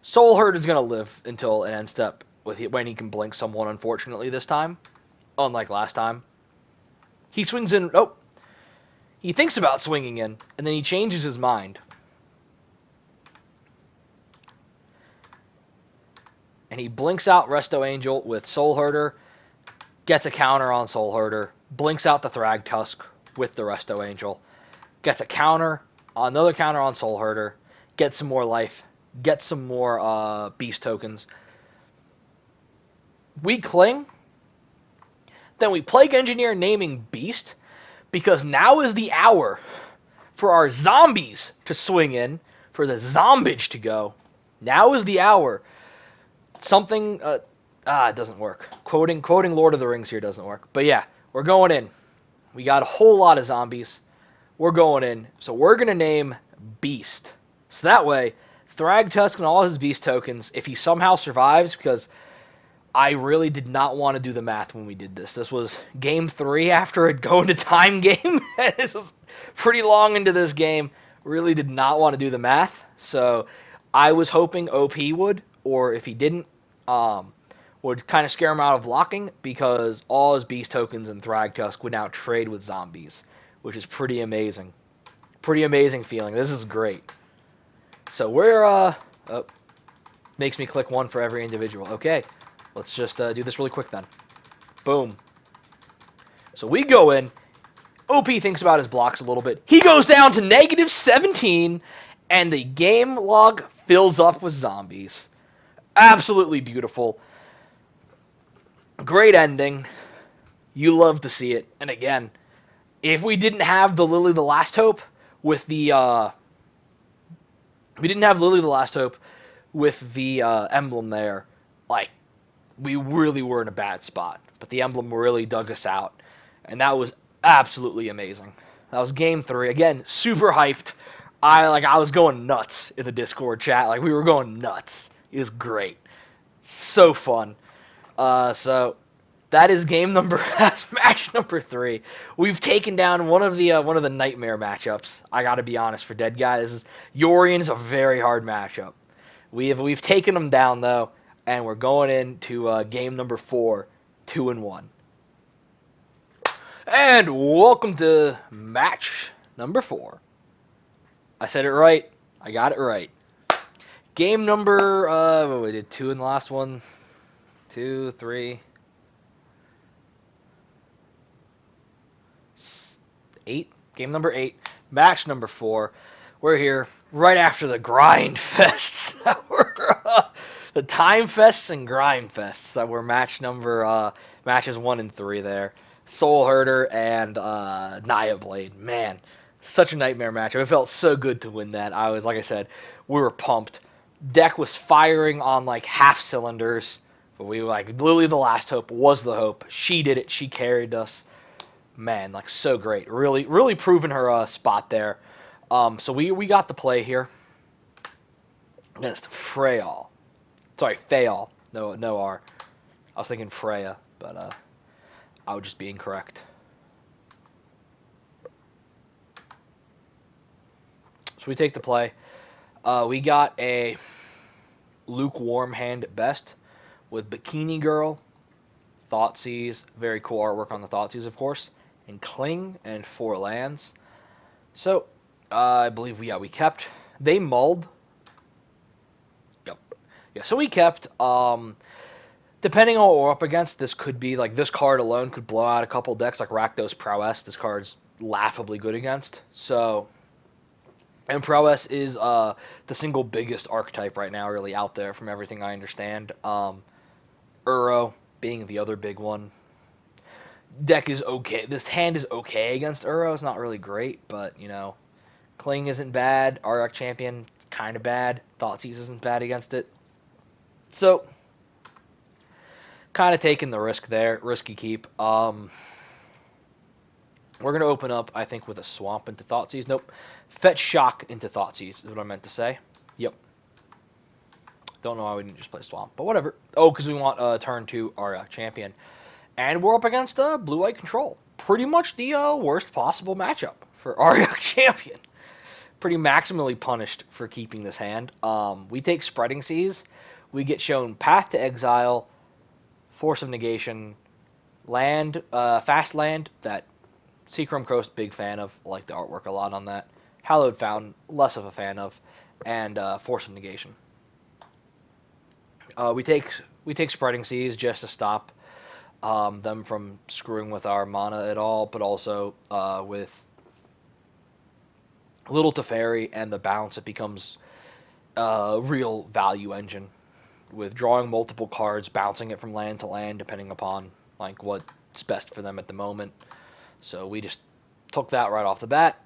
Soulherder's going to live until an end step when he can blink someone, unfortunately, this time. Unlike last time. He swings in. Oh. He thinks about swinging in, and then he changes his mind. And he blinks out Resto Angel with Soulherder. Gets a counter on Soulherder. Blinks out the Thragtusk with the Resto Angel. Gets a counter, another counter on Soulherder. Gets some more life. Gets some more Beast tokens. We cling. Then we Plague Engineer naming Beast. Because now is the hour for our zombies to swing in. For the zombage to go. Now is the hour. Something... it doesn't work. Quoting Lord of the Rings here doesn't work. But yeah, we're going in. We got a whole lot of zombies. We're going in. So we're going to name Beast. So that way, Thragtusk and all his Beast tokens, if he somehow survives, because I really did not want to do the math when we did this. This was game 3 after it go into time game. This was pretty long into this game. Really did not want to do the math. So I was hoping OP would, or if he didn't, would kind of scare him out of blocking, because all his Beast tokens and Thragtusk would now trade with zombies, which is pretty amazing. Pretty amazing feeling. This is great. So we're, makes me click 1 for every individual. Okay, let's just do this really quick then. Boom. So we go in. OP thinks about his blocks a little bit. He goes down to -17, and the game log fills up with zombies. Absolutely beautiful. Great ending. You love to see it. And again, if we didn't have the Lily the Last Hope with the emblem there, like, we really were in a bad spot. But the emblem really dug us out, and that was absolutely amazing. That was game 3. Again, super hyped. I was going nuts in the Discord chat. Like, we were going nuts. It was great. So fun. So that is match number 3. We've taken down one of the nightmare matchups. I got to be honest, for Deadguy, Yorion is a very hard matchup. We've taken them down though, and we're going into game number 4, 2-1. And welcome to match number 4. I said it right. I got it right. Game number, we did 2 in the last one. 2, 3, 8. Game number 8. Match number 4. We're here right after the grind fests. The time fests and grind fests that were matches 1 and 3 there. Soulherder and Naya Blade. Man, such a nightmare matchup. It felt so good to win that. Like I said, we were pumped. Deck was firing on like half cylinders. But we Lily the Last Hope was the hope. She did it. She carried us. Man, like, so great. Really, really proving her spot there. So we got the play here against Freyal. Sorry, Fayal. No R. I was thinking Freya, but I was just being correct. So we take the play. We got a lukewarm hand at best with Bikini Girl, Thoughtseize, very cool artwork on the Thoughtseize, of course, and Cling and 4 lands. So I believe we kept. They mulled. Yep. Yeah. So we kept. Depending on what we're up against, this could be like this card alone could blow out a couple decks like Rakdos Prowess. This card's laughably good against. So And prowess is the single biggest archetype right now, really out there, from everything I understand. Uro being the other big one. Deck is okay. This hand is okay against Uro. It's not really great, but you know, Kling isn't bad. Auriok Champion kind of bad. Thoughtseize isn't bad against it. So, kind of taking the risk there. Risky keep. We're going to open up, I think, with a Swamp into Thoughtseize. Nope. Fetch Shock into Thoughtseize is what I meant to say. Yep. Don't know why we didn't just play Swamp, but whatever. Oh, because we want turn 2 Auriok Champion. And we're up against Blue-White Control. Pretty much the worst possible matchup for Auriok Champion. Pretty maximally punished for keeping this hand. We take Spreading Seas. We get shown Path to Exile, Force of Negation, land, fast land that Seachrome Coast, big fan of. Like the artwork a lot on that. Hallowed Fountain, less of a fan of. And Force of Negation. We take Spreading Seas just to stop them from screwing with our mana at all, but also with Little Teferi and the bounce, it becomes a real value engine with drawing multiple cards, bouncing it from land to land, depending upon like what's best for them at the moment. So we just took that right off the bat.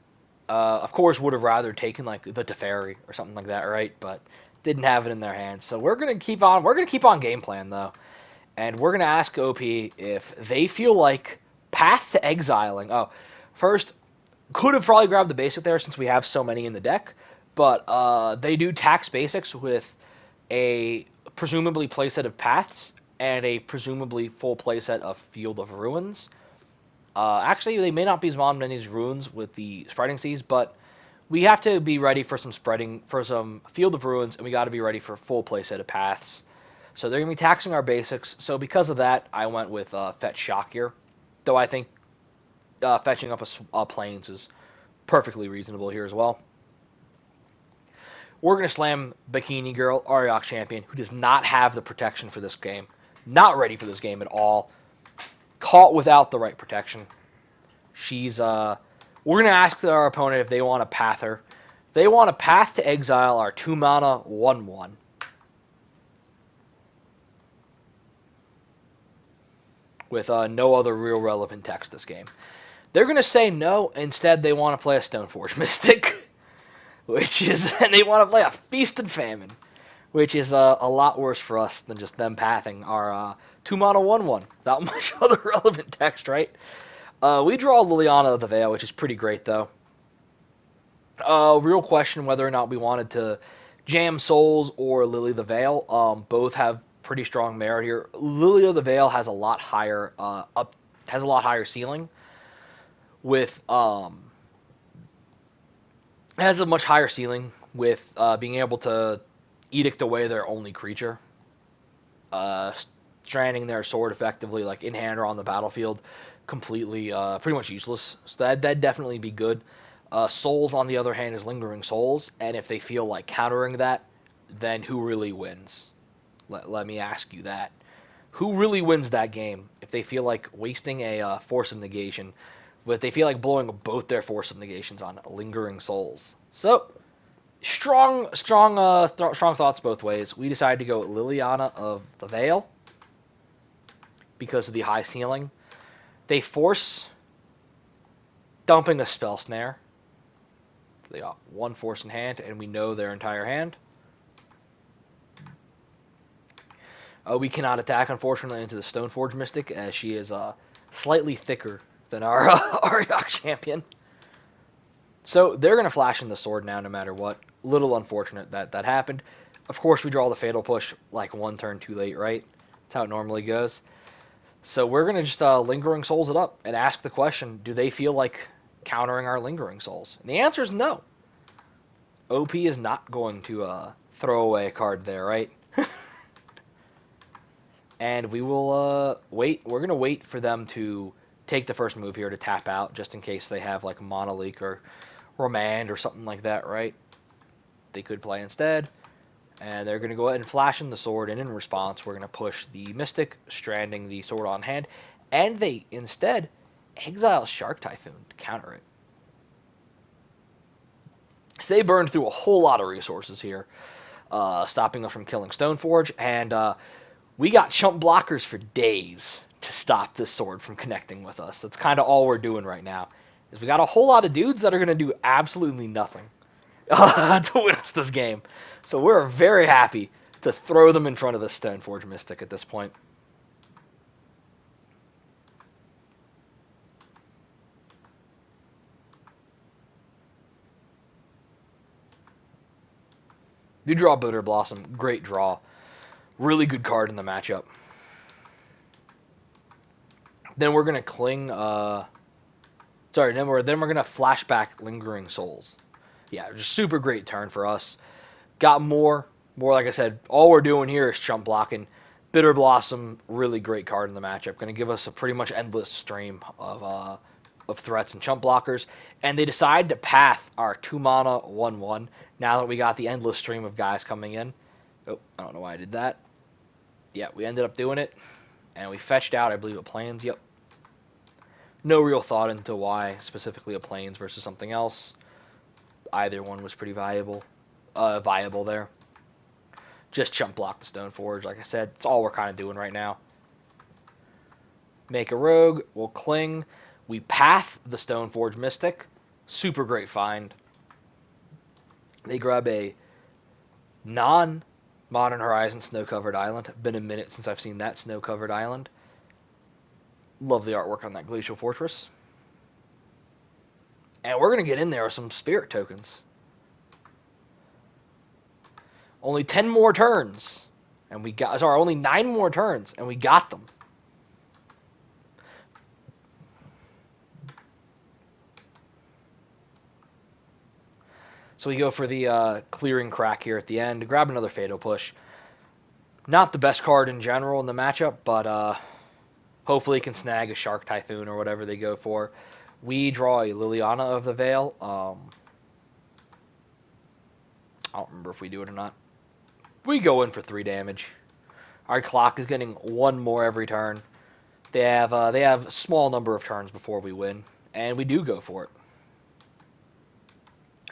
Of course, would have rather taken like the Teferi or something like that, right? But didn't have it in their hands. So we're gonna keep on. We're gonna keep on game plan though, and we're gonna ask OP if they feel like Path to Exiling. Oh, first, could have probably grabbed the basic there since we have so many in the deck, but they do tax basics with a presumably playset of Paths and a presumably full playset of Field of Ruins. Actually, they may not be as on many ruins with the Spreading Seas, but we have to be ready for some Field of Ruins, and we got to be ready for a full playset of Paths. So they're going to be taxing our basics. So because of that, I went with Fetch Shock here, though I think fetching up a Plains is perfectly reasonable here as well. We're going to slam Bikini Girl, Auriok Champion, who does not have the protection for this game. Not ready for this game at all. Caught without the right protection. She's, we're going to ask our opponent if they want to path her. They want to Path to Exile our 2 mana 1/1. With no other real relevant text this game. They're going to say no. Instead, they want to play a Stoneforge Mystic. And they want to play a Feast and Famine. Which is a lot worse for us than just them pathing our 2 mana 1/1. Without much other relevant text, right? We draw Liliana of the Veil, which is pretty great, though. Real question whether or not we wanted to jam Souls or Lily the Veil. Both have pretty strong merit here. Lily of the Veil has a lot higher ceiling. Has a much higher ceiling with being able to edict away their only creature, stranding their sword effectively, like in hand or on the battlefield, completely, pretty much useless. So that'd definitely be good. Souls, on the other hand, is Lingering Souls, and if they feel like countering that, then who really wins? Let me ask you that. Who really wins that game if they feel like wasting a Force of Negation, but they feel like blowing both their Force of Negations on Lingering Souls? So, strong thoughts both ways. We decided to go with Liliana of the Veil because of the high ceiling. They force dumping a Spell Snare. They got 1 force in hand, and we know their entire hand. We cannot attack, unfortunately, into the Stoneforge Mystic, as she is slightly thicker than our Auriok Champion. So they're going to flash in the sword now, no matter what. Little unfortunate that happened. Of course, we draw the Fatal Push like 1 turn too late, right? That's how it normally goes. So we're going to just Lingering Souls it up and ask the question, do they feel like countering our Lingering Souls? And the answer is no. OP is not going to throw away a card there, right? And we will wait. We're going to wait for them to take the first move here to tap out, just in case they have like Mana Leak or Remand or something like that, right? They could play instead. And they're going to go ahead and flash in the sword, and in response, we're going to push the Mystic, stranding the sword on hand. And they instead exile Shark Typhoon to counter it. So they burned through a whole lot of resources here, stopping us from killing Stoneforge, and we got chump blockers for days to stop this sword from connecting with us. That's kind of all we're doing right now, is we got a whole lot of dudes that are going to do absolutely nothing to win us this game. So we're very happy to throw them in front of the Stoneforge Mystic at this point. You draw Bitterblossom, great draw. Really good card in the matchup. Then we're gonna cling. Then we're gonna flashback Lingering Souls. Yeah, just super great turn for us. Got more like I said. All we're doing here is chump blocking. Bitterblossom, really great card in the matchup. Gonna give us a pretty much endless stream of threats and chump blockers. And they decide to path our 2-mana 1/1. Now that we got the endless stream of guys coming in. Oh, I don't know why I did that. Yeah, we ended up doing it. And we fetched out, I believe, a Plains. Yep. No real thought into why specifically a Plains versus something else. Either one was pretty viable there. Just chump block the Stoneforge, like I said. It's all we're kind of doing right now. Make a rogue. We'll cling. We path the Stoneforge Mystic. Super great find. They grab a non-Modern Horizon snow-covered island. Been a minute since I've seen that snow-covered island. Love the artwork on that Glacial Fortress. And we're going to get in there with some spirit tokens. Only 10 more turns. And we got... Sorry, only 9 more turns. And we got them. So we go for the clearing crack here at the end to grab another Fatal Push. Not the best card in general in the matchup, but hopefully can snag a Shark Typhoon or whatever they go for. We draw a Liliana of the Veil. I don't remember if we do it or not. We go in for 3 damage. Our clock is getting 1 more every turn. They have a small number of turns before we win, and we do go for it.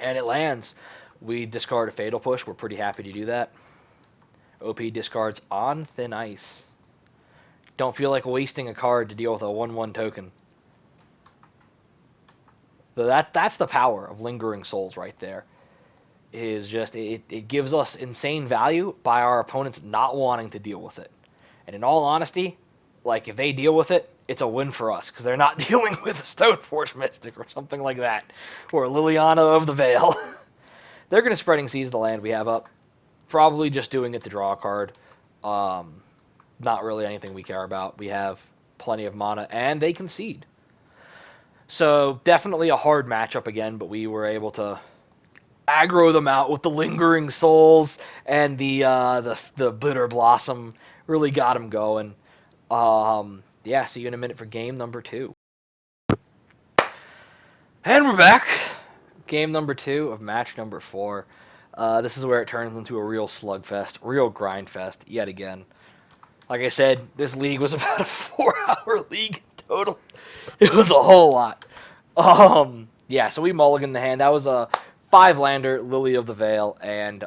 And it lands. We discard a Fatal Push. We're pretty happy to do that. OP discards on Thin Ice. Don't feel like wasting a card to deal with a 1/1 token. So that's the power of Lingering Souls right there. Is just it gives us insane value by our opponents not wanting to deal with it. And in all honesty, like if they deal with it, it's a win for us because they're not dealing with a Stoneforge Mystic or something like that, or a Liliana of the Veil. They're going to Spreading Seas the land we have up. Probably just doing it to draw a card. Not really anything we care about. We have plenty of mana, and they concede. So definitely a hard matchup again, but we were able to aggro them out with the Lingering Souls and the Bitterblossom. Really got them going. Yeah, see you in a minute for game number 2. And we're back. Game number 2 of match number 4. This is where it turns into a real slugfest, real grindfest yet again. Like I said, this league was about a 4-hour league total. It was a whole lot. Yeah, so we mulliganed the hand. That was a 5-lander, Lily of the Veil, and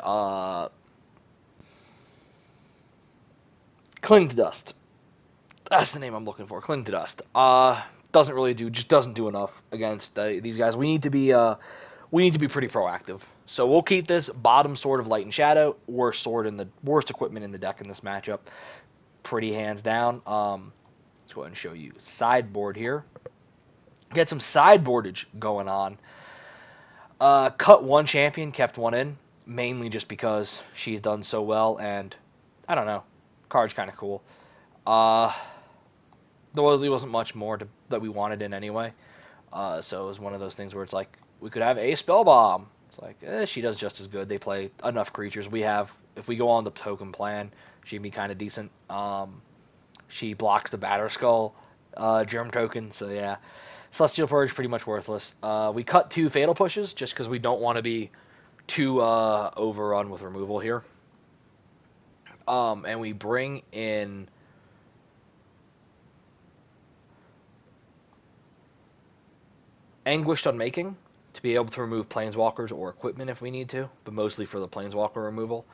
Cling to Dust. That's the name I'm looking for. Cling to Dust. Doesn't really do, just doesn't do enough against these guys. We need to be pretty proactive. So we'll keep this bottom Sword of Light and Shadow, worst equipment in the deck in this matchup. Pretty hands down. Let's go ahead and show you sideboard here. Get some sideboardage going on. Cut 1 champion, kept 1 in, mainly just because she's done so well, and I don't know, card's kind of cool. There really wasn't much more that we wanted in anyway, so it was one of those things where it's like, we could have a Spellbomb. It's like, she does just as good. They play enough creatures. If we go on the token plan, she'd be kind of decent. She blocks the Batterskull germ token, so yeah. Celestial Purge, pretty much worthless. We cut 2 Fatal Pushes, just because we don't want to be too overrun with removal here. And we bring in Anguished Unmaking to be able to remove planeswalkers or equipment if we need to, but mostly for the planeswalker removal.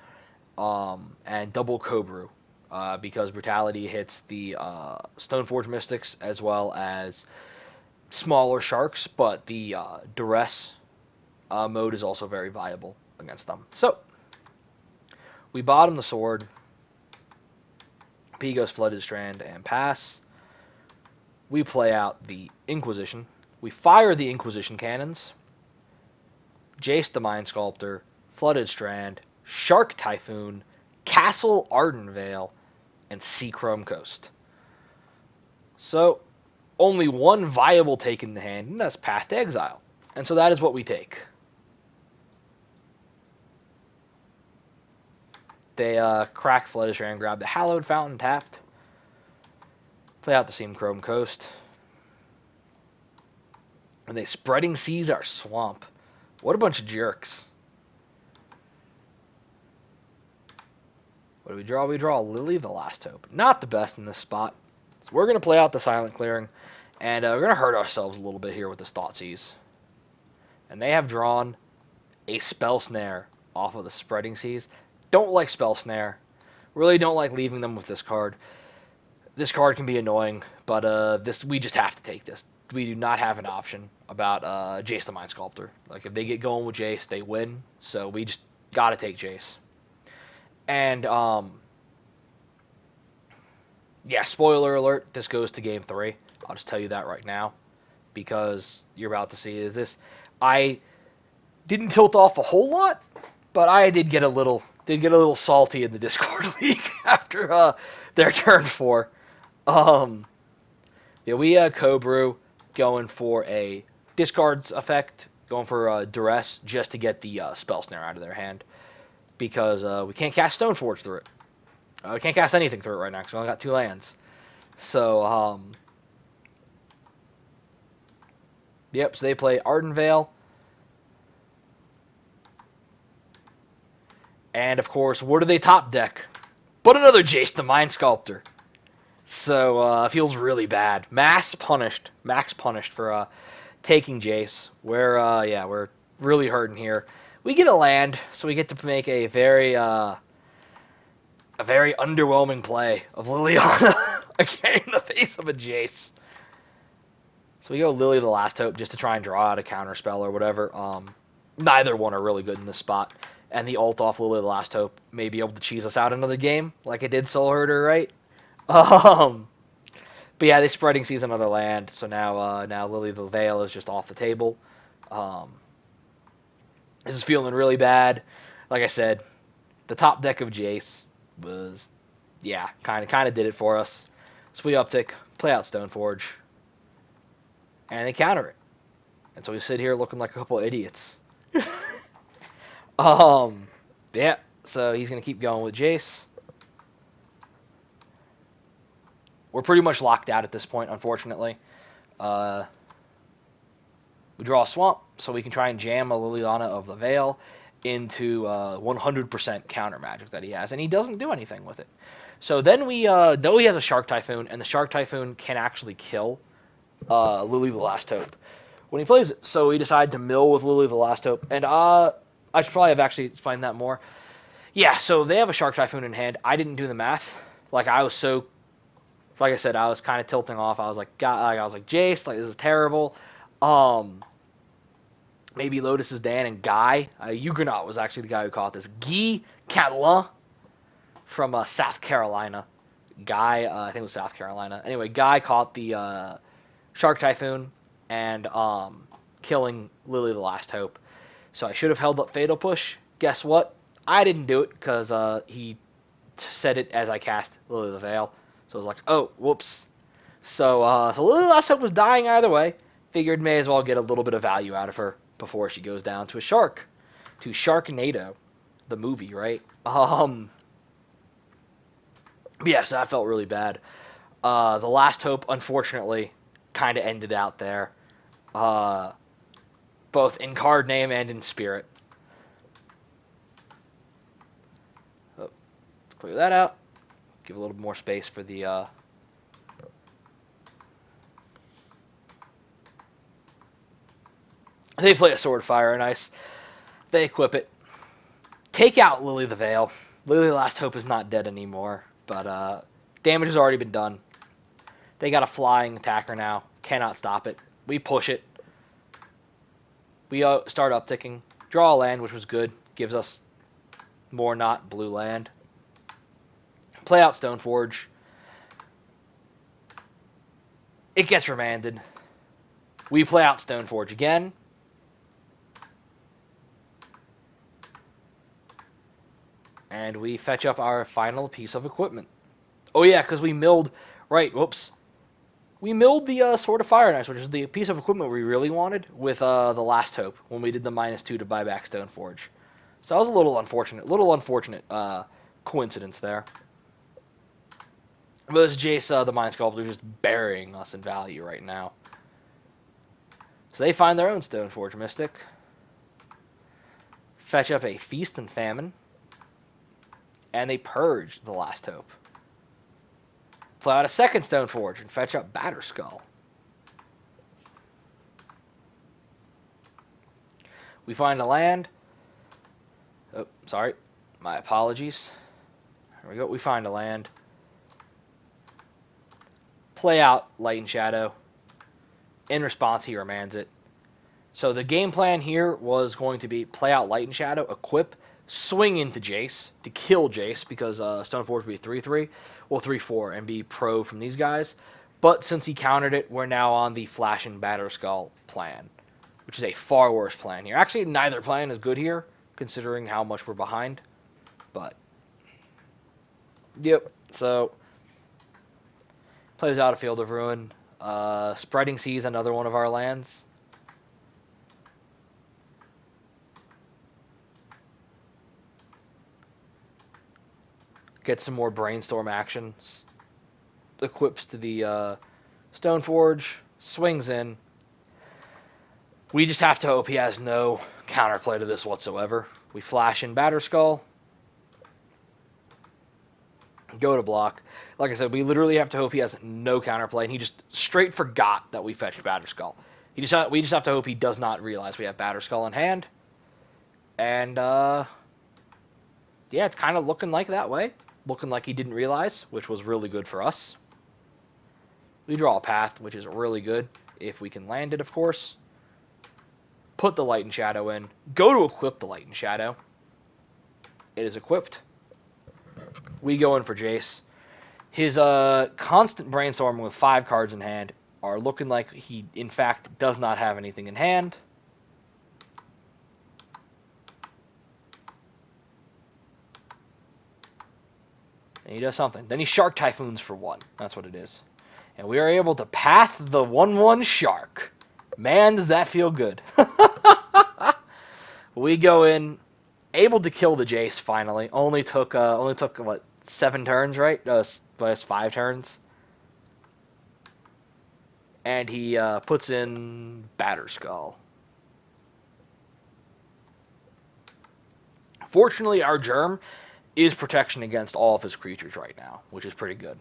And double Cobrew, because Brutality hits the Stoneforge Mystics as well as smaller sharks, but the Duress mode is also very viable against them. So, we bottom the sword, P goes Flooded Strand and pass. We play out the Inquisition. We fire the Inquisition cannons, Jace the Mind Sculptor, Flooded Strand, Shark Typhoon, Castle Ardenvale, and Seachrome Coast. So, only one viable take in the hand, and that's Path to Exile. And so that is what we take. They crack Flooded Strand, grab the Hallowed Fountain tapped, play out the Seachrome Coast, and they Spreading Seas our swamp. What a bunch of jerks. What do we draw? We draw Lily the Last Hope. Not the best in this spot. So we're going to play out the Silent Clearing, and we're going to hurt ourselves a little bit here with this Thoughtseize. And they have drawn a Spell Snare off of the Spreading Seas. Don't like Spell Snare. Really don't like leaving them with this card. This card can be annoying, but we just have to take this. We do not have an option about Jace the Mind Sculptor. Like, if they get going with Jace, they win. So we just got to take Jace. And, yeah, spoiler alert, this goes to game 3. I'll just tell you that right now, because you're about to see this. I didn't tilt off a whole lot, but I did get a little salty in the Discord league after their turn 4. Yeah, we Cobrew going for a discards effect, going for Duress just to get the Spell Snare out of their hand, because we can't cast Stoneforge through it. We can't cast anything through it right now because we only got 2 lands. So, yep, so they play Ardenvale. And, of course, what do they top deck? But another Jace the Mind Sculptor. So, it feels really bad. Max punished for taking Jace. We're really hurting here. We get a land, so we get to make a very underwhelming play of Liliana again in the face of a Jace. So we go Lily the Last Hope just to try and draw out a counter spell or whatever. Neither one are really good in this spot. And the ult off Lily the Last Hope may be able to cheese us out another game, like it did Soulherder, right? But yeah, they Spreading Seas another land, so now Lily the Veil is just off the table. This is feeling really bad. Like I said, the top deck of Jace was, yeah, kind of did it for us. So we uptick, play out Stoneforge, and they counter it. And so we sit here looking like a couple of idiots. Yeah, so he's going to keep going with Jace. We're pretty much locked out at this point, unfortunately. We draw a Swamp, so we can try and jam a Liliana of the Veil into 100% counter magic that he has, and he doesn't do anything with it. So then we, though he has a Shark Typhoon, and the Shark Typhoon can actually kill Lily the Last Hope when he plays it. So we decide to mill with Lily the Last Hope, and I should probably have actually explained that more. Yeah, so they have a Shark Typhoon in hand. I didn't do the math. Like I said, I was kind of tilting off. I was like, Jace, like this is terrible. Maybe Lotus's Dan and Guy. Yawgmoth was actually the guy who caught this. Guy Catalan from South Carolina. Guy, I think it was South Carolina. Anyway, Guy caught the Shark Typhoon and killing Lily the Last Hope. So I should have held up Fatal Push. Guess what? I didn't do it because he said it as I cast Lily the Veil. So I was like, oh, whoops. So Lily the Last Hope was dying either way. Figured may as well get a little bit of value out of her before she goes down to a shark. To Sharknado, the movie, right? Yeah, so that felt really bad. The Last Hope, unfortunately, kind of ended out there. Both in card name and in spirit. Oh, let's clear that out. Give a little more space for the They play a Sword Fire and Ice. They equip it. Take out Lily the Veil. Lily Last Hope is not dead anymore, but damage has already been done. They got a flying attacker now. Cannot stop it. We push it. We start upticking. Draw a land, which was good. Gives us more not blue land. Play out Stoneforge. It gets remanded. We play out Stoneforge again. And we fetch up our final piece of equipment. Oh yeah, because we milled... Right, whoops. We milled the Sword of Fire and Ice, which is the piece of equipment we really wanted, with the Last Hope, when we did the -2 to buy back Stoneforge. So that was a little unfortunate coincidence there. But this Jace, the Mind Sculptor, is just burying us in value right now. So they find their own Stoneforge Mystic. Fetch up a Feast and Famine. And they purge the Last Hope. Play out a second Stoneforge and fetch up Batterskull. We find a land. Oh, sorry. My apologies. There we go. We find a land. Play out Light and Shadow. In response, he remands it. So the game plan here was going to be play out Light and Shadow, equip, swing into Jace to kill Jace because Stoneforge would be 3-3, well 3-4, and be pro from these guys. But since he countered it, we're now on the Flash and Batterskull plan, which is a far worse plan here. Actually, neither plan is good here, considering how much we're behind. But, yep, so, plays out a Field of Ruin. Spreading Seas, another one of our lands. Get some more Brainstorm action. Equips to the Stoneforge. Swings in. We just have to hope he has no counterplay to this whatsoever. We flash in Batterskull. Go to block. Like I said, we literally have to hope he has no counterplay, and he just straight forgot that we fetched Batterskull. We just have to hope he does not realize we have Batterskull in hand. And, yeah, it's kind of looking like that way. Looking like he didn't realize, which was really good for us. We draw a path, which is really good, if we can land it, of course. Put the Light and Shadow in. Go to equip the Light and Shadow. It is equipped. We go in for Jace. His constant brainstorming with 5 cards in hand are looking like he, in fact, does not have anything in hand. And he does something. Then he Shark Typhoons for 1. That's what it is. And we are able to path the 1/1 Shark. Man, does that feel good. We go in, able to kill the Jace finally. Only took what, 7 turns, right? Plus 5 turns. And he puts in Batterskull. Fortunately, our Germ is protection against all of his creatures right now, which is pretty good.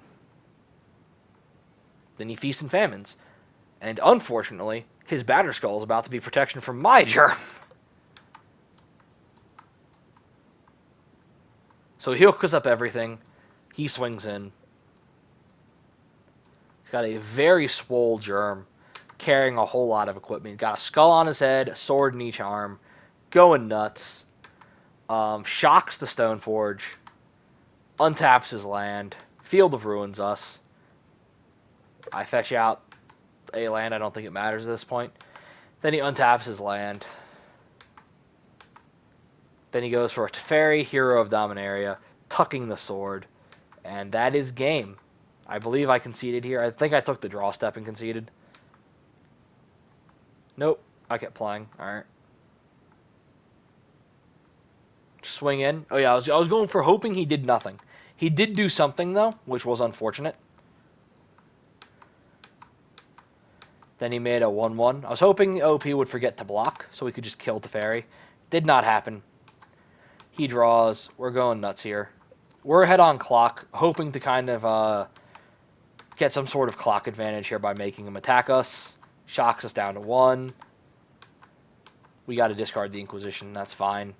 Then he Feasts and Famines. And unfortunately, his Batterskull is about to be protection from my Germ. So he hooks up everything. He swings in. He's got a very swole Germ, carrying a whole lot of equipment. He's got a skull on his head, a sword in each arm, going nuts. Shocks the Stoneforge, untaps his land, Field of Ruins us. I fetch out a land, I don't think it matters at this point. Then he untaps his land. Then he goes for a Teferi, Hero of Dominaria, tucking the sword. And that is game. I believe I conceded here. I think I took the draw step and conceded. Nope, I kept playing. Alright. Swing in. Oh yeah, I was going for hoping he did nothing. He did do something though, which was unfortunate. Then he made a 1/1. I was hoping OP would forget to block, so we could just kill Teferi. Did not happen. He draws. We're going nuts here. We're ahead on clock, hoping to kind of get some sort of clock advantage here by making him attack us. Shocks us down to 1. we got to discard the Inquisition. That's fine.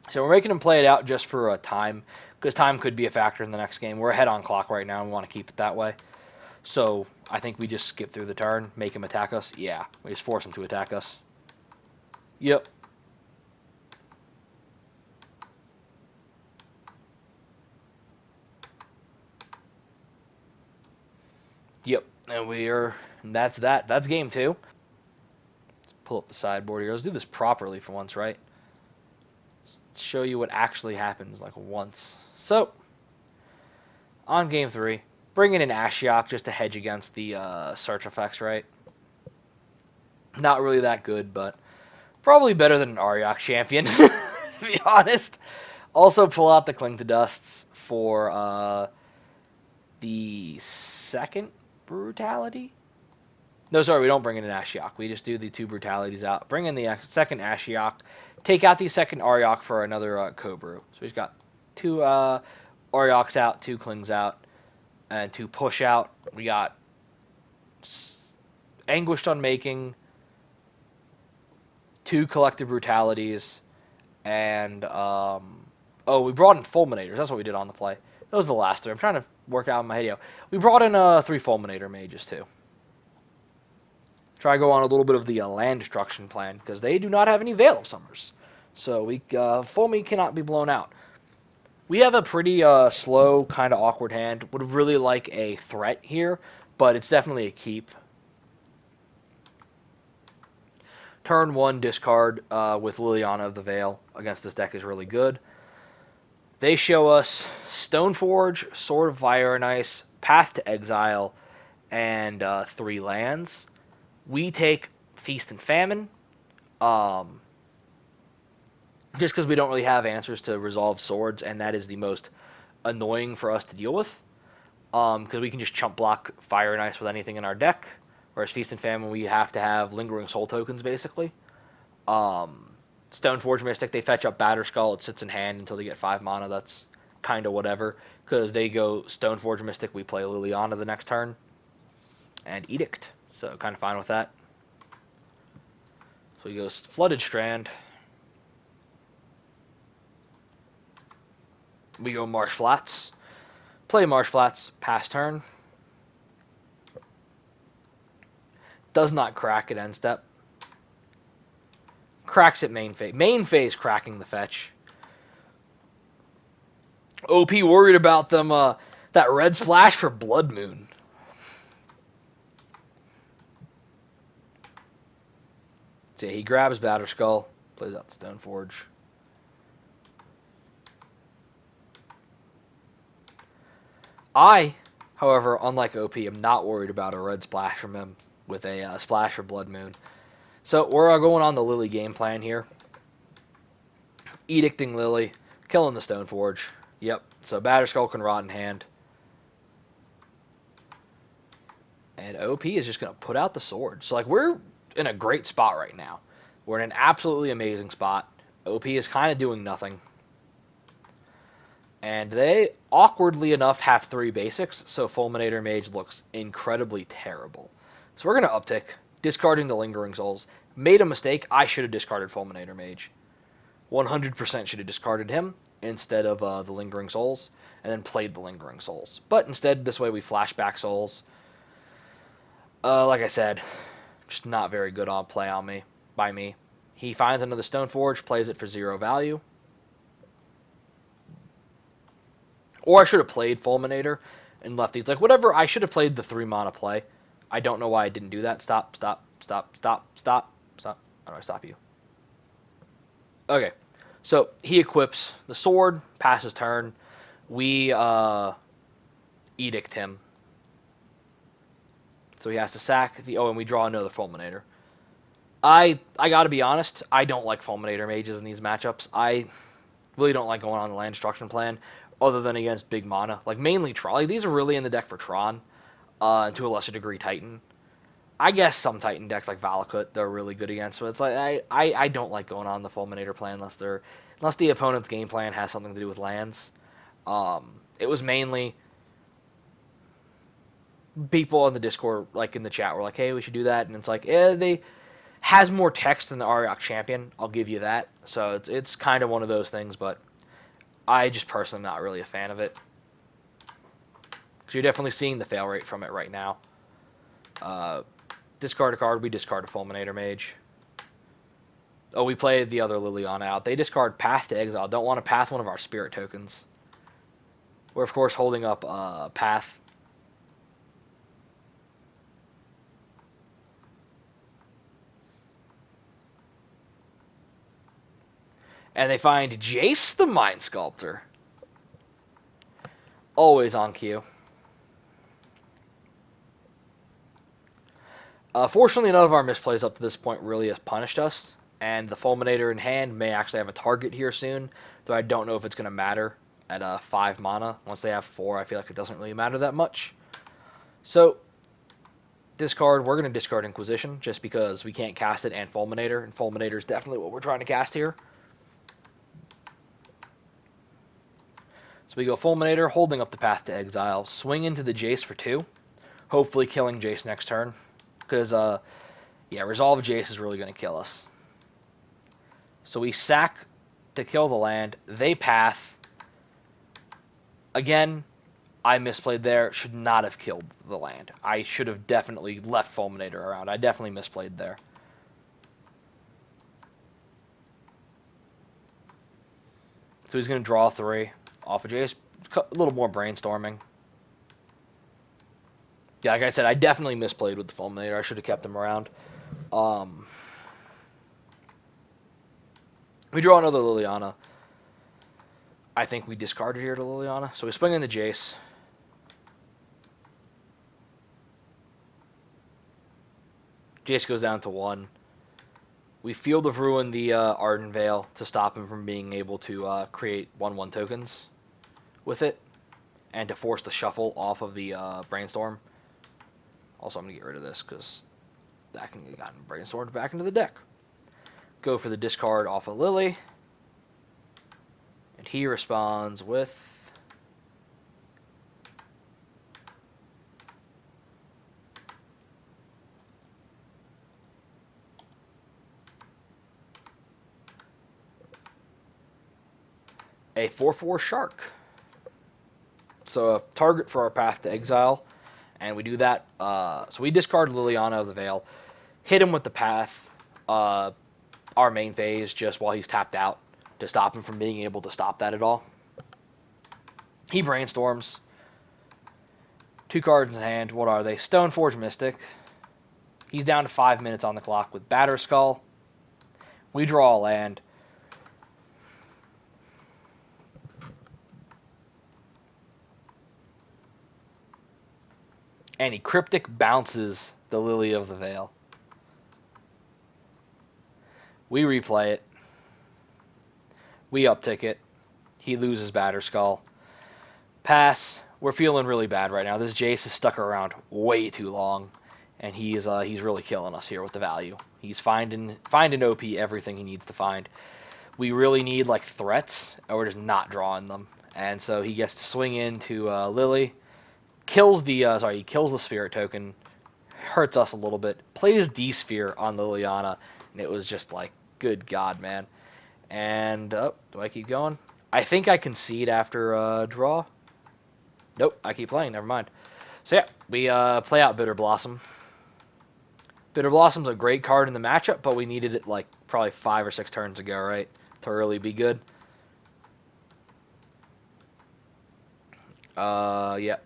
So we're making him play it out just for time, because time could be a factor in the next game. We're ahead on clock right now, and we want to keep it that way. So I think we just skip through the turn, make him attack us. Yeah, we just force him to attack us. Yep. Yep, and that's that. That's game 2. Let's pull up the sideboard here. Let's do this properly for once, right? Let's show you what actually happens, like, once. So, on game 3, bring in an Ashiok just to hedge against the search effects, right? Not really that good, but probably better than an Auriok Champion, to be honest. Also, pull out the Cling to Dusts for the second Brutality? No, sorry, we don't bring in an Ashiok. We just do the 2 Brutalities out. Bring in the second Ashiok. Take out the second Auriok for another Cobru. So he's got 2 Aurioks out, 2 Clings out, and 2 Push out. We got Anguished Unmaking, 2 Collective Brutalities, and we brought in Fulminators. That's what we did on the play. That was the last 3. I'm trying to work out in my head. Yo. We brought in 3 Fulminator Mages too. Try to go on a little bit of the land destruction plan, because they do not have any Veil of Summers. So Fulmi cannot be blown out. We have a pretty slow, kind of awkward hand. Would really like a threat here, but it's definitely a keep. Turn 1, discard with Liliana of the Veil against this deck is really good. They show us Stoneforge, Sword of Fire and Ice, Path to Exile, and 3 lands. We take Feast and Famine, just because we don't really have answers to resolve swords, and that is the most annoying for us to deal with, because we can just chump block Fire and Ice with anything in our deck, whereas Feast and Famine we have to have Lingering Soul tokens, basically. Stoneforge Mystic, they fetch up Batterskull, it sits in hand until they get 5 mana, that's kind of whatever, because they go Stoneforge Mystic, we play Liliana the next turn, and Edict, so kind of fine with that. So he goes Flooded Strand, we go Marsh Flats, play Marsh Flats, pass turn, does not crack at end step. Cracks at main phase. Main phase cracking the fetch. OP worried about them, that red splash for Blood Moon. So he grabs Batterskull, plays out Stoneforge. I, however, unlike OP, am not worried about a red splash from him with a splash for Blood Moon. So we're going on the Lily game plan here. Edicting Lily, killing the Stoneforge. Yep, so Batterskull can rot in hand. And OP is just going to put out the sword. So, like, we're in a great spot right now. We're in an absolutely amazing spot. OP is kind of doing nothing. And they, awkwardly enough, have 3 basics, so Fulminator Mage looks incredibly terrible. So we're going to uptick, discarding the Lingering Souls. Made a mistake. I should have discarded Fulminator Mage. 100% should have discarded him instead of the Lingering Souls, and then played the Lingering Souls. But instead, this way we flash back Souls. Like I said, just not very good on play on me, by me. He finds another Stoneforge, plays it for 0 value. Or I should have played Fulminator and left these. Like, whatever, I should have played the 3 mana play. I don't know why I didn't do that. Stop. How do I stop you? Okay. So, he equips the sword, passes turn. We edict him. So he has to sack the... Oh, and we draw another Fulminator. I gotta be honest, I don't like Fulminator Mages in these matchups. I really don't like going on the land destruction plan, other than against big mana. Like, mainly Tron. Like, these are really in the deck for Tron, and to a lesser degree Titan. I guess some Titan decks like Valakut they're really good against, but it's like I don't like going on the Fulminator plan unless the opponent's game plan has something to do with lands. It was mainly people on the Discord, like in the chat, were like, "Hey, we should do that," and it's like, they Has more text than the Auriok Champion, I'll give you that. So it's kind of one of those things, but I just personally am not really a fan of it. Because you're definitely seeing the fail rate from it right now. Discard a card, we discard a Fulminator Mage. Oh, we played the other Liliana out. They discard Path to Exile. Don't want to path one of our spirit tokens. We're, of course, holding up Path. And they find Jace the Mind Sculptor. Always on cue. Fortunately, none of our misplays up to this point really has punished us. And the Fulminator in hand may actually have a target here soon, though I don't know if it's going to matter at 5 mana. Once they have 4, I feel like it doesn't really matter that much. So, discard, we're going to discard Inquisition, just because we can't cast it and Fulminator, and Fulminator is definitely what we're trying to cast here. So we go Fulminator, holding up the Path to Exile, swing into the Jace for 2, hopefully killing Jace next turn, because, yeah, Resolve Jace is really going to kill us. So we sack to kill the land, they path. Again, I misplayed there, should not have killed the land. I should have definitely left Fulminator around. I definitely misplayed there. So he's going to draw 3 off of Jace. A little more brainstorming. Yeah, like I said, I definitely misplayed with the Fulminator. I should have kept him around. We draw another Liliana. I think we discarded here to Liliana. So we swing in the Jace. Jace goes down to 1. We Field of Ruin the Arden Veil to stop him from being able to create 1/1 tokens with it, and to force the shuffle off of the Brainstorm. Also, I'm going to get rid of this because that can get gotten brainstormed back into the deck. Go for the discard off of Lily. And he responds with a 4/4 Shark. So a target for our Path to Exile. And we do that. So we discard Liliana of the Veil. Hit him with the Path. Our main phase just while he's tapped out to stop him from being able to stop that at all. He brainstorms. 2 cards in hand. What are they? Stoneforge Mystic. He's down to 5 minutes on the clock with Batterskull. We draw a land. And he Cryptic bounces the Lily of the Veil. We replay it. We uptick it. He loses Batterskull. Pass. We're feeling really bad right now. This Jace is stuck around way too long, and he's really killing us here with the value. He's finding OP everything he needs to find. We really need like threats, or we're just not drawing them. And so he gets to swing into Lily, kills the kills the Spirit token, hurts us a little bit. Plays D-Sphere on Liliana, and it was just like, good God, man. And do I keep going? I think I concede after draw. Nope, I keep playing. Never mind. So yeah, we play out Bitterblossom. Bitterblossom's a great card in the matchup, but we needed it like probably 5 or 6 turns ago, right, to really be good. Yeah.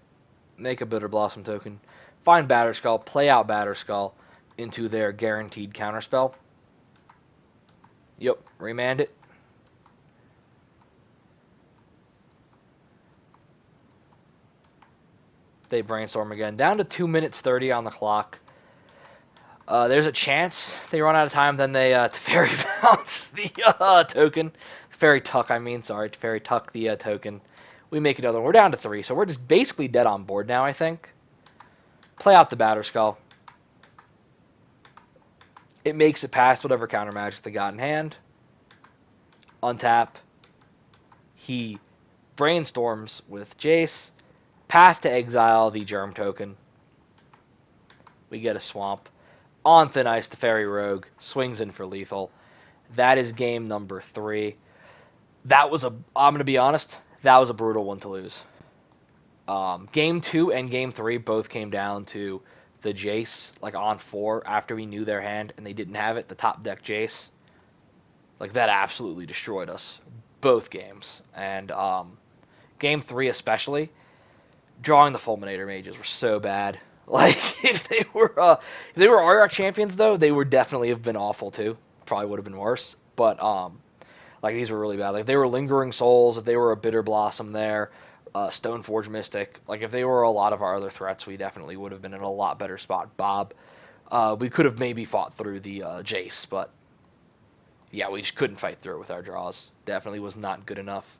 Make a Bitterblossom token. Find Batterskull. Play out Batterskull into their guaranteed counterspell. Yep. Remand it. They brainstorm again. Down to 2 minutes 30 on the clock. There's a chance they run out of time. Then they Fairy bounce the token. Fairy Tuck, I mean. Sorry. Fairy Tuck the token. We make another one. We're down to 3. So we're just basically dead on board now, I think. Play out the Batterskull. It makes it past whatever counter magic they got in hand. Untap. He brainstorms with Jace. Path to Exile the Germ token. We get a swamp. on thin ice, the Fairy Rogue swings in for lethal. That is game number 3. I'm going to be honest, that was a brutal one to lose. Game 2 and game 3 both came down to the Jace, like on 4, after we knew their hand and they didn't have it, the top deck Jace. Like, that absolutely destroyed us. Both games. And game 3 especially, drawing the Fulminator Mages were so bad. Like, if they were Auriok Champions, though, they would definitely have been awful, too. Probably would have been worse. But, like, these were really bad. Like, they were Lingering Souls, if they were a Bitterblossom there, Stoneforge Mystic. Like, if they were a lot of our other threats, we definitely would have been in a lot better spot. Bob, we could have maybe fought through the Jace, but yeah, we just couldn't fight through it with our draws. Definitely was not good enough.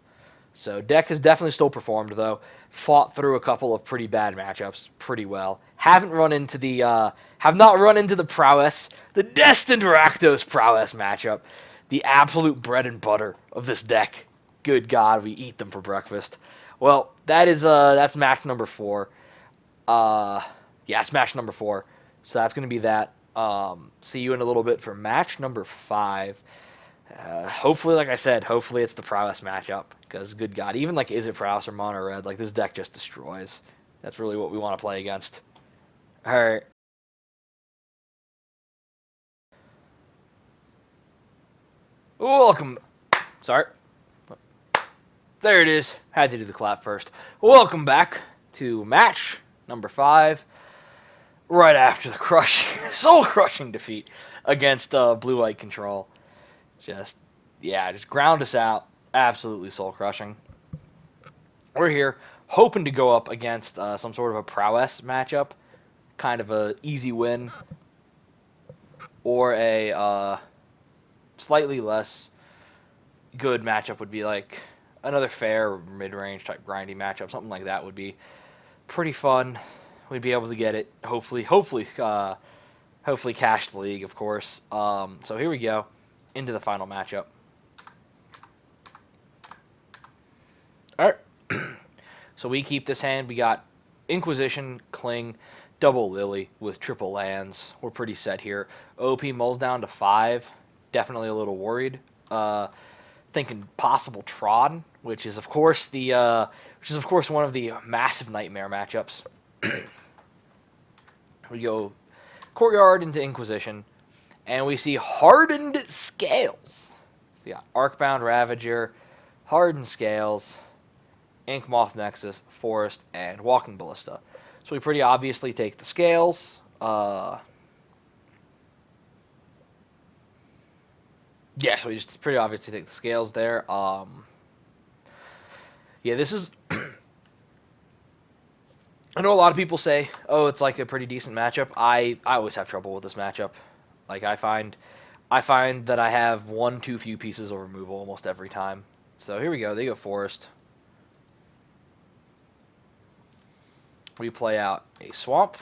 So deck has definitely still performed, though. Fought through a couple of pretty bad matchups pretty well. Have not run into the prowess, the Destined Rakdos prowess matchup. The absolute bread and butter of this deck. Good God, we eat them for breakfast. Well, that's match number 4. It's match number 4. So that's going to be that. See you in a little bit for match number 5. Hopefully, like I said, hopefully it's the prowess matchup. Because, good God, even like is it prowess or mono red, like this deck just destroys. That's really what we want to play against. Alright. Welcome. Sorry. There it is. Had to do the clap first. Welcome back to match number 5. Right after the soul-crushing defeat against Blue-White Control. Just ground us out. Absolutely soul-crushing. We're here hoping to go up against some sort of a prowess matchup. Kind of a easy win. Or a slightly less good matchup would be like another fair mid-range type grindy matchup. Something like that would be pretty fun. We'd be able to get it. Hopefully cash the league, of course. So here we go into the final matchup. All right. So we keep this hand. We got Inquisition, Cling, double Lily with triple lands. We're pretty set here. OP mulls down to 5. Definitely a little worried. Thinking possible Trod, which is of course one of the massive nightmare matchups. We go Courtyard into Inquisition, and we see Hardened Scales. So yeah, Arcbound Ravager, Hardened Scales, Yawgmoth Nexus, Forest, and Walking Ballista. So we pretty obviously take the Scales. So we just pretty obviously take the Scales there. This is... I know a lot of people say, oh, it's like a pretty decent matchup. I always have trouble with this matchup. Like, I find that I have one too few pieces of removal almost every time. So here we go. They go Forest. We play out a Swamp,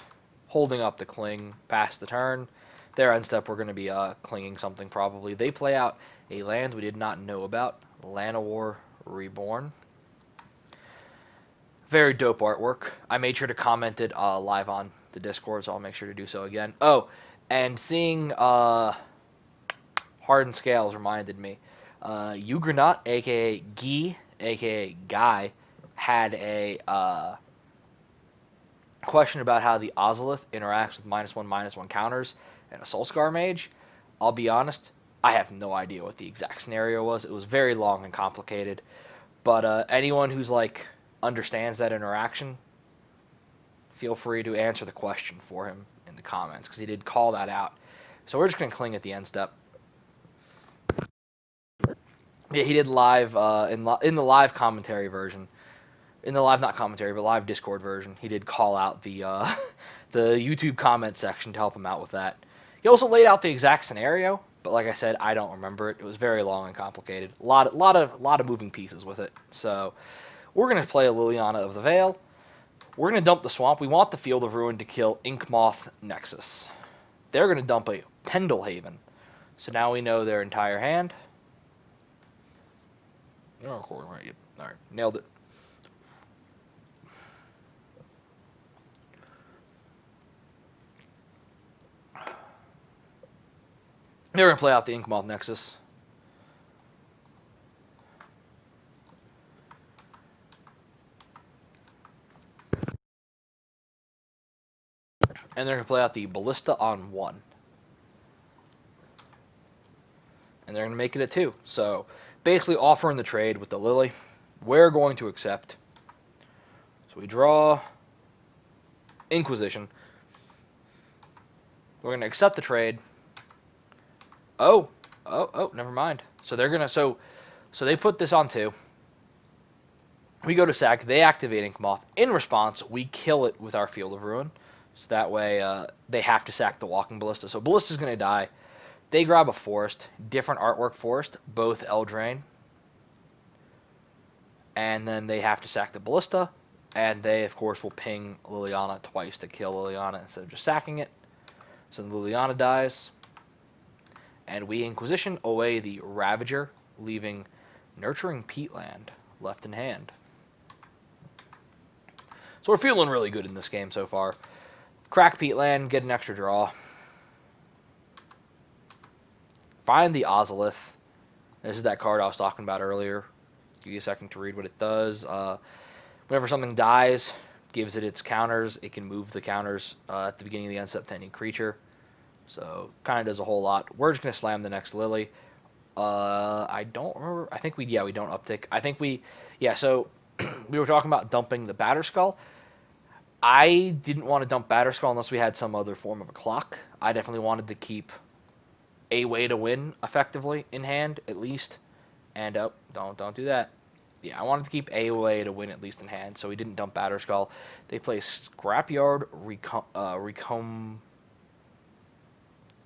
holding up the Cling past the turn. Their end step, we're going to be clinging something probably. They play out a land we did not know about, Llanowar Reborn. Very dope artwork. I made sure to comment it live on the Discord, so I'll make sure to do so again. Oh, and seeing Hardened Scales reminded me. Yawgmoth, a.k.a. Guy, a.k.a. Guy, had a question about how the Ozolith interacts with -1/-1 counters and a Soulscar Mage. I'll be honest, I have no idea what the exact scenario was. It was very long and complicated. But anyone who's like understands that interaction, feel free to answer the question for him in the comments, because he did call that out. So we're just going to cling at the end step. Yeah, he did live in the live commentary version. In the live, not commentary, but live Discord version, he did call out the the YouTube comment section to help him out with that. He also laid out the exact scenario, but like I said, I don't remember it. It was very long and complicated. A lot of moving pieces with it. So we're going to play a Liliana of the Veil. We're going to dump the Swamp. We want the Field of Ruin to kill Yawgmoth Nexus. They're going to dump a Pendelhaven. So now we know their entire hand. Oh, alright, nailed it. They're going to play out the Yawgmoth Nexus. And they're going to play out the Ballista on 1. And they're going to make it a 2. So basically offering the trade with the Lily. We're going to accept. So we draw Inquisition. We're going to accept the trade. Oh, never mind. So they're going to, so they put this on 2. We go to sack. They activate Yawgmoth. In response, we kill it with our Field of Ruin. So that way they have to sack the Walking Ballista. So Ballista's going to die. They grab a forest, different artwork forest, both Eldraine. And then they have to sack the Ballista. And they, of course, will ping Liliana twice to kill Liliana instead of just sacking it. So Liliana dies. And we Inquisition away the Ravager, leaving Nurturing Peatland left in hand. So we're feeling really good in this game so far. Crack Peatland, get an extra draw. Find the Ozolith. This is that card I was talking about earlier. Give you a second to read what it does. Whenever something dies, gives it its counters. It can move the counters at the beginning of the end step to any creature. So kind of does a whole lot. We're just gonna slam the next Lily. I don't remember. I think we don't uptick. I think so we were talking about dumping the Batterskull. I didn't want to dump Batterskull unless we had some other form of a clock. I definitely wanted to keep a way to win effectively in hand, at least. And don't do that. Yeah, I wanted to keep a way to win at least in hand, so we didn't dump Batterskull. They play Scrapyard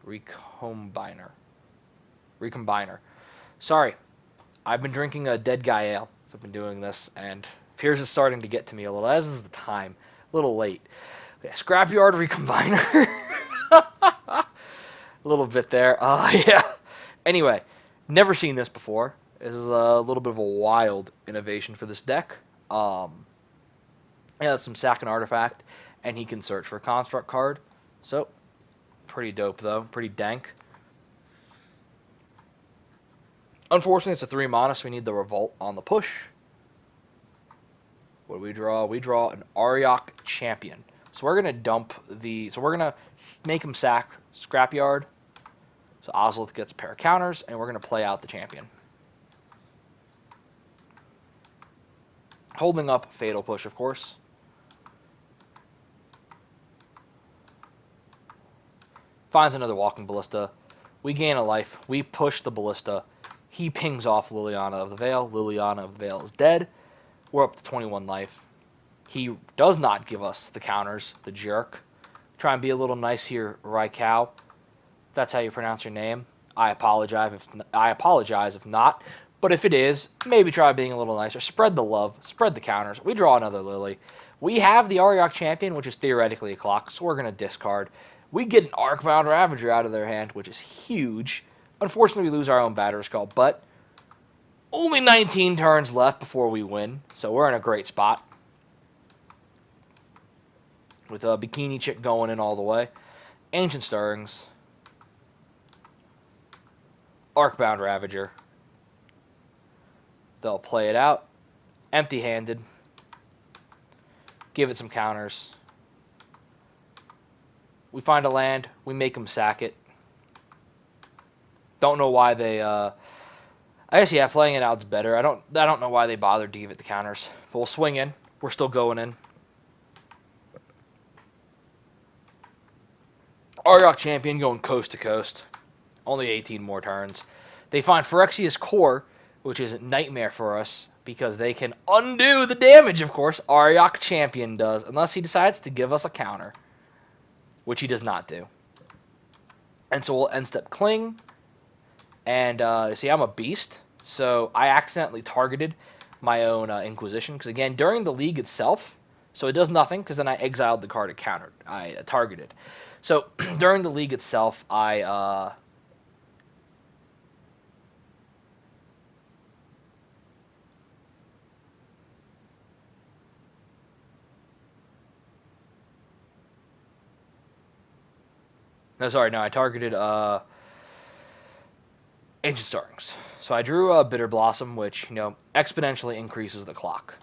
Recombiner. Sorry, I've been drinking a Deadguy ale. So I've been doing this, and Piers is starting to get to me a little, as is the time. A little late. Yeah, Scrapyard Recombiner. A little bit there. Yeah. Anyway, never seen this before. This is a little bit of a wild innovation for this deck. Yeah, that's some sack and artifact, and he can search for a construct card. So, pretty dope though. Pretty dank. Unfortunately, it's a 3 mana, so we need the Revolt on the push. What do we draw? We draw an Auriok Champion. So we're going to dump the... So we're going to make him sack Scrapyard. So Ozolith gets a pair of counters, and we're going to play out the Champion. Holding up Fatal Push, of course. Finds another Walking Ballista. We gain a life. We push the Ballista. He pings off Liliana of the Veil. Liliana of the Veil is dead. We're up to 21 life. He does not give us the counters, the jerk. Try and be a little nice here, Raikau. That's how you pronounce your name. I apologize if not. But if it is, maybe try being a little nicer. Spread the love. Spread the counters. We draw another Lily. We have the Auriok Champion, which is theoretically a clock, so we're going to discard. We get an Arcbound Ravager out of their hand, which is huge. Unfortunately, we lose our own Batterskull, but only 19 turns left before we win, so we're in a great spot. With a Bikini Chick going in all the way. Ancient Stirrings. Arcbound Ravager. They'll play it out. Empty-handed. Give it some counters. We find a land. We make them sack it. Don't know why they... I guess, yeah, playing it out's better. I don't know why they bothered to give it the counters. But we'll swing in. We're still going in. Auriok Champion going coast to coast. Only 18 more turns. They find Phyrexia's Core, which is a nightmare for us, because they can undo the damage, of course. Auriok Champion does, unless he decides to give us a counter, which he does not do. And so we'll end step Cling. And, see, I'm a beast, so I accidentally targeted my own Inquisition, because, again, during the league itself, so it does nothing, because then I exiled the card it countered. I targeted. So, during the league itself, I, I targeted, Ancient Stirrings. So I drew a Bitterblossom, which, exponentially increases the clock.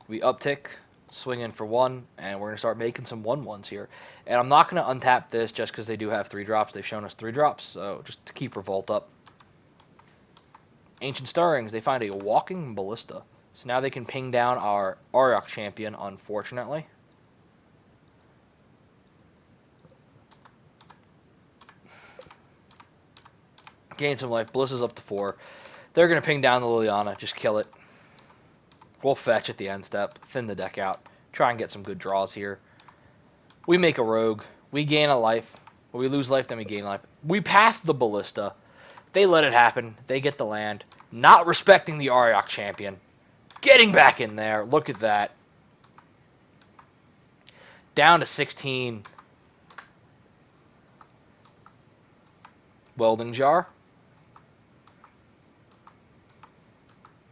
We uptick, swing in for 1, and we're going to start making some 1/1s here. And I'm not going to untap this just because they do have 3 drops. They've shown us 3 drops, so just to keep Revolt up. Ancient Stirrings, they find a Walking Ballista. So now they can ping down our Auriok Champion, unfortunately. Gain some life. Ballista's up to 4. They're going to ping down the Liliana. Just kill it. We'll fetch at the end step. Thin the deck out. Try and get some good draws here. We make a rogue. We gain a life. We lose life, then we gain life. We pass the Ballista. They let it happen. They get the land. Not respecting the Auriok Champion. Getting back in there. Look at that. Down to 16. Welding Jar.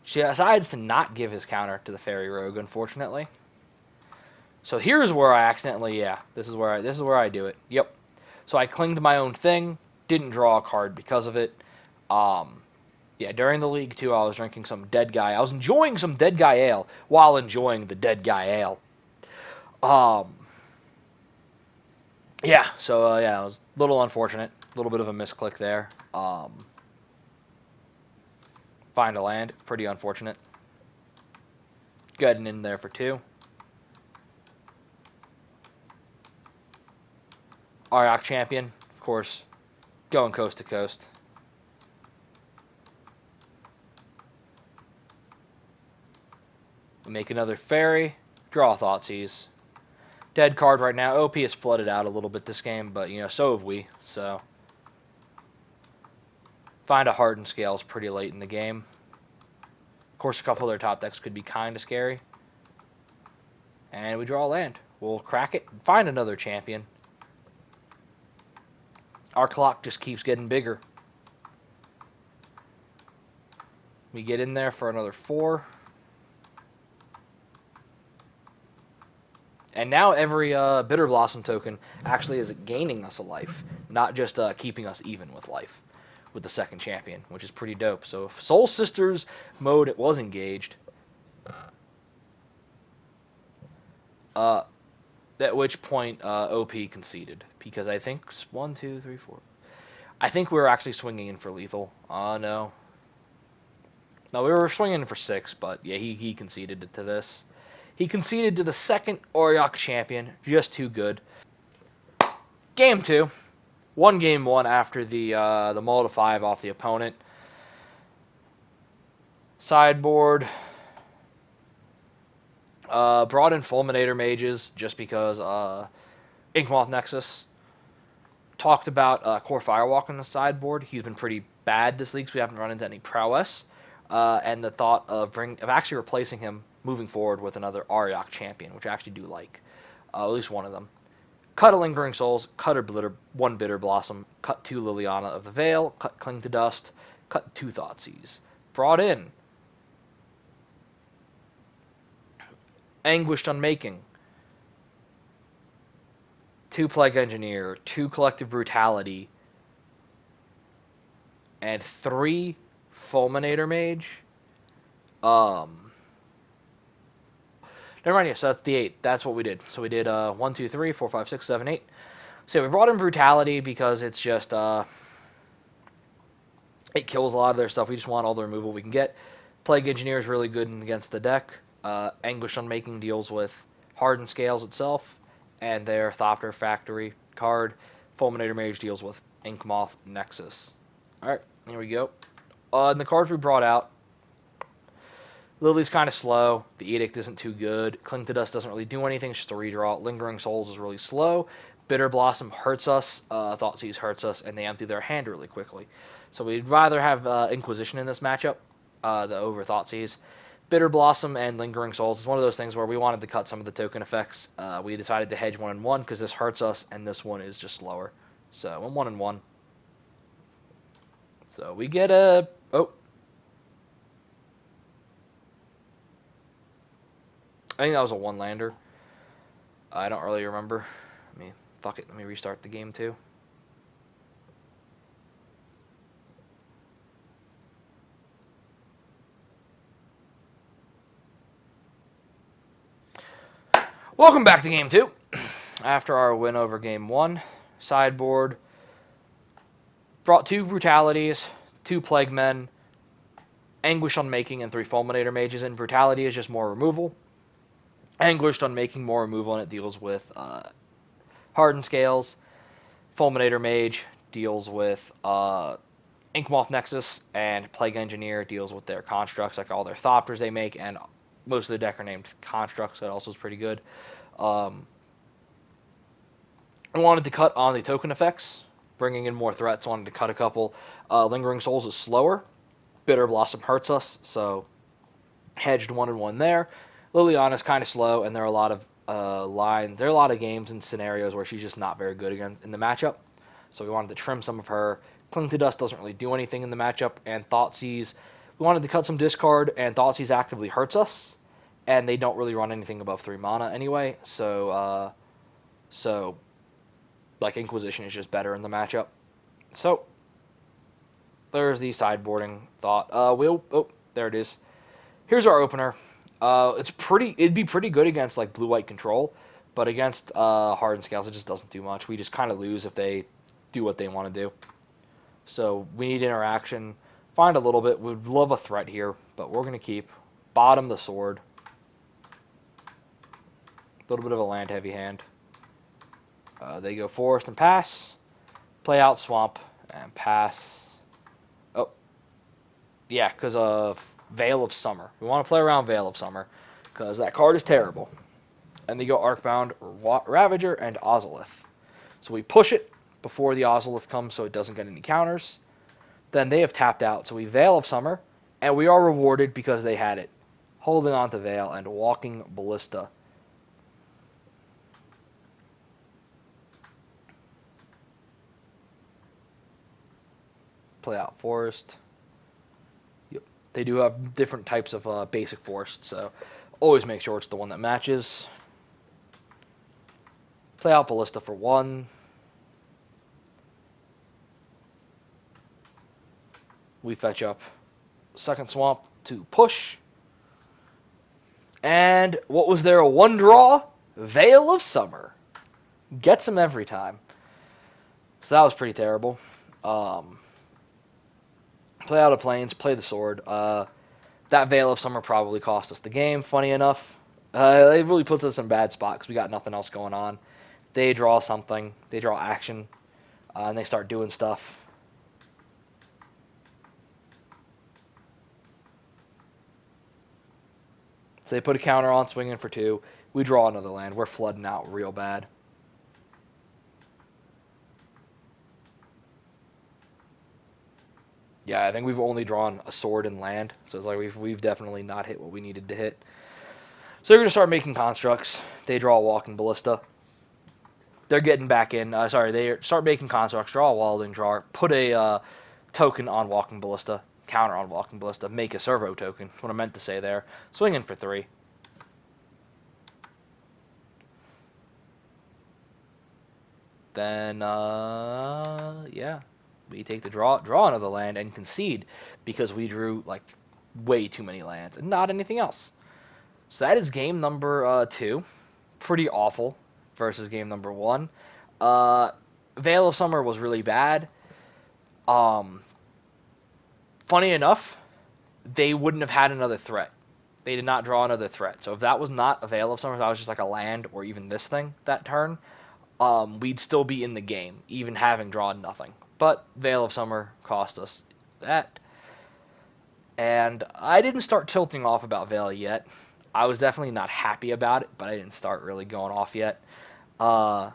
She decides to not give his counter to the Fairy Rogue, unfortunately. So here's where I accidentally, this is where I do it. Yep. So I clinged to my own thing, didn't draw a card because of it. During the league too, I was drinking some Deadguy. I was enjoying some Deadguy ale while enjoying the Deadguy ale. It was a little unfortunate, a little bit of a misclick there. Find a land, pretty unfortunate. Getting in there for 2. Auriok Champion, of course, going coast to coast. We make another fairy, draw a Thoughtseize. Dead card right now. OP has flooded out a little bit this game, but so have we. So find a Hardened Scales pretty late in the game. Of course, a couple other top decks could be kind of scary. And we draw a land. We'll crack it and find another champion. Our clock just keeps getting bigger. We get in there for another 4. And now every Bitterblossom token actually is gaining us a life, not just keeping us even with life with the second champion, which is pretty dope. So if Soul Sisters mode it was engaged, at which point OP conceded, because I think 1, 2, 3, 4. I think we were actually swinging in for lethal. No, we were swinging in for 6, but yeah, he conceded to this. He conceded to the second Auriok Champion, just too good. Game 2. Won game 1 after the mull to 5 off the opponent. Sideboard. Brought in Fulminator Mages just because Yawgmoth Nexus. Talked about Kor Firewalker on the sideboard. He's been pretty bad this league, so we haven't run into any prowess. And the thought of actually replacing him moving forward with another Auriok Champion, which I actually do like. At least one of them. Cut a Lingering Souls, cut one Bitterblossom, cut 2 Liliana of the Veil, cut Cling to Dust, cut 2 Thoughtseize. Brought in Anguished Unmaking, 2 Plague Engineer, 2 Collective Brutality, and 3 Fulminator Mage. Never mind, yeah, so that's the 8. That's what we did. So we did 1, 2, 3, 4, 5, 6, 7, 8. So we brought in Brutality because it's just, it kills a lot of their stuff. We just want all the removal we can get. Plague Engineer is really good against the deck. Anguished Unmaking deals with Hardened Scales itself and their Thopter Factory card. Fulminator Mage deals with Yawgmoth Nexus. Alright, here we go. And the cards we brought out. Lily's kind of slow. The Edict isn't too good. Cling to Dust doesn't really do anything. It's just a redraw. Lingering Souls is really slow. Bitterblossom hurts us. Thoughtseize hurts us, and they empty their hand really quickly. So we'd rather have Inquisition in this matchup over Thoughtseize. Bitterblossom and Lingering Souls is one of those things where we wanted to cut some of the token effects. We decided to hedge 1 and 1 because this hurts us, and this one is just slower. So 1 and 1. So we get a... Oh. I think that was a 1-lander. I don't really remember. I Fuck it, let me restart the game too. Welcome back to game 2. After our win over game 1, sideboard brought 2 Brutalities, 2 Plague Men, Anguished Unmaking, and 3 Fulminator Mages in. Brutality is just more removal. Anguished Unmaking, more removal, and it deals with Hardened Scales. Fulminator Mage deals with Inkmoth Nexus, and Plague Engineer deals with their constructs, like all their Thopters they make, and most of the deck are named constructs, so that also is pretty good. I wanted to cut on the token effects, bringing in more threats. Wanted to cut a couple. Lingering Souls is slower. Bitterblossom hurts us, so hedged 1 and 1 there. Liliana is kind of slow, and there are a lot of There are a lot of games and scenarios where she's just not very good against in the matchup. So we wanted to trim some of her. Cling to Dust doesn't really do anything in the matchup, and Thoughtseize. We wanted to cut some discard, and Thoughtseize actively hurts us, and they don't really run anything above 3 mana anyway. So like Inquisition is just better in the matchup. So there's the sideboarding thought. There it is. Here's our opener. It'd be pretty good against like blue-white control, but against Hardened Scales it just doesn't do much. We just kind of lose if they do what they want to do. So we need interaction. Find a little bit. We'd love a threat here, but we're gonna keep bottom the sword. A little bit of a land-heavy hand. They go forest and pass. Play out swamp and pass. Oh, yeah, because of Veil of Summer. We want to play around Veil of Summer because that card is terrible. And they go Arcbound, Ravager, and Ozolith. So we push it before the Ozolith comes so it doesn't get any counters. Then they have tapped out, so we Veil of Summer, and we are rewarded because they had it. Holding on to Veil and Walking Ballista. Play out Forest. Yep. They do have different types of basic Forest, so always make sure it's the one that matches. Play out Ballista for 1. We fetch up second swamp to push. And what was there, a 1 draw? Veil of Summer. Gets him every time. So that was pretty terrible. Play out of Plains, play the sword. That Veil of Summer probably cost us the game, funny enough. It really puts us in a bad spot because we got nothing else going on. They draw something. They draw action. And they start doing stuff. So they put a counter on, swinging for 2. We draw another land. We're flooding out real bad. Yeah, I think we've only drawn a sword and land, so it's like we've definitely not hit what we needed to hit. So they're going to start making constructs. They draw a Walking Ballista. They're getting back in. They start making constructs, draw a Wilding Jar, put a token on Walking Ballista, counter on Walking Ballista, make a servo token. That's what I meant to say there. Swinging for 3. Then, yeah. We take the draw another land, and concede because we drew like way too many lands and not anything else. So that is game number 2. Pretty awful versus game number 1. Veil of Summer was really bad. Funny enough, they wouldn't have had another threat. They did not draw another threat. So if that was not a Veil of Summer, if that was just like a land or even this thing that turn, we'd still be in the game, even having drawn nothing. But Veil of Summer cost us that. And I didn't start tilting off about Veil yet. I was definitely not happy about it, but I didn't start really going off yet. I'm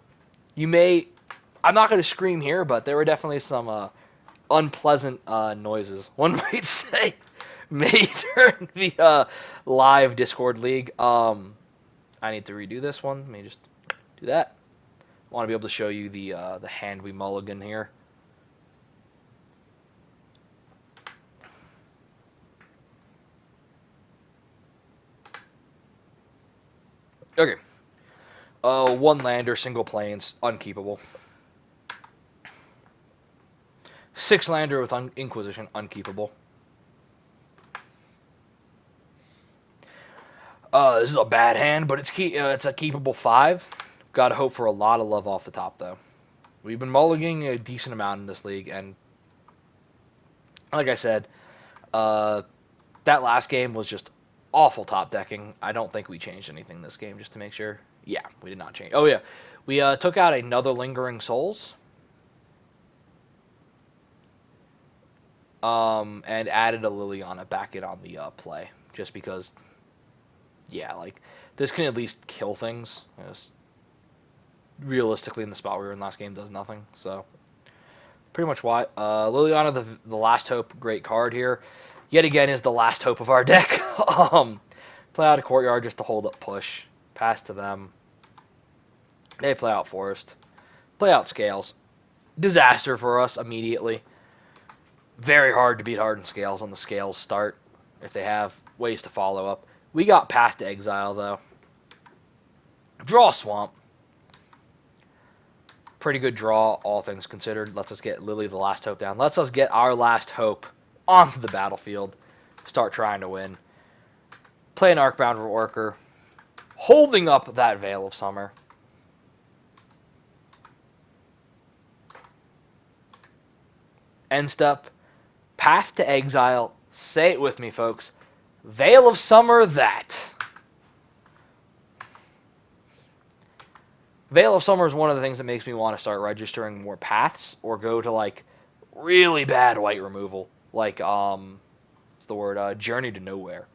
not going to scream here, but there were definitely some unpleasant noises, one might say, made during the live Discord league. I need to redo this one. Let me just do that. I want to be able to show you the hand we mulligan here. Okay. One lander, single planes, unkeepable. 6 lander with Inquisition, unkeepable. This is a bad hand, but it's a keepable 5. Gotta hope for a lot of love off the top, though. We've been mulliganing a decent amount in this league, and like I said, that last game was just awful top decking. I don't think we changed anything this game, just to make sure. Yeah, we did not change. Oh, yeah. We took out another Lingering Souls. And added a Liliana back in on the play. Just because, yeah, like, this can at least kill things. Realistically, in the spot we were in last game, does nothing. So, pretty much why. Liliana, the last hope, great card here. Yet again, is the last hope of our deck. Play out a Courtyard just to hold up push. Pass to them. They play out Forest. Play out Scales. Disaster for us immediately. Very hard to beat Hardened Scales on the Scales start if they have ways to follow up. We got Path to Exile, though. Draw Swamp. Pretty good draw, all things considered. Lets us get Lily the last hope down. Lets us get our last hope onto the battlefield. Start trying to win. Play an Arcbound Worker. Holding up that Veil of Summer. End step. Path to Exile. Say it with me, folks. Veil of Summer that. Veil of Summer is one of the things that makes me want to start registering more paths or go to, like, really bad white removal. Like, what's the word? Journey to Nowhere.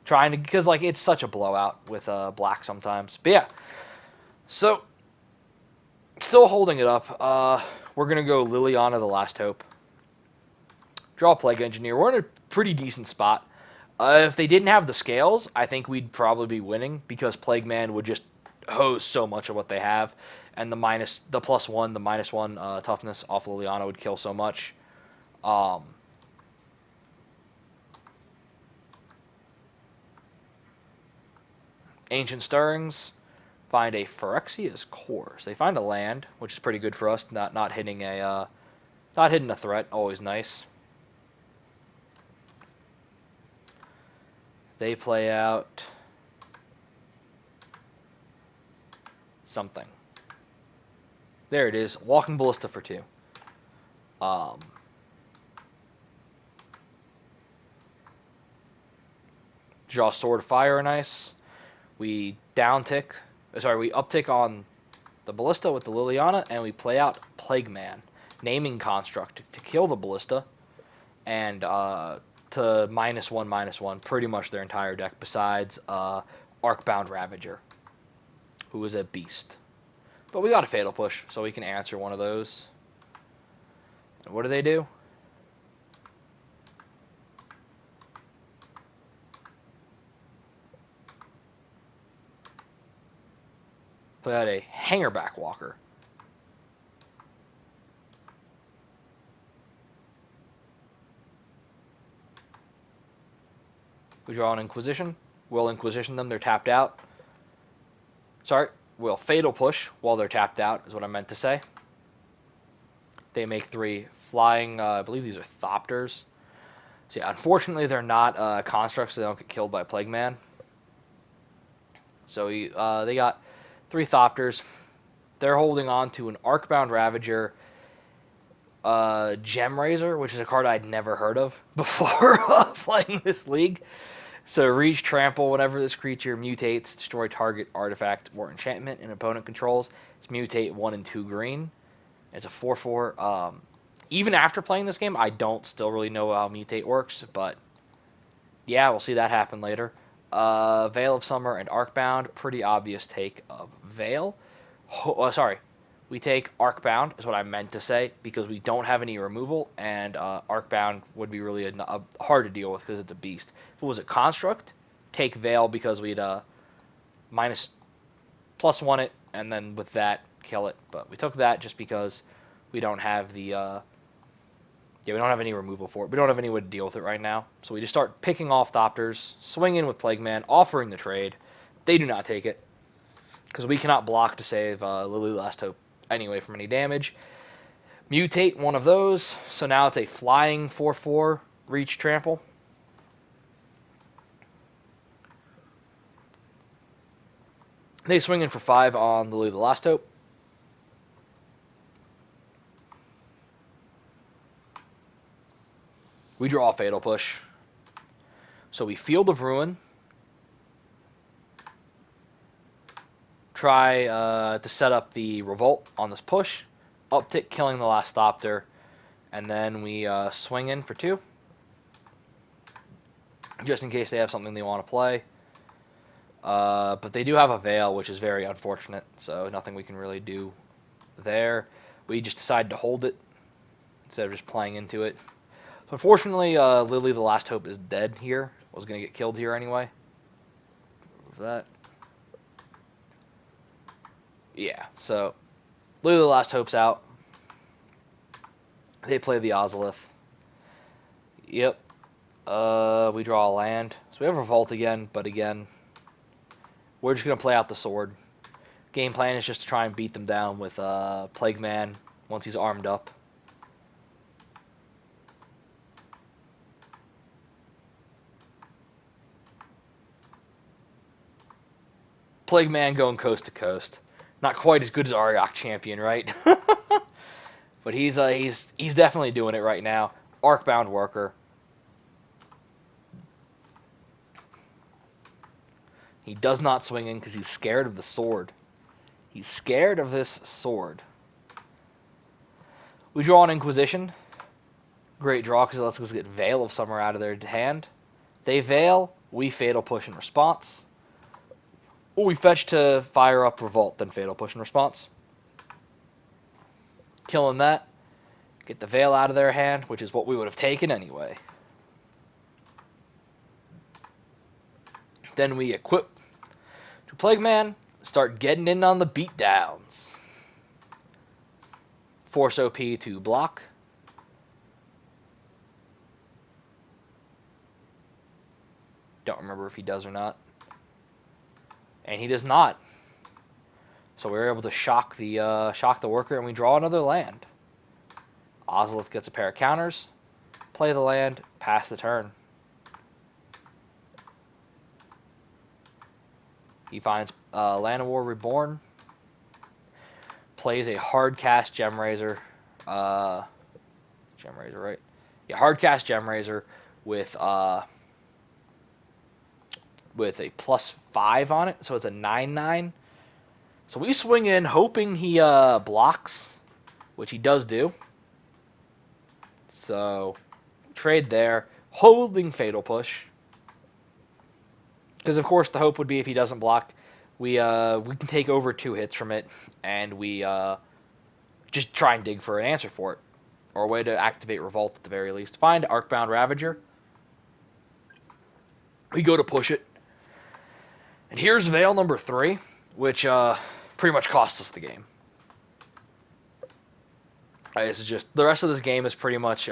Trying to, because, like, it's such a blowout with black sometimes. But, yeah. So, still holding it up. We're going to go Liliana, the last hope. Draw Plague Engineer. We're in a pretty decent spot. If they didn't have the Scales, I think we'd probably be winning because Plague Man would just hose so much of what they have, and the -1, the -1 toughness off Liliana would kill so much. Ancient Stirrings. Find a Phyrexia's Core. So they find a land, which is pretty good for us. Not hitting a threat. Always nice. They play out something. There it is. Walking Ballista for 2. Draw Sword of Fire, nice. We uptick on the Ballista with the Liliana, and we play out Plague Man. Naming Construct to kill the Ballista, and to -1/-1 pretty much their entire deck, besides Arcbound Ravager, who is a beast. But we got a Fatal Push, so we can answer one of those. And what do they do? Play out a Hangerback Walker. We draw an Inquisition. We'll Inquisition them. They're tapped out. Sorry. We'll Fatal Push while they're tapped out, is what I meant to say. They make 3 flying, I believe these are Thopters. So yeah, unfortunately they're not constructs, so they don't get killed by Plague Man. So they got 3 Thopters. They're holding on to an Arcbound Ravager, Gem Razor, which is a card I'd never heard of before playing this league. So Reach, Trample, whenever this creature mutates, destroy target artifact or enchantment an opponent controls. It's mutate 1 and 2 green. It's a 4/4. Even after playing this game, I don't still really know how mutate works, but yeah, we'll see that happen later. Veil of Summer and Arcbound, pretty obvious take of Veil. We take Arcbound, is what I meant to say, because we don't have any removal, and Arcbound would be really hard to deal with because it's a beast. If it was a construct, take Veil because we'd +1 it, and then with that, kill it. But we took that just because we don't have we don't have any removal for it. We don't have any way to deal with it right now. So we just start picking off Thopters, swing in with Plague Man, offering the trade. They do not take it. because we cannot block to save Lily Last Hope anyway from any damage. Mutate one of those, so now it's a flying 4/4 reach trample. They swing in for 5 on Lily the Last Hope. We draw a Fatal Push. So we Field of Ruin. Try to set up the Revolt on this push. Uptick, killing the last Thopter. And then we swing in for 2. Just in case they have something they want to play. But they do have a Veil, which is very unfortunate. So nothing we can really do there. We just decided to hold it instead of just playing into it. So unfortunately, Lily the Last Hope is dead here. Was going to get killed here anyway. That. Yeah, so Lily the Last Hope's out. They play the Ozolith. Yep. We draw a land. So we have Revolt again, but again, we're just going to play out the sword. Game plan is just to try and beat them down with Plague Man once he's armed up. Plague Man going coast to coast. Not quite as good as Auriok Champion, right? But he's definitely doing it right now. Arcbound Worker. He does not swing in because he's scared of the sword. He's scared of this sword. We draw an Inquisition. Great draw because it lets us get Veil of Summer out of their hand. They Veil. We Fatal Push in response. We fetch to fire up Revolt, then Fatal Push in response. Killing that. Get the Veil out of their hand, which is what we would have taken anyway. Then we equip to Plague Man. Start getting in on the beatdowns. Force OP to block. Don't remember if he does or not. And he does not. So we're able to shock the worker, and we draw another land. Ozolith gets a pair of counters. Play the land. Pass the turn. He finds Llanowar Reborn. Plays a Hardcast Gemrazor. Gemrazor, right? Yeah, Hardcast Gemrazor with a +5 on it, so it's a 9/9. So we swing in hoping he blocks, which he does do. So trade there, holding Fatal Push, because of course the hope would be if he doesn't block, we can take over 2 hits from it, and we just try and dig for an answer for it, or a way to activate Revolt at the very least. Find Arcbound Ravager. We go to push it. And here's Veil number 3, which pretty much costs us the game. This is just, the rest of this game is pretty much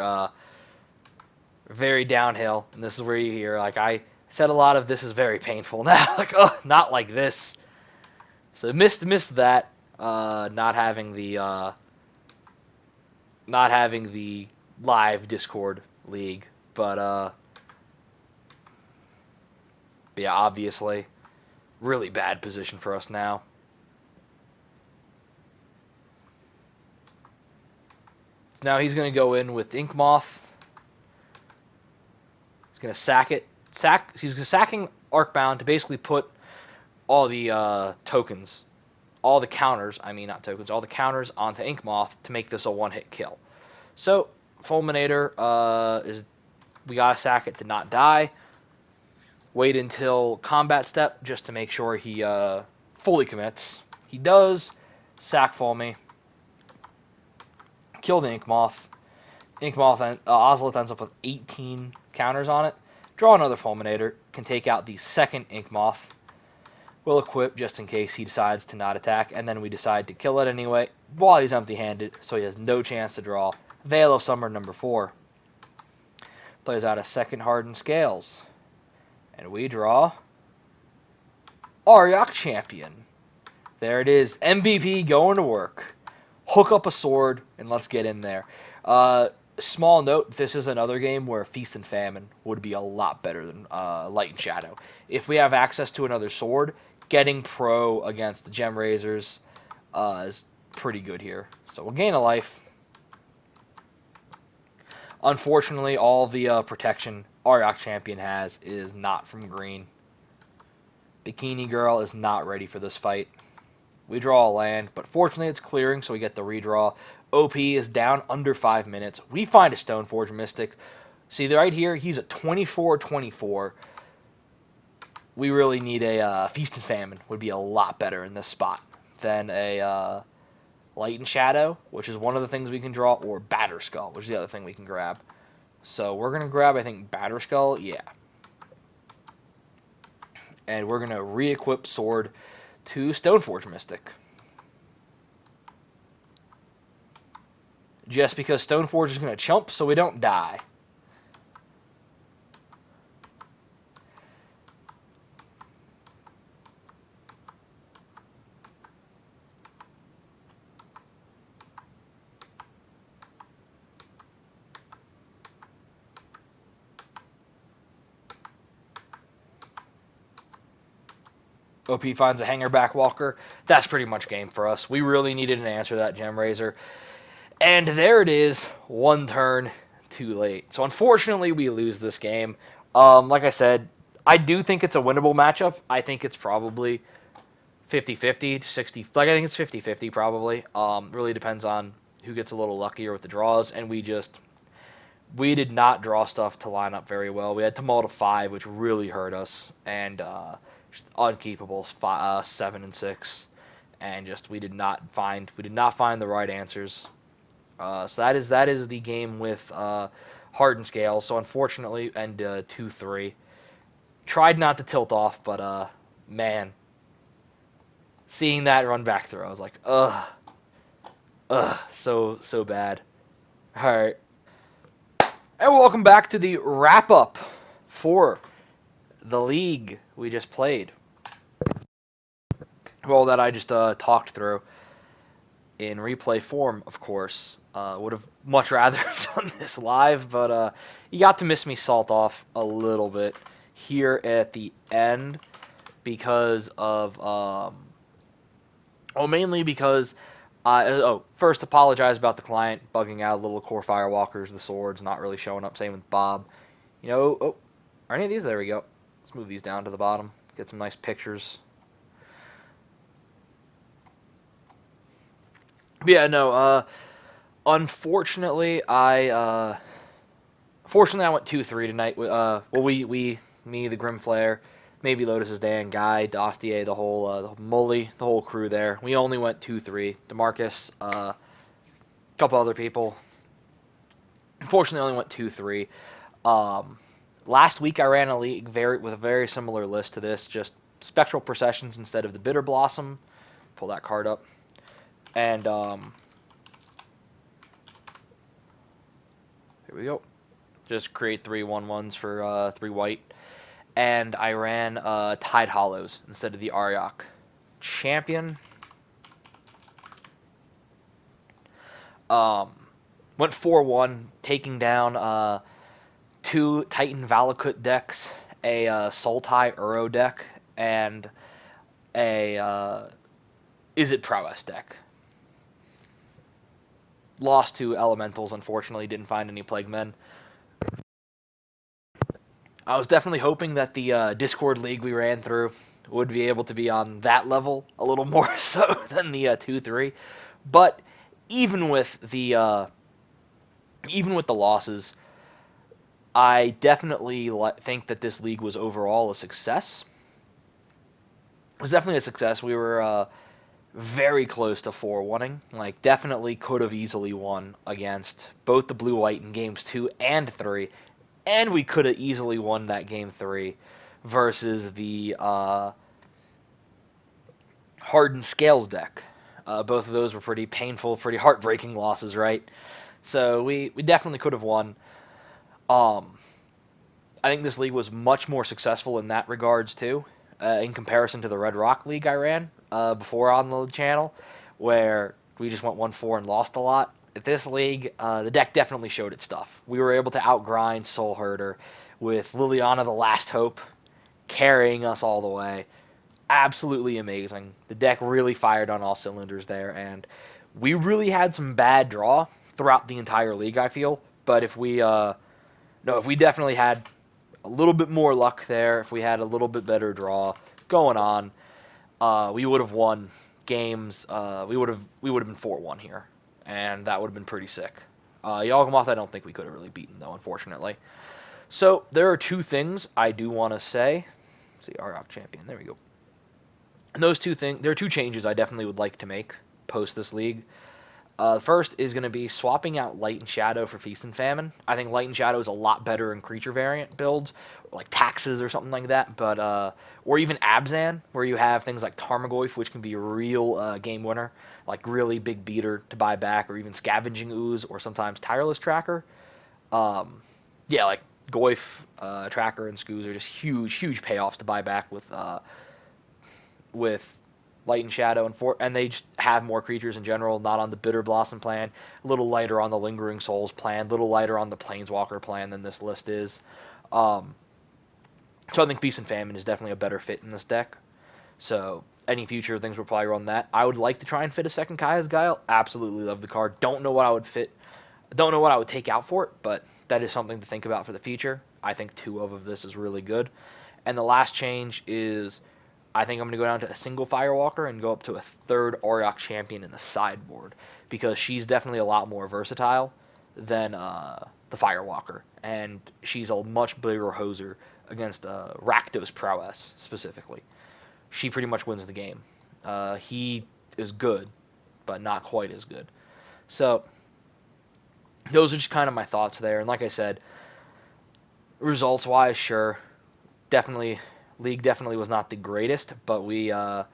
very downhill, and this is where you hear, like, I said a lot of this is very painful now, like, oh, not like this. So missed that, not having the live Discord league, but yeah, obviously. Really bad position for us now. So now he's going to go in with Yawgmoth. He's going to sack it. He's sacking Arcbound to basically put all the tokens, all the counters, not tokens, all the counters onto Yawgmoth to make this a one-hit kill. So, Fulminator, we got to sack it to not die. Wait until combat step just to make sure he fully commits. He does. Sack Fulmy. Kill the Yawgmoth. Ozolith ends up with 18 counters on it. Draw another Fulminator. Can take out the second Yawgmoth. We'll equip just in case he decides to not attack. And then we decide to kill it anyway while he's empty-handed, so he has no chance to draw. Veil of Summer number 4. Plays out a second Hardened Scales. And we draw Auriok Champion. There it is. MVP going to work. Hook up a sword, and let's get in there. Small note, this is another game where Feast and Famine would be a lot better than Light and Shadow. If we have access to another sword, getting pro against the Gem Razors is pretty good here. So we'll gain a life. Unfortunately, all the protection Auriok Champion has is not from green. Bikini Girl is not ready for this fight. We draw a land, but fortunately it's clearing, so we get the redraw. OP is down under 5 minutes. We find a Stoneforge Mystic. See, right here, he's a 24-24. We really need a Feast and Famine. Would be a lot better in this spot than a Light and Shadow, which is one of the things we can draw, or Batterskull, which is the other thing we can grab. So we're going to grab, I think, Batterskull, yeah. And we're going to re-equip Sword to Stoneforge Mystic. Just because Stoneforge is going to chump so we don't die. OP finds a Hangerback Walker. That's pretty much game for us. We really needed an answer to that Gem Razor. And there it is, one turn too late. So unfortunately, we lose this game. Like I said, I do think it's a winnable matchup. I think it's probably 50-50, 60. Like I think it's 50-50 probably. Really depends on who gets a little luckier with the draws. And we did not draw stuff to line up very well. We had Tumult of 5, which really hurt us, and unkeepable 7 and 6, and just we did not find the right answers. So that is the game with Hardened Scales. So unfortunately, and 2-3. Tried not to tilt off, but man, seeing that run back through, I was like, so bad. All right, and welcome back to the wrap up for the league we just played. Well, that I just talked through in replay form, of course. Would have much rather have done this live, but you got to miss me salt off a little bit here at the end because of, mainly because first apologize about the client bugging out a little Kor Firewalkers, the swords not really showing up. Same with Bob. Are any of these? There we go. Let's move these down to the bottom. Get some nice pictures. But yeah, no. Unfortunately, I went 2-3 tonight. Me, the Grim Flare, maybe Lotus's Dan, Guy, Dostier, the whole Mully, the whole crew there. We only went 2-3. DeMarcus, a couple other people. Unfortunately, only went 2-3. Last week I ran a league with a very similar list to this, just Spectral Processions instead of the Bitterblossom. Pull that card up. And here we go. Just create 3 1/1s for 3 white. And I ran Tide Hollows instead of the Auriok Champion. Went 4-1, taking down 2 Titan Valakut decks, a Sultai Uro deck, and a Is It Prowess deck. Lost to Elementals, unfortunately, didn't find any Plague Men. I was definitely hoping that the Discord League we ran through would be able to be on that level a little more so than the 2-3. But even with the losses, I definitely think that this league was overall a success. It was definitely a success. We were very close to 4-1-ing. Like, definitely could have easily won against both the blue-white in games 2 and 3. And we could have easily won that game 3 versus the Hardened Scales deck. Both of those were pretty painful, pretty heartbreaking losses, right? So we definitely could have won. I think this league was much more successful in that regards, too, in comparison to the Red Rock League I ran. before on the channel, where we just went 1-4 and lost a lot. At this league, the deck definitely showed its stuff. We were able to outgrind Soulherder with Liliana the Last Hope carrying us all the way. Absolutely amazing. The deck really fired on all cylinders there, and we really had some bad draw throughout the entire league, I feel. But if we definitely had a little bit more luck there, if we had a little bit better draw going on, we would have won games. We would have been 4-1 here, and that would have been pretty sick. Yawgmoth, I don't think we could have really beaten, though, unfortunately. So there are two things I do want to say. Let's see, Auriok Champion. There we go. And those two things, there are two changes I definitely would like to make post this league. First is going to be swapping out Light and Shadow for Feast and Famine. I think Light and Shadow is a lot better in creature variant builds, like Taxes or something like that, but or even Abzan, where you have things like Tarmogoyf, which can be a real game winner, like really big beater to buy back, or even Scavenging Ooze, or sometimes Tireless Tracker. Yeah, like Goyf, Tracker, and Skoos are just huge payoffs to buy back with Light and Shadow, and they just have more creatures in general, not on the Bitterblossom plan, a little lighter on the Lingering Souls plan, a little lighter on the Planeswalker plan than this list is. So I think Feast and Famine is definitely a better fit in this deck. So any future things will probably run that. I would like to try and fit a second Kaya's Guile. Absolutely love the card. Don't know what I would fit. Don't know what I would take out for it, but that is something to think about for the future. I think 2 of this is really good. And the last change is, I think I'm going to go down to a single Firewalker and go up to a 3rd Auriok Champion in the sideboard, because she's definitely a lot more versatile than the Firewalker, and she's a much bigger hoser against Rakdos prowess specifically. She pretty much wins the game. He is good, but not quite as good. So those are just kind of my thoughts there. And like I said, results-wise, sure, League definitely was not the greatest, but I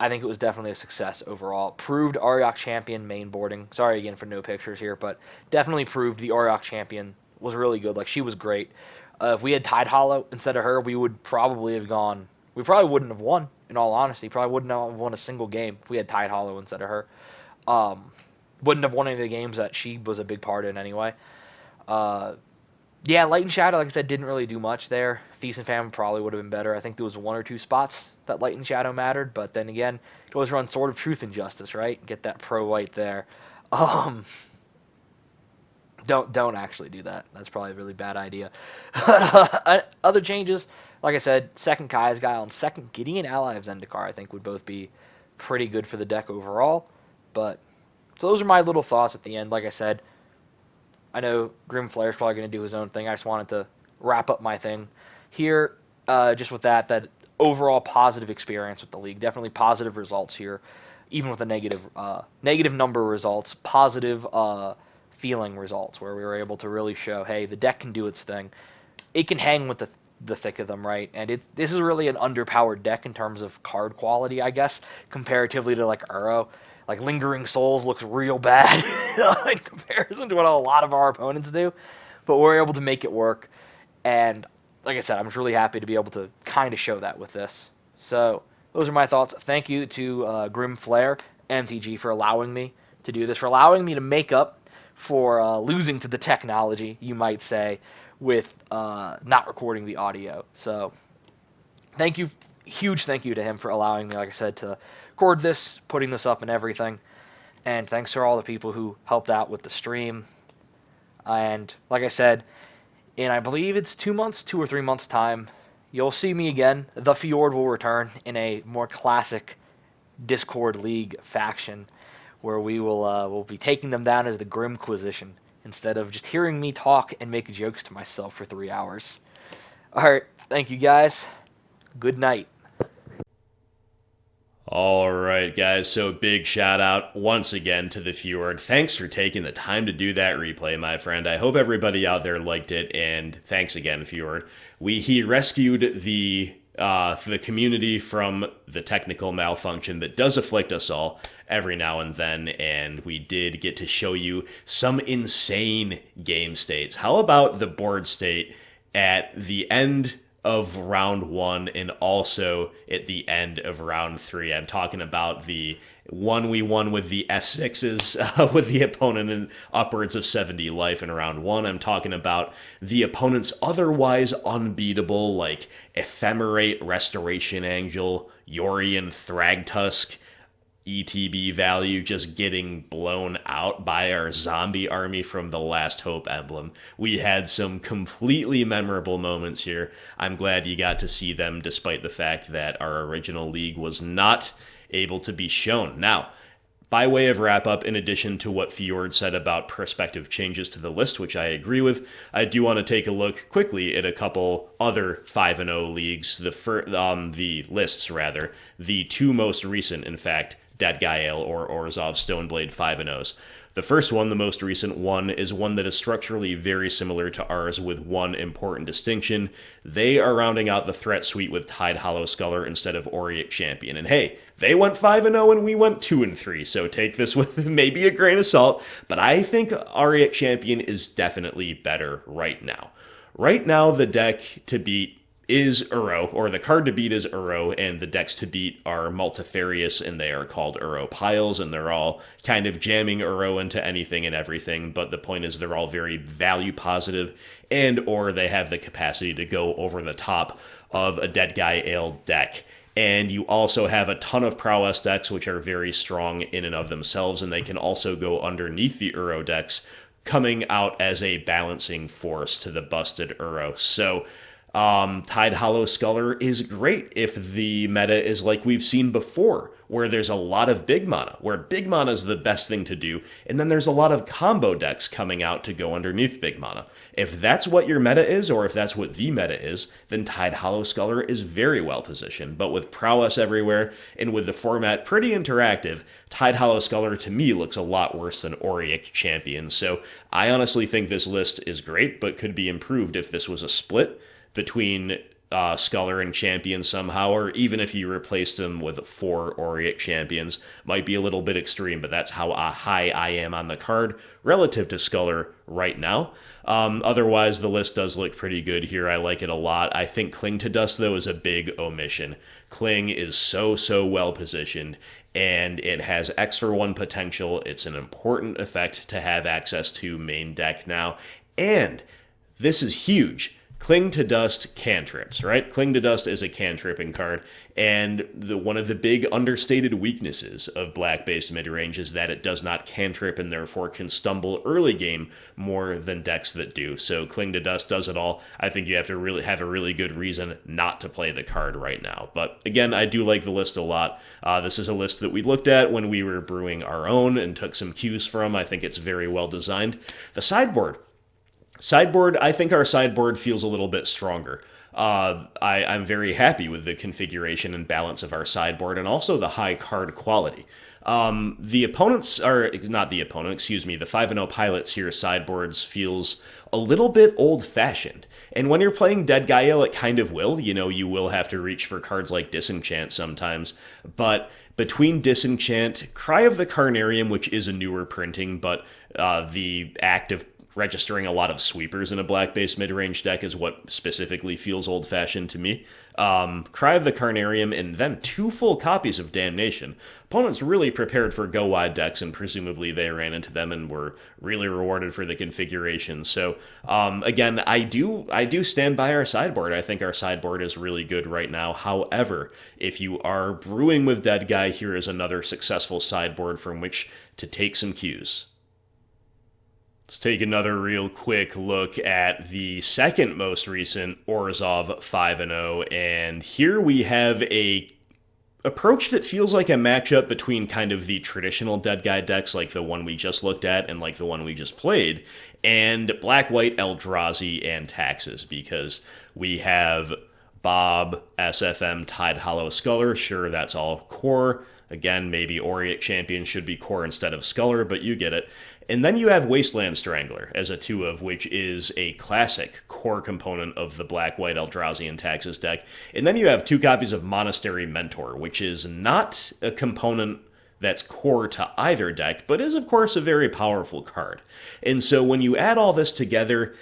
think it was definitely a success overall. Proved Auriok Champion mainboarding. Sorry again for no pictures here, but definitely proved the Auriok Champion was really good. Like, she was great. If we had Tide Hollow instead of her, we would probably have gone. We probably wouldn't have won, in all honesty. Probably wouldn't have won a single game if we had Tide Hollow instead of her. Wouldn't have won any of the games that she was a big part in anyway. Yeah, Light and Shadow, like I said, didn't really do much there. Feast and Famine probably would have been better. I think there was 1 or 2 spots that Light and Shadow mattered, but then again, it always run Sword of Truth and Justice, right? Get that pro-white there. Don't actually do that. That's probably a really bad idea. Other changes, like I said, 2nd Kaya's Guile and 2nd Gideon Ally of Zendikar, I think would both be pretty good for the deck overall. But so those are my little thoughts at the end. Like I said, I know Grim Flair's probably going to do his own thing. I just wanted to wrap up my thing here, just with that overall positive experience with the league. Definitely positive results here, even with the negative number results, positive feeling results, where we were able to really show, hey, the deck can do its thing. It can hang with the thick of them, right? And this is really an underpowered deck in terms of card quality, I guess, comparatively to like Uro. Like, Lingering Souls looks real bad in comparison to what a lot of our opponents do. But we're able to make it work. And, like I said, I'm just really happy to be able to kind of show that with this. So, those are my thoughts. Thank you to Grim Flair, MTG, for allowing me to do this, for allowing me to make up for losing to the technology, you might say, with not recording the audio. So, thank you. Huge thank you to him for allowing me, like I said, to record this, putting this up and everything. And thanks to all the people who helped out with the stream. And like I said, in I believe it's 2 or 3 months time, you'll see me again. The Fjord will return in a more classic Discord League faction, where we will we'll be taking them down as the Grimquisition instead of just hearing me talk and make jokes to myself for 3 hours. Alright, thank you guys. Good night. All right, guys, so big shout out once again to the Fjord. Thanks for taking the time to do that replay, my friend. I hope everybody out there liked it, and thanks again, Fjord. He rescued the community from the technical malfunction that does afflict us all every now and then, and we did get to show you some insane game states. How about the board state at the end of round 1 and also at the end of round 3. I'm talking about the one we won with the F6s with the opponent in upwards of 70 life in round 1. I'm talking about the opponent's otherwise unbeatable, like Ephemerate Restoration Angel, Yorion Thragtusk, ETB value just getting blown out by our zombie army from the Last Hope emblem. We had some completely memorable moments here. I'm glad you got to see them despite the fact that our original league was not able to be shown. Now, by way of wrap-up, in addition to what Fjord said about prospective changes to the list, which I agree with, I do want to take a look quickly at a couple other 5-0 leagues, the lists, rather. The two most recent, in fact, Deadguy or Orzhov Stoneblade 5-0s. The first one, the most recent one, is one that is structurally very similar to ours with one important distinction. They are rounding out the threat suite with Tide Hollow Sculler instead of Auriok Champion. And hey, they went 5-0 and we went 2-3, so take this with maybe a grain of salt, but I think Auriok Champion is definitely better right now. Right now, the deck to beat is Uro, or the card to beat is Uro, and the decks to beat are multifarious, and they are called Uro piles, and they're all kind of jamming Uro into anything and everything, but the point is they're all very value positive, and or they have the capacity to go over the top of a Deadguy Ale deck. And you also have a ton of prowess decks, which are very strong in and of themselves, and they can also go underneath the Uro decks, coming out as a balancing force to the busted Uro. So, Tide Hollow Sculler is great if the meta is like we've seen before, where there's a lot of big mana, where big mana is the best thing to do, and then there's a lot of combo decks coming out to go underneath big mana. If that's what your meta is, or if that's what the meta is, then Tide Hollow Sculler is very well positioned. But with prowess everywhere, and with the format pretty interactive, Tide Hollow Sculler to me looks a lot worse than Auriok Champion. So I honestly think this list is great, but could be improved if this was a split between Sculler and Champion somehow, or even if you replaced them with 4 Auriok Champions. Might be a little bit extreme, but that's how high I am on the card relative to Sculler right now. Otherwise, the list does look pretty good here. I like it a lot. I think Cling to Dust, though, is a big omission. Cling is so well positioned, and it has X for 1 potential. It's an important effect to have access to main deck now, and this is huge. Cling to Dust cantrips, right? Cling to Dust is a cantripping card, and one of the big understated weaknesses of black-based midrange is that it does not cantrip and therefore can stumble early game more than decks that do. So Cling to Dust does it all. I think you have to really have a really good reason not to play the card right now. But again, I do like the list a lot. This is a list that we looked at when we were brewing our own and took some cues from. I think it's very well designed. The sideboard, I think our sideboard feels a little bit stronger. I'm very happy with the configuration and balance of our sideboard and also the high card quality. The 5-0 pilots here sideboards feels a little bit old-fashioned. And when you're playing Deadguy, it kind of will. You will have to reach for cards like Disenchant sometimes. But between Disenchant, Cry of the Carnarium, which is a newer printing, but the act of registering a lot of sweepers in a black-based mid-range deck is what specifically feels old-fashioned to me. Cry of the Carnarium, and then 2 full copies of Damnation. Opponents really prepared for go-wide decks, and presumably they ran into them and were really rewarded for the configuration. So, again, I do stand by our sideboard. I think our sideboard is really good right now. However, if you are brewing with Deadguy, here is another successful sideboard from which to take some cues. Let's take another real quick look at the second most recent Orzhov 5-0, and here we have a approach that feels like a matchup between kind of the traditional Deadguy decks, like the one we just looked at and like the one we just played, and Black-White Eldrazi and Taxes, because we have Bob, SFM, Tide Hollow Sculler. Sure, that's all core. Again, maybe Auriok Champion should be core instead of Sculler, but you get it. And then you have Wasteland Strangler as a 2 of, which is a classic core component of the Black-White Eldrazi and Taxes deck. And then you have 2 copies of Monastery Mentor, which is not a component that's core to either deck, but is, of course, a very powerful card. And so when you add all this together,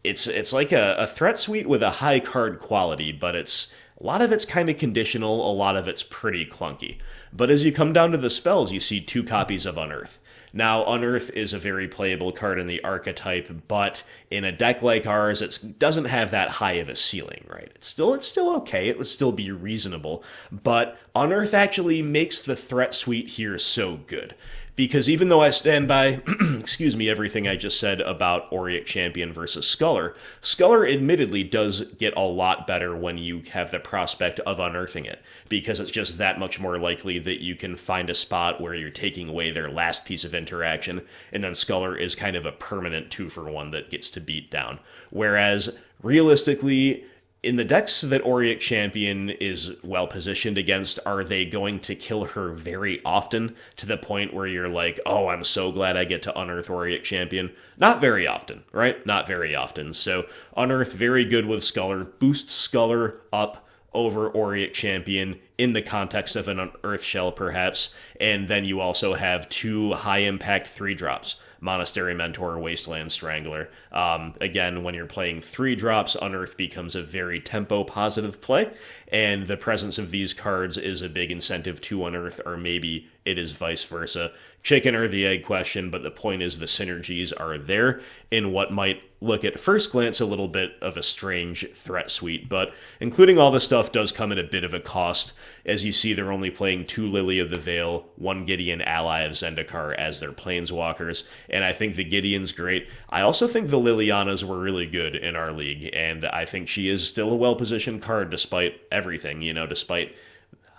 it's like a threat suite with a high card quality, but a lot of it's kind of conditional, a lot of it's pretty clunky. But as you come down to the spells, you see 2 copies of Unearth. Now, Unearth is a very playable card in the archetype, but in a deck like ours, it doesn't have that high of a ceiling, right? It's still okay, it would still be reasonable, but Unearth actually makes the threat suite here so good. Because even though I stand by, excuse me, everything I just said about Auriok Champion versus Sculler, Sculler admittedly does get a lot better when you have the prospect of unearthing it, because it's just that much more likely that you can find a spot where you're taking away their last piece of interaction, and then Sculler is kind of a permanent 2-for-1 that gets to beat down. Whereas, realistically, in the decks that Auriok Champion is well positioned against, are they going to kill her very often to the point where you're like, oh, I'm so glad I get to unearth Auriok Champion? Not very often, right? Not very often. So Unearth, very good with Sculler, boosts Sculler up over Auriok Champion in the context of an Unearth Shell, perhaps. And then you also have 2 high-impact 3-drops. Monastery Mentor, Wasteland Strangler. Again, when you're playing 3-drops, Unearth becomes a very tempo-positive play, and the presence of these cards is a big incentive to Unearth, or maybe it is vice versa. Chicken or the egg question, but the point is the synergies are there in what might look at first glance a little bit of a strange threat suite, but including all the stuff does come at a bit of a cost. As you see, they're only playing 2 Lily of the Veil, 1 Gideon ally of Zendikar as their planeswalkers, and I think the Gideon's great. I also think the Lilianas were really good in our league, and I think she is still a well-positioned card despite everything, despite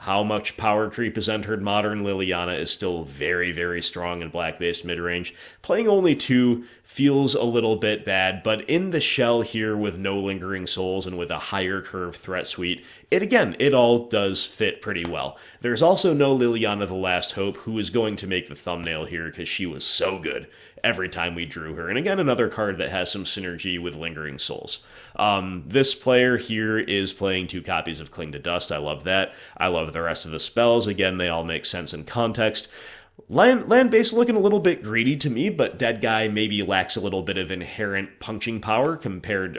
how much power creep has entered Modern. Liliana is still very, very strong in black-based midrange. Playing only 2 feels a little bit bad, but in the shell here with no Lingering Souls and with a higher curve threat suite, it all does fit pretty well. There's also no Liliana the Last Hope, who is going to make the thumbnail here because she was so good every time we drew her. And again, another card that has some synergy with Lingering Souls. This player here is playing 2 copies of Cling to Dust. I love that. I love the rest of the spells. Again, they all make sense in context. Land base looking a little bit greedy to me, but Deadguy maybe lacks a little bit of inherent punching power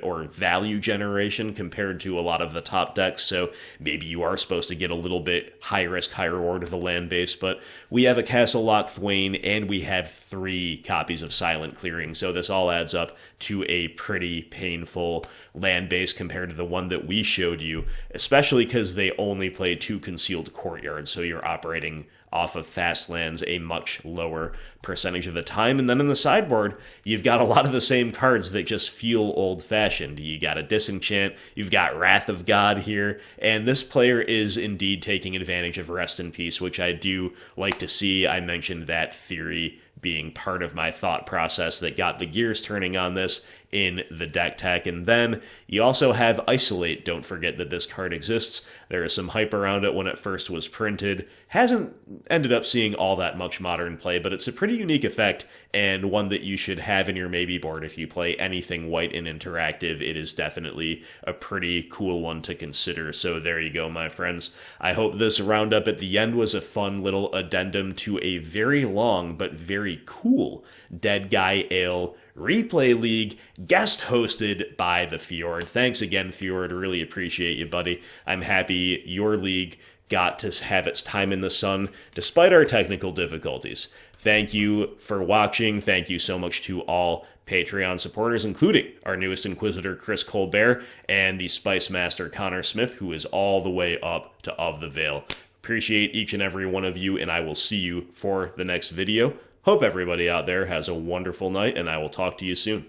or value generation compared to a lot of the top decks, so maybe you are supposed to get a little bit high risk, high reward of the land base, but we have a Castle Lock Thwain, and we have 3 copies of Silent Clearing, so this all adds up to a pretty painful land base compared to the one that we showed you, especially because they only play 2 Concealed Courtyards, so you're operating off of fast lands a much lower percentage of the time. And then in the sideboard, you've got a lot of the same cards that just feel old-fashioned. You got a Disenchant, you've got Wrath of God here, and this player is indeed taking advantage of Rest in Peace, which I do like to see. I mentioned that theory being part of my thought process that got the gears turning on this in the deck tech. And then you also have Isolate. Don't forget that this card exists. There is some hype around it when it first was printed. Hasn't ended up seeing all that much modern play, but it's a pretty unique effect and one that you should have in your maybe board if you play anything white and interactive. It is definitely a pretty cool one to consider. So there you go, my friends. I hope this roundup at the end was a fun little addendum to a very long but very cool Deadguy Ale replay league, guest hosted by the Fjord. Thanks again, Fjord. Really appreciate you, buddy. I'm happy your league got to have its time in the sun despite our technical difficulties. Thank you for watching. Thank you so much to all Patreon supporters, including our newest Inquisitor, Chris Colbert, and the Spice Master, Connor Smith, who is all the way up to Of the Veil. Appreciate each and every one of you, and I will see you for the next video. Hope everybody out there has a wonderful night, and I will talk to you soon.